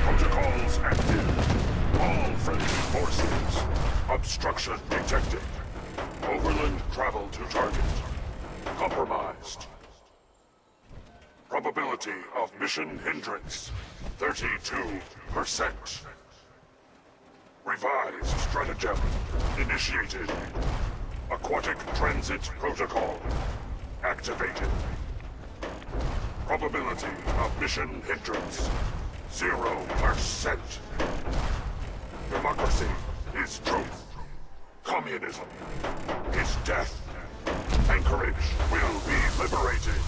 Protocols active. All friendly forces. Obstruction detected. Overland travel to target. Compromised. Probability of mission hindrance: 32%. Revised stratagem initiated. Aquatic transit protocol activated. Probability of mission hindrance: 0%. Democracy is truth. Communism is death. Anchorage will be liberated.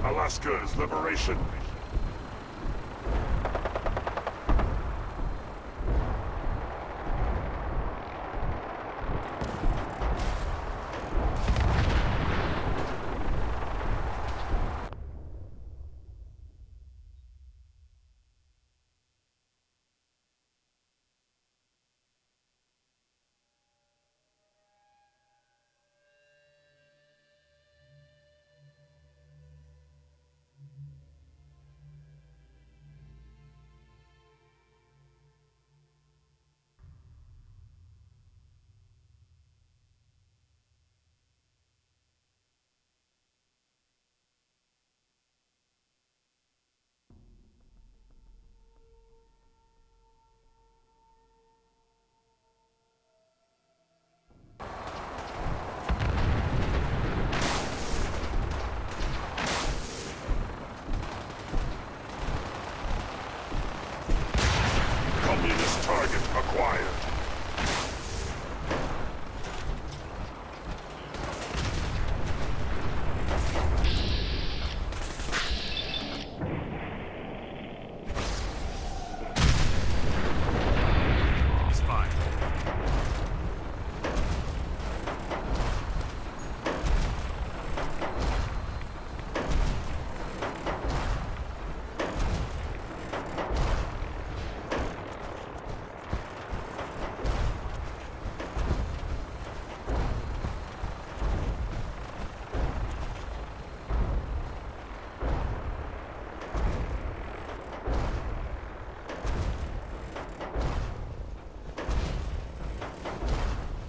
Alaska's liberation. Target acquired. He's fine.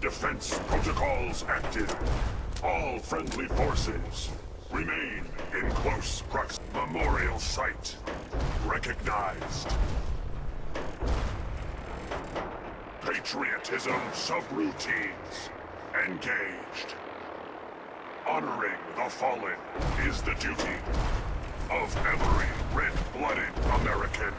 Defense protocols active. All friendly forces remain in close proximity. Memorial site recognized. Patriotism subroutines engaged. Honoring the fallen is the duty of every red-blooded American.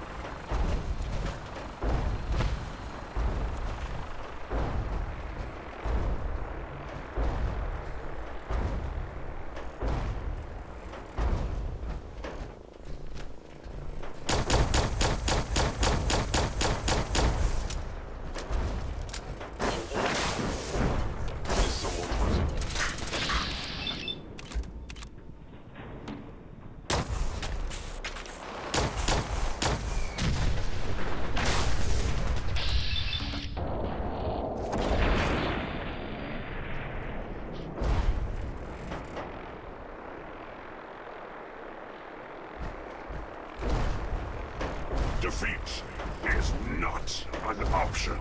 Defeat is not an option.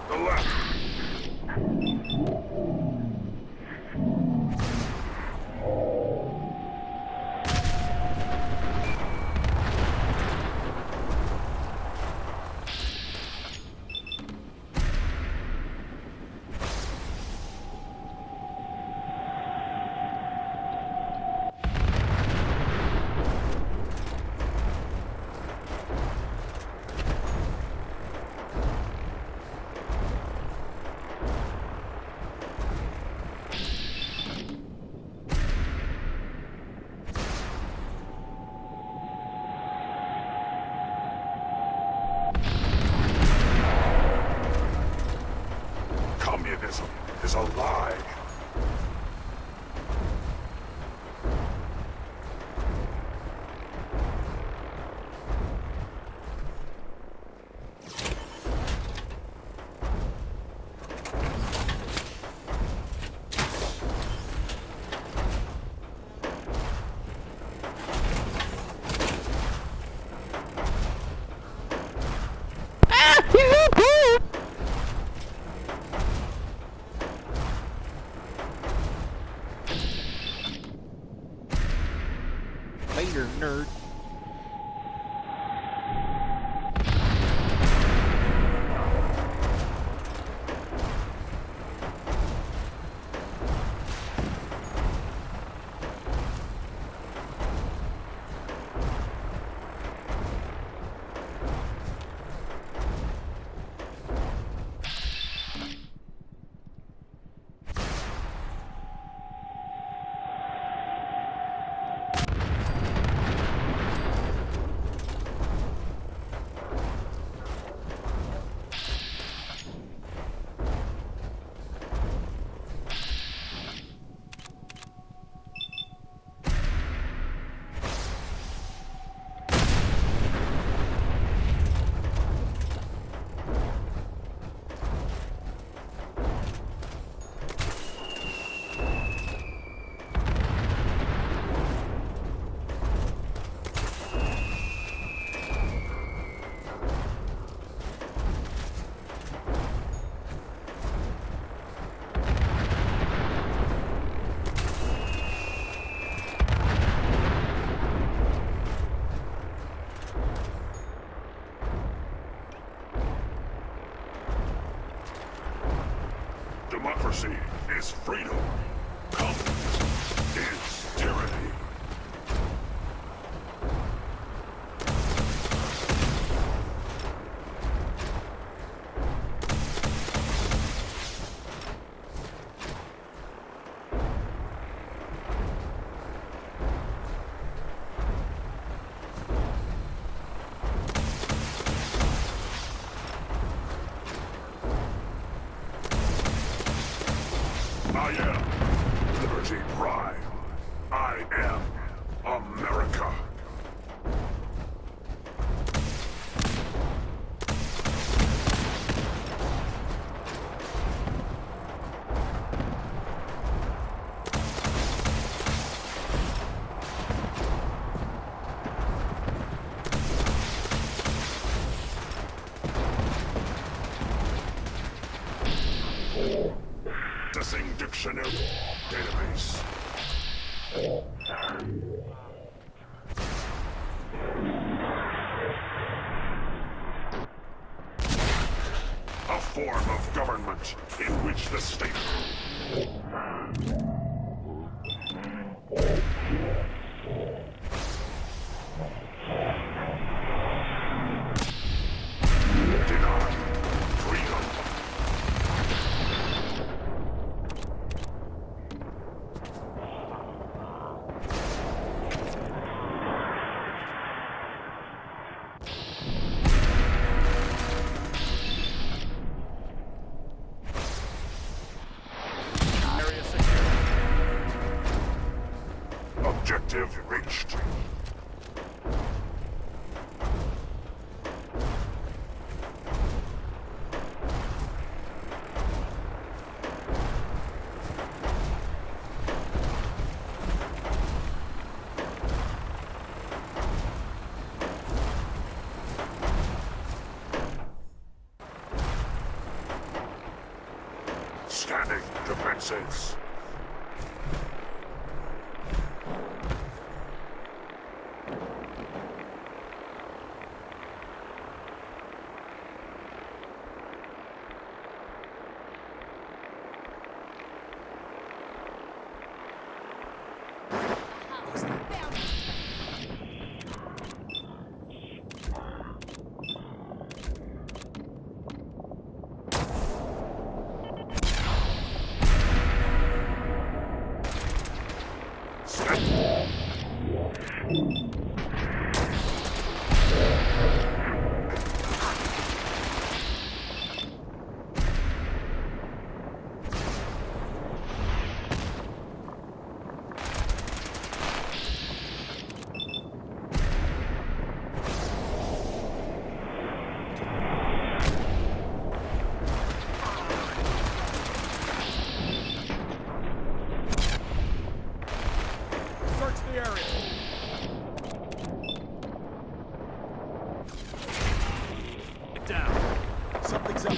The left. Communism is a lie. Later, nerd. is freedom. Conflict is tyranny. I am Liberty Prime. I am America. Accessing dictionary database. A form of government in which the state... Denied freedom. Area secure. Objective reached. Scanning defenses. Search the area. Down. Something's up.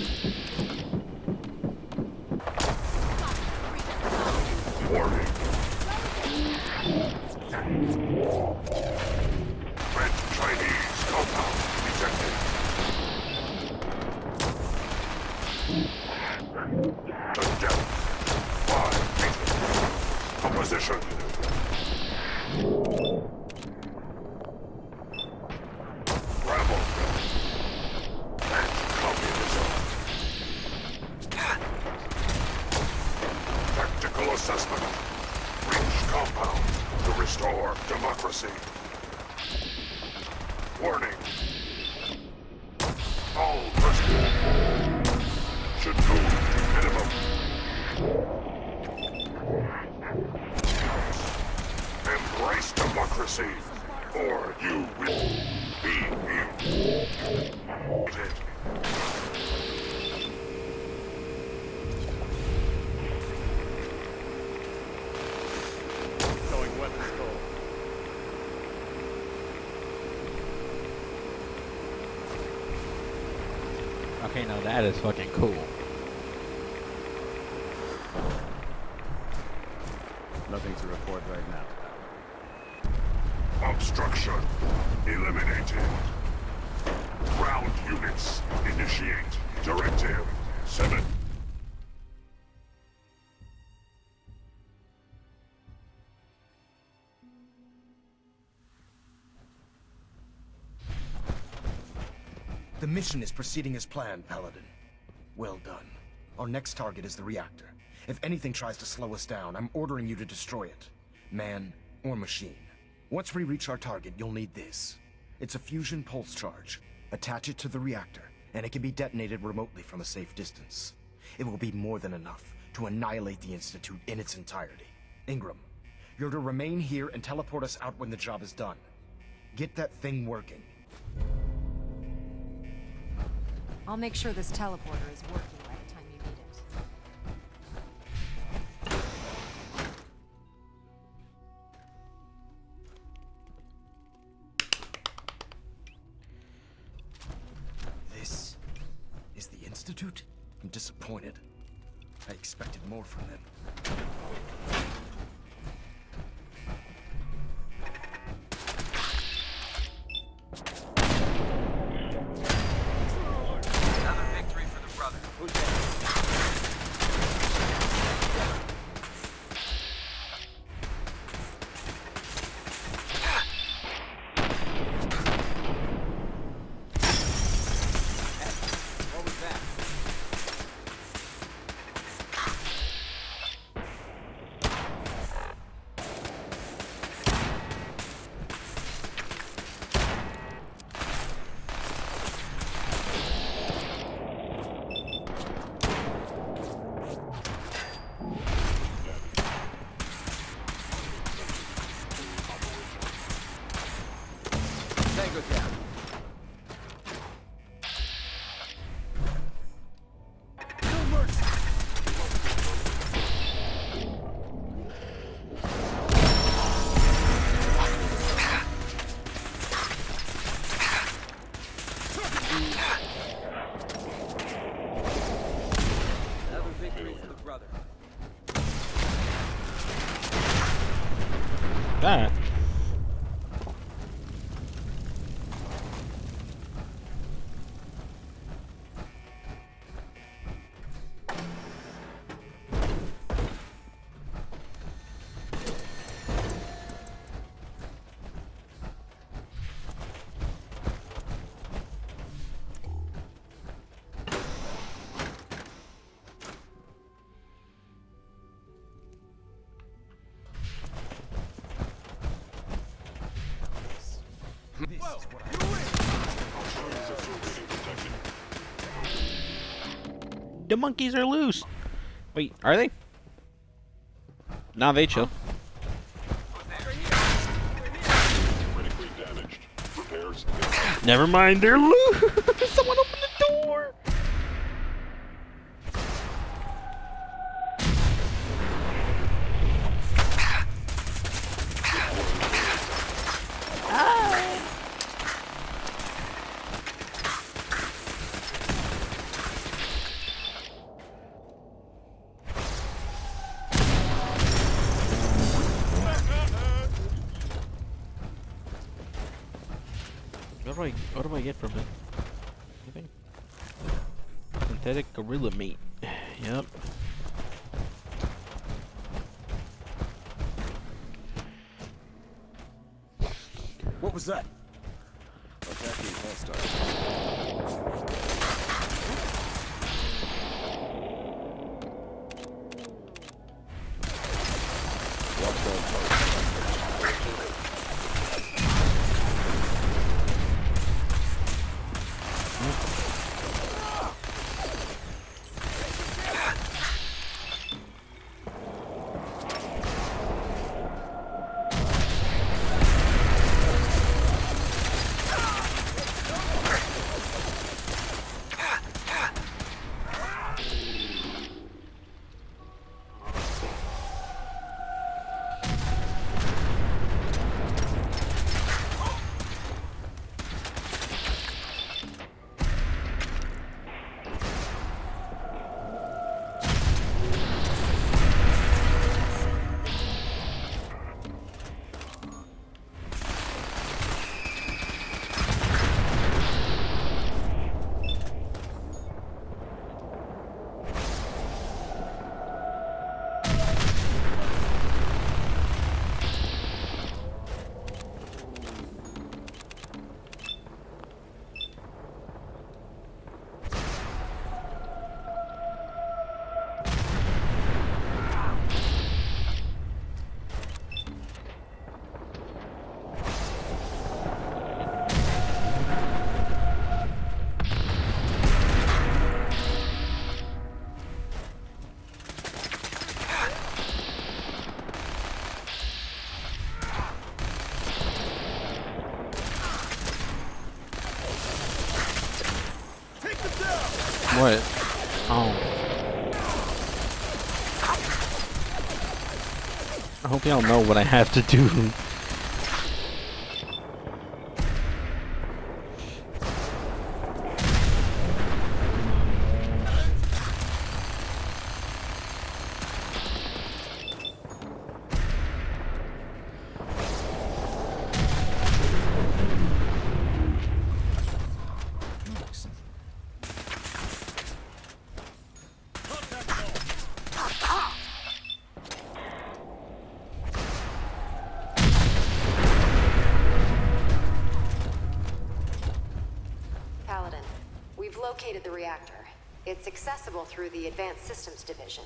Warning. Red Chinese compound detected. The depth. 5 meters. Opposition. Rebel. And communism. Tactical assessment. Reach compound to restore democracy. Warning. All personnel should move to minimum. Embrace democracy, or you will be mutilated. Going weapons full. Okay, now that is fucking cool. Nothing to report right now. Obstruction eliminated. Ground units initiate. Directive 7. The mission is proceeding as planned, Paladin. Well done. Our next target is the reactor. If anything tries to slow us down, I'm ordering you to destroy it. Man or machine. Once we reach our target, you'll need this. It's a fusion pulse charge. Attach it to the reactor, and it can be detonated remotely from a safe distance. It will be more than enough to annihilate the Institute in its entirety. Ingram, you're to remain here and teleport us out when the job is done. Get that thing working. I'll make sure this teleporter is working by the time you need it. This is the Institute? I'm disappointed. I expected more from them. Another victory for the brother. What was that? Tango down. No mercy. Another victory for the brother. That. The monkeys are loose. Wait, are they? Nah, they chill. Critically damaged. Repairs. Never mind, they're loose. Someone open the door. What do I get from it? Anything? Synthetic gorilla meat. Yep. What was that? Attacking hostile. What? Oh. I hope y'all know what I have to do. Paladin, we've located the reactor. It's accessible through the Advanced Systems Division.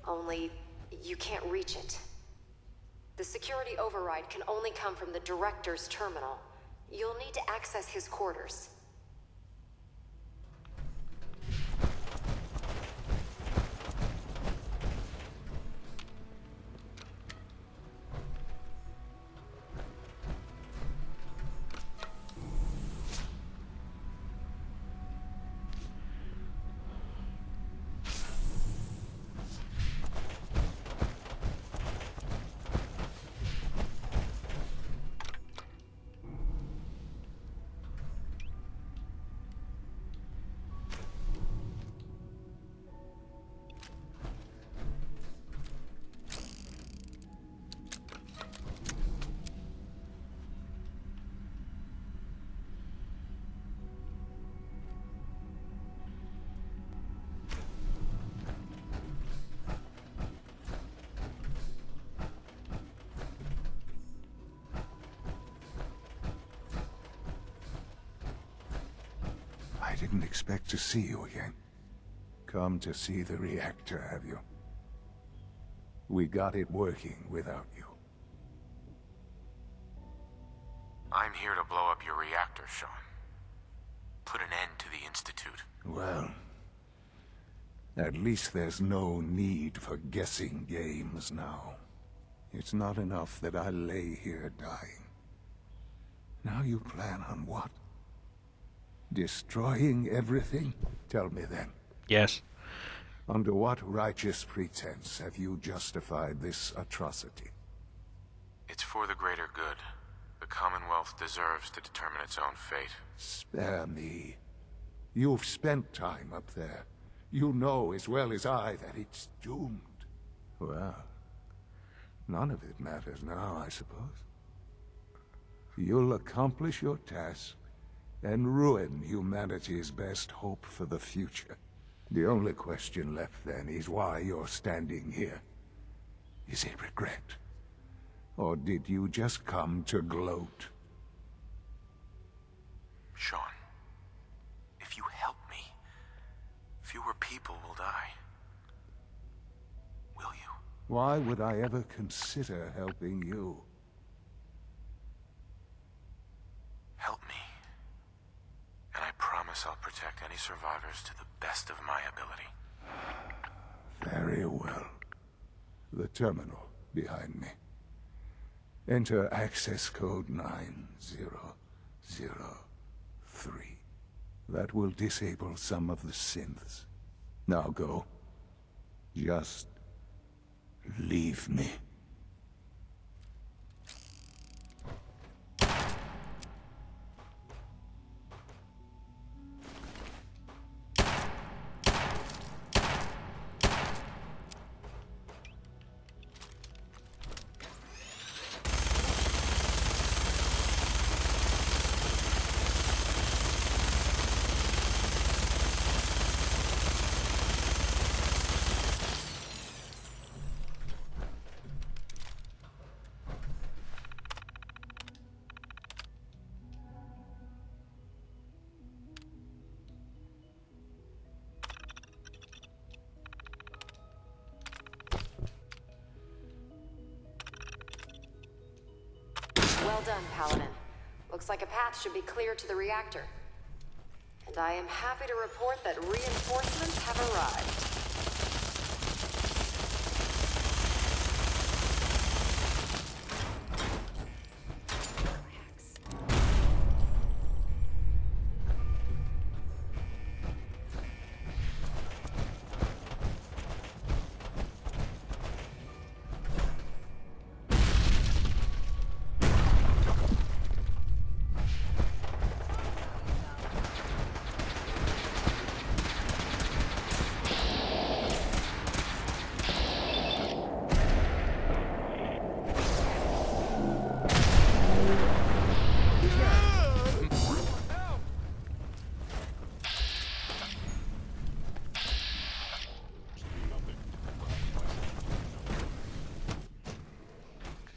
Only, you can't reach it. The security override can only come from the Director's terminal. You'll need to access his quarters. I didn't expect to see you again. Come to see the reactor, have you? We got it working without you. I'm here to blow up your reactor, Sean. Put an end to the Institute. Well, at least there's no need for guessing games now. It's not enough that I lay here dying. Now you plan on what? Destroying everything? Tell me then. Yes. Under what righteous pretense have you justified this atrocity? It's for the greater good. The Commonwealth deserves to determine its own fate. Spare me. You've spent time up there. You know as well as I that it's doomed. Well, none of it matters now, I suppose. You'll accomplish your task and ruin humanity's best hope for the future. The only question left then is why you're standing here. Is it regret? Or did you just come to gloat? Sean, if you help me, fewer people will die. Will you? Why would I ever consider helping you? Help me. And I promise I'll protect any survivors to the best of my ability. Very well. The terminal behind me. Enter access code 9003. That will disable some of the synths. Now go. Just leave me. Well done, Paladin. Looks like a path should be clear to the reactor. And I am happy to report that reinforcements have arrived.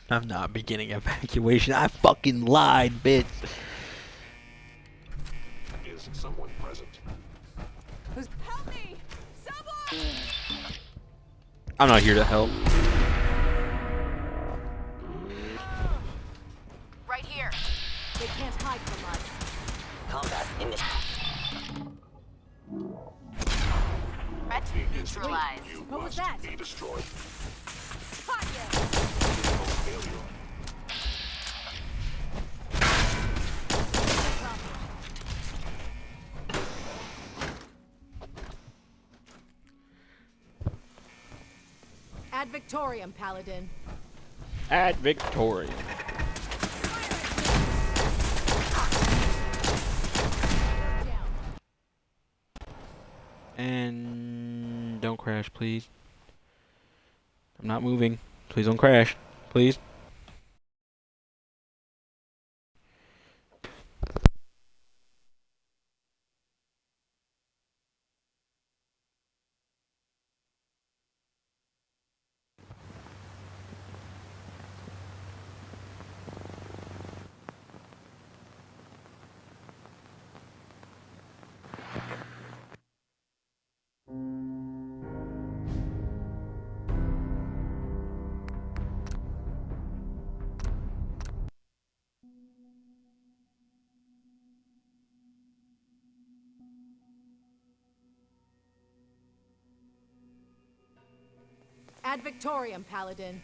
I'm not beginning evacuation. I fucking lied, bitch. Is someone present? Help me! Someone! I'm not here to help. Right here. They can't hide from us. Combat initiated. Threat neutralized. You What was must that? be destroyed. Caught you! Failure. Ad Victorium, Paladin. At Victoria. And don't crash, please. I'm not moving. Please don't crash. Please. Ad Victorium, Paladin.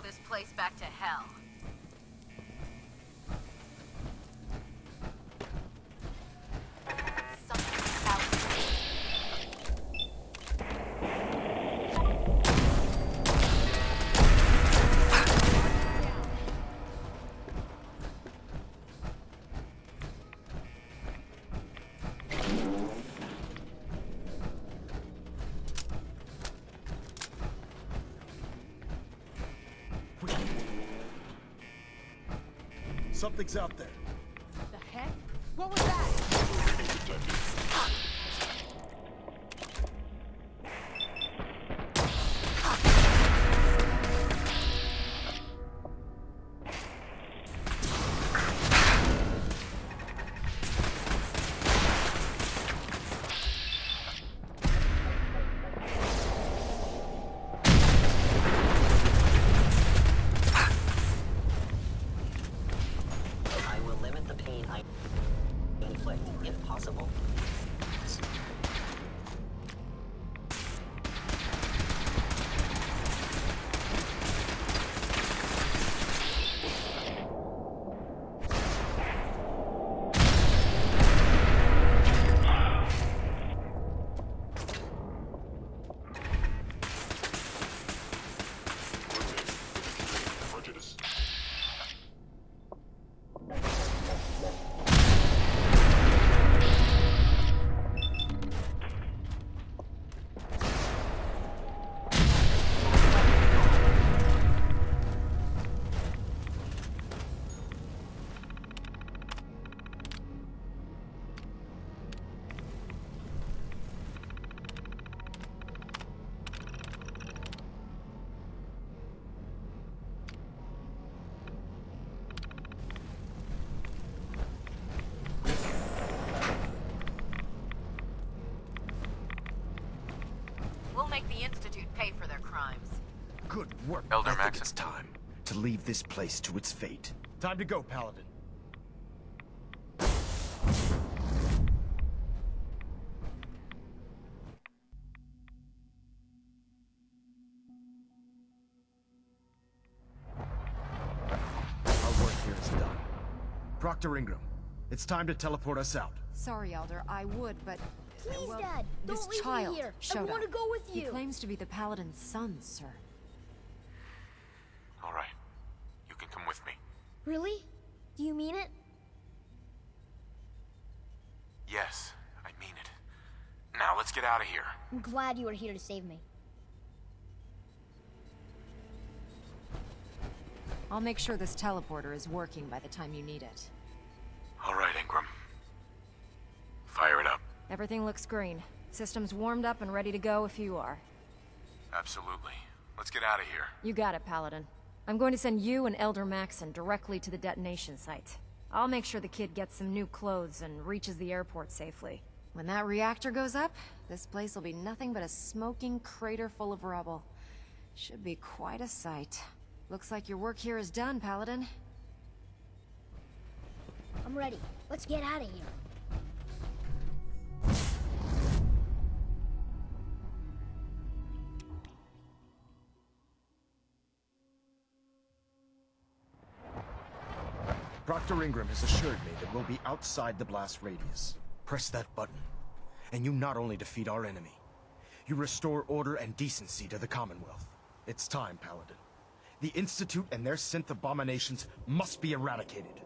this place back to hell. Something's out Something's out there. The heck? What was that? I will limit the pain I inflict, if possible. Prejudice. We'll make the Institute pay for their crimes. Good work. Elder I think Maxon. it's time to leave this place to its fate. Time to go, Paladin. Our work here is done. Proctor Ingram, it's time to teleport us out. Sorry, Elder, I would, but... Please, well, Dad, don't this leave me child here. I showed want to up. go with He you. claims to be the Paladin's son, sir. All right. You can come with me. Really? Do you mean it? Yes, I mean it. Now let's get out of here. I'm glad you were here to save me. I'll make sure this teleporter is working by the time you need it. All right, Ingram. Fire it up. Everything looks green. System's warmed up and ready to go if you are. Absolutely. Let's get out of here. You got it, Paladin. I'm going to send you and Elder Maxon directly to the detonation site. I'll make sure the kid gets some new clothes and reaches the airport safely. When that reactor goes up, this place will be nothing but a smoking crater full of rubble. Should be quite a sight. Looks like your work here is done, Paladin. I'm ready. Let's get out of here. Proctor Ingram has assured me that we'll be outside the blast radius. Press that button, and you not only defeat our enemy, you restore order and decency to the Commonwealth. It's time, Paladin. The Institute and their synth abominations must be eradicated.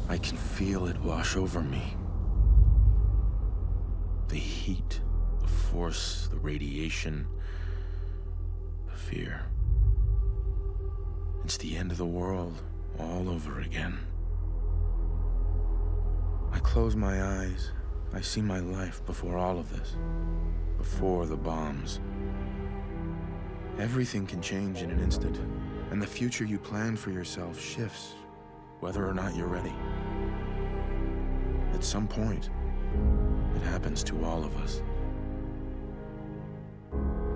I can feel it wash over me. The heat, the force, the radiation. fear. It's the end of the world all over again. I close my eyes. I see my life before all of this. Before the bombs. Everything can change in an instant, and the future you plan for yourself shifts, whether or not you're ready. At some point, it happens to all of us.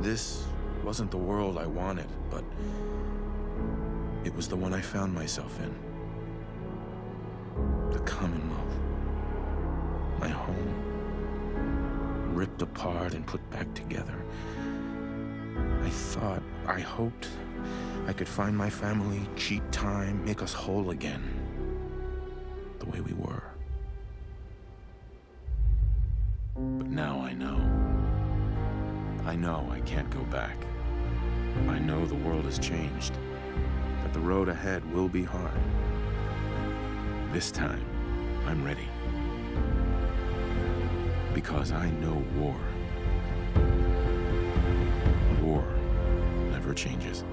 This wasn't the world I wanted, but it was the one I found myself in. The Commonwealth. My home. Ripped apart and put back together. I hoped I could find my family, cheat time, make us whole again. The way we were. But now I know. I know I can't go back. I know the world has changed. That the road ahead will be hard. This time, I'm ready. Because I know war. War never changes.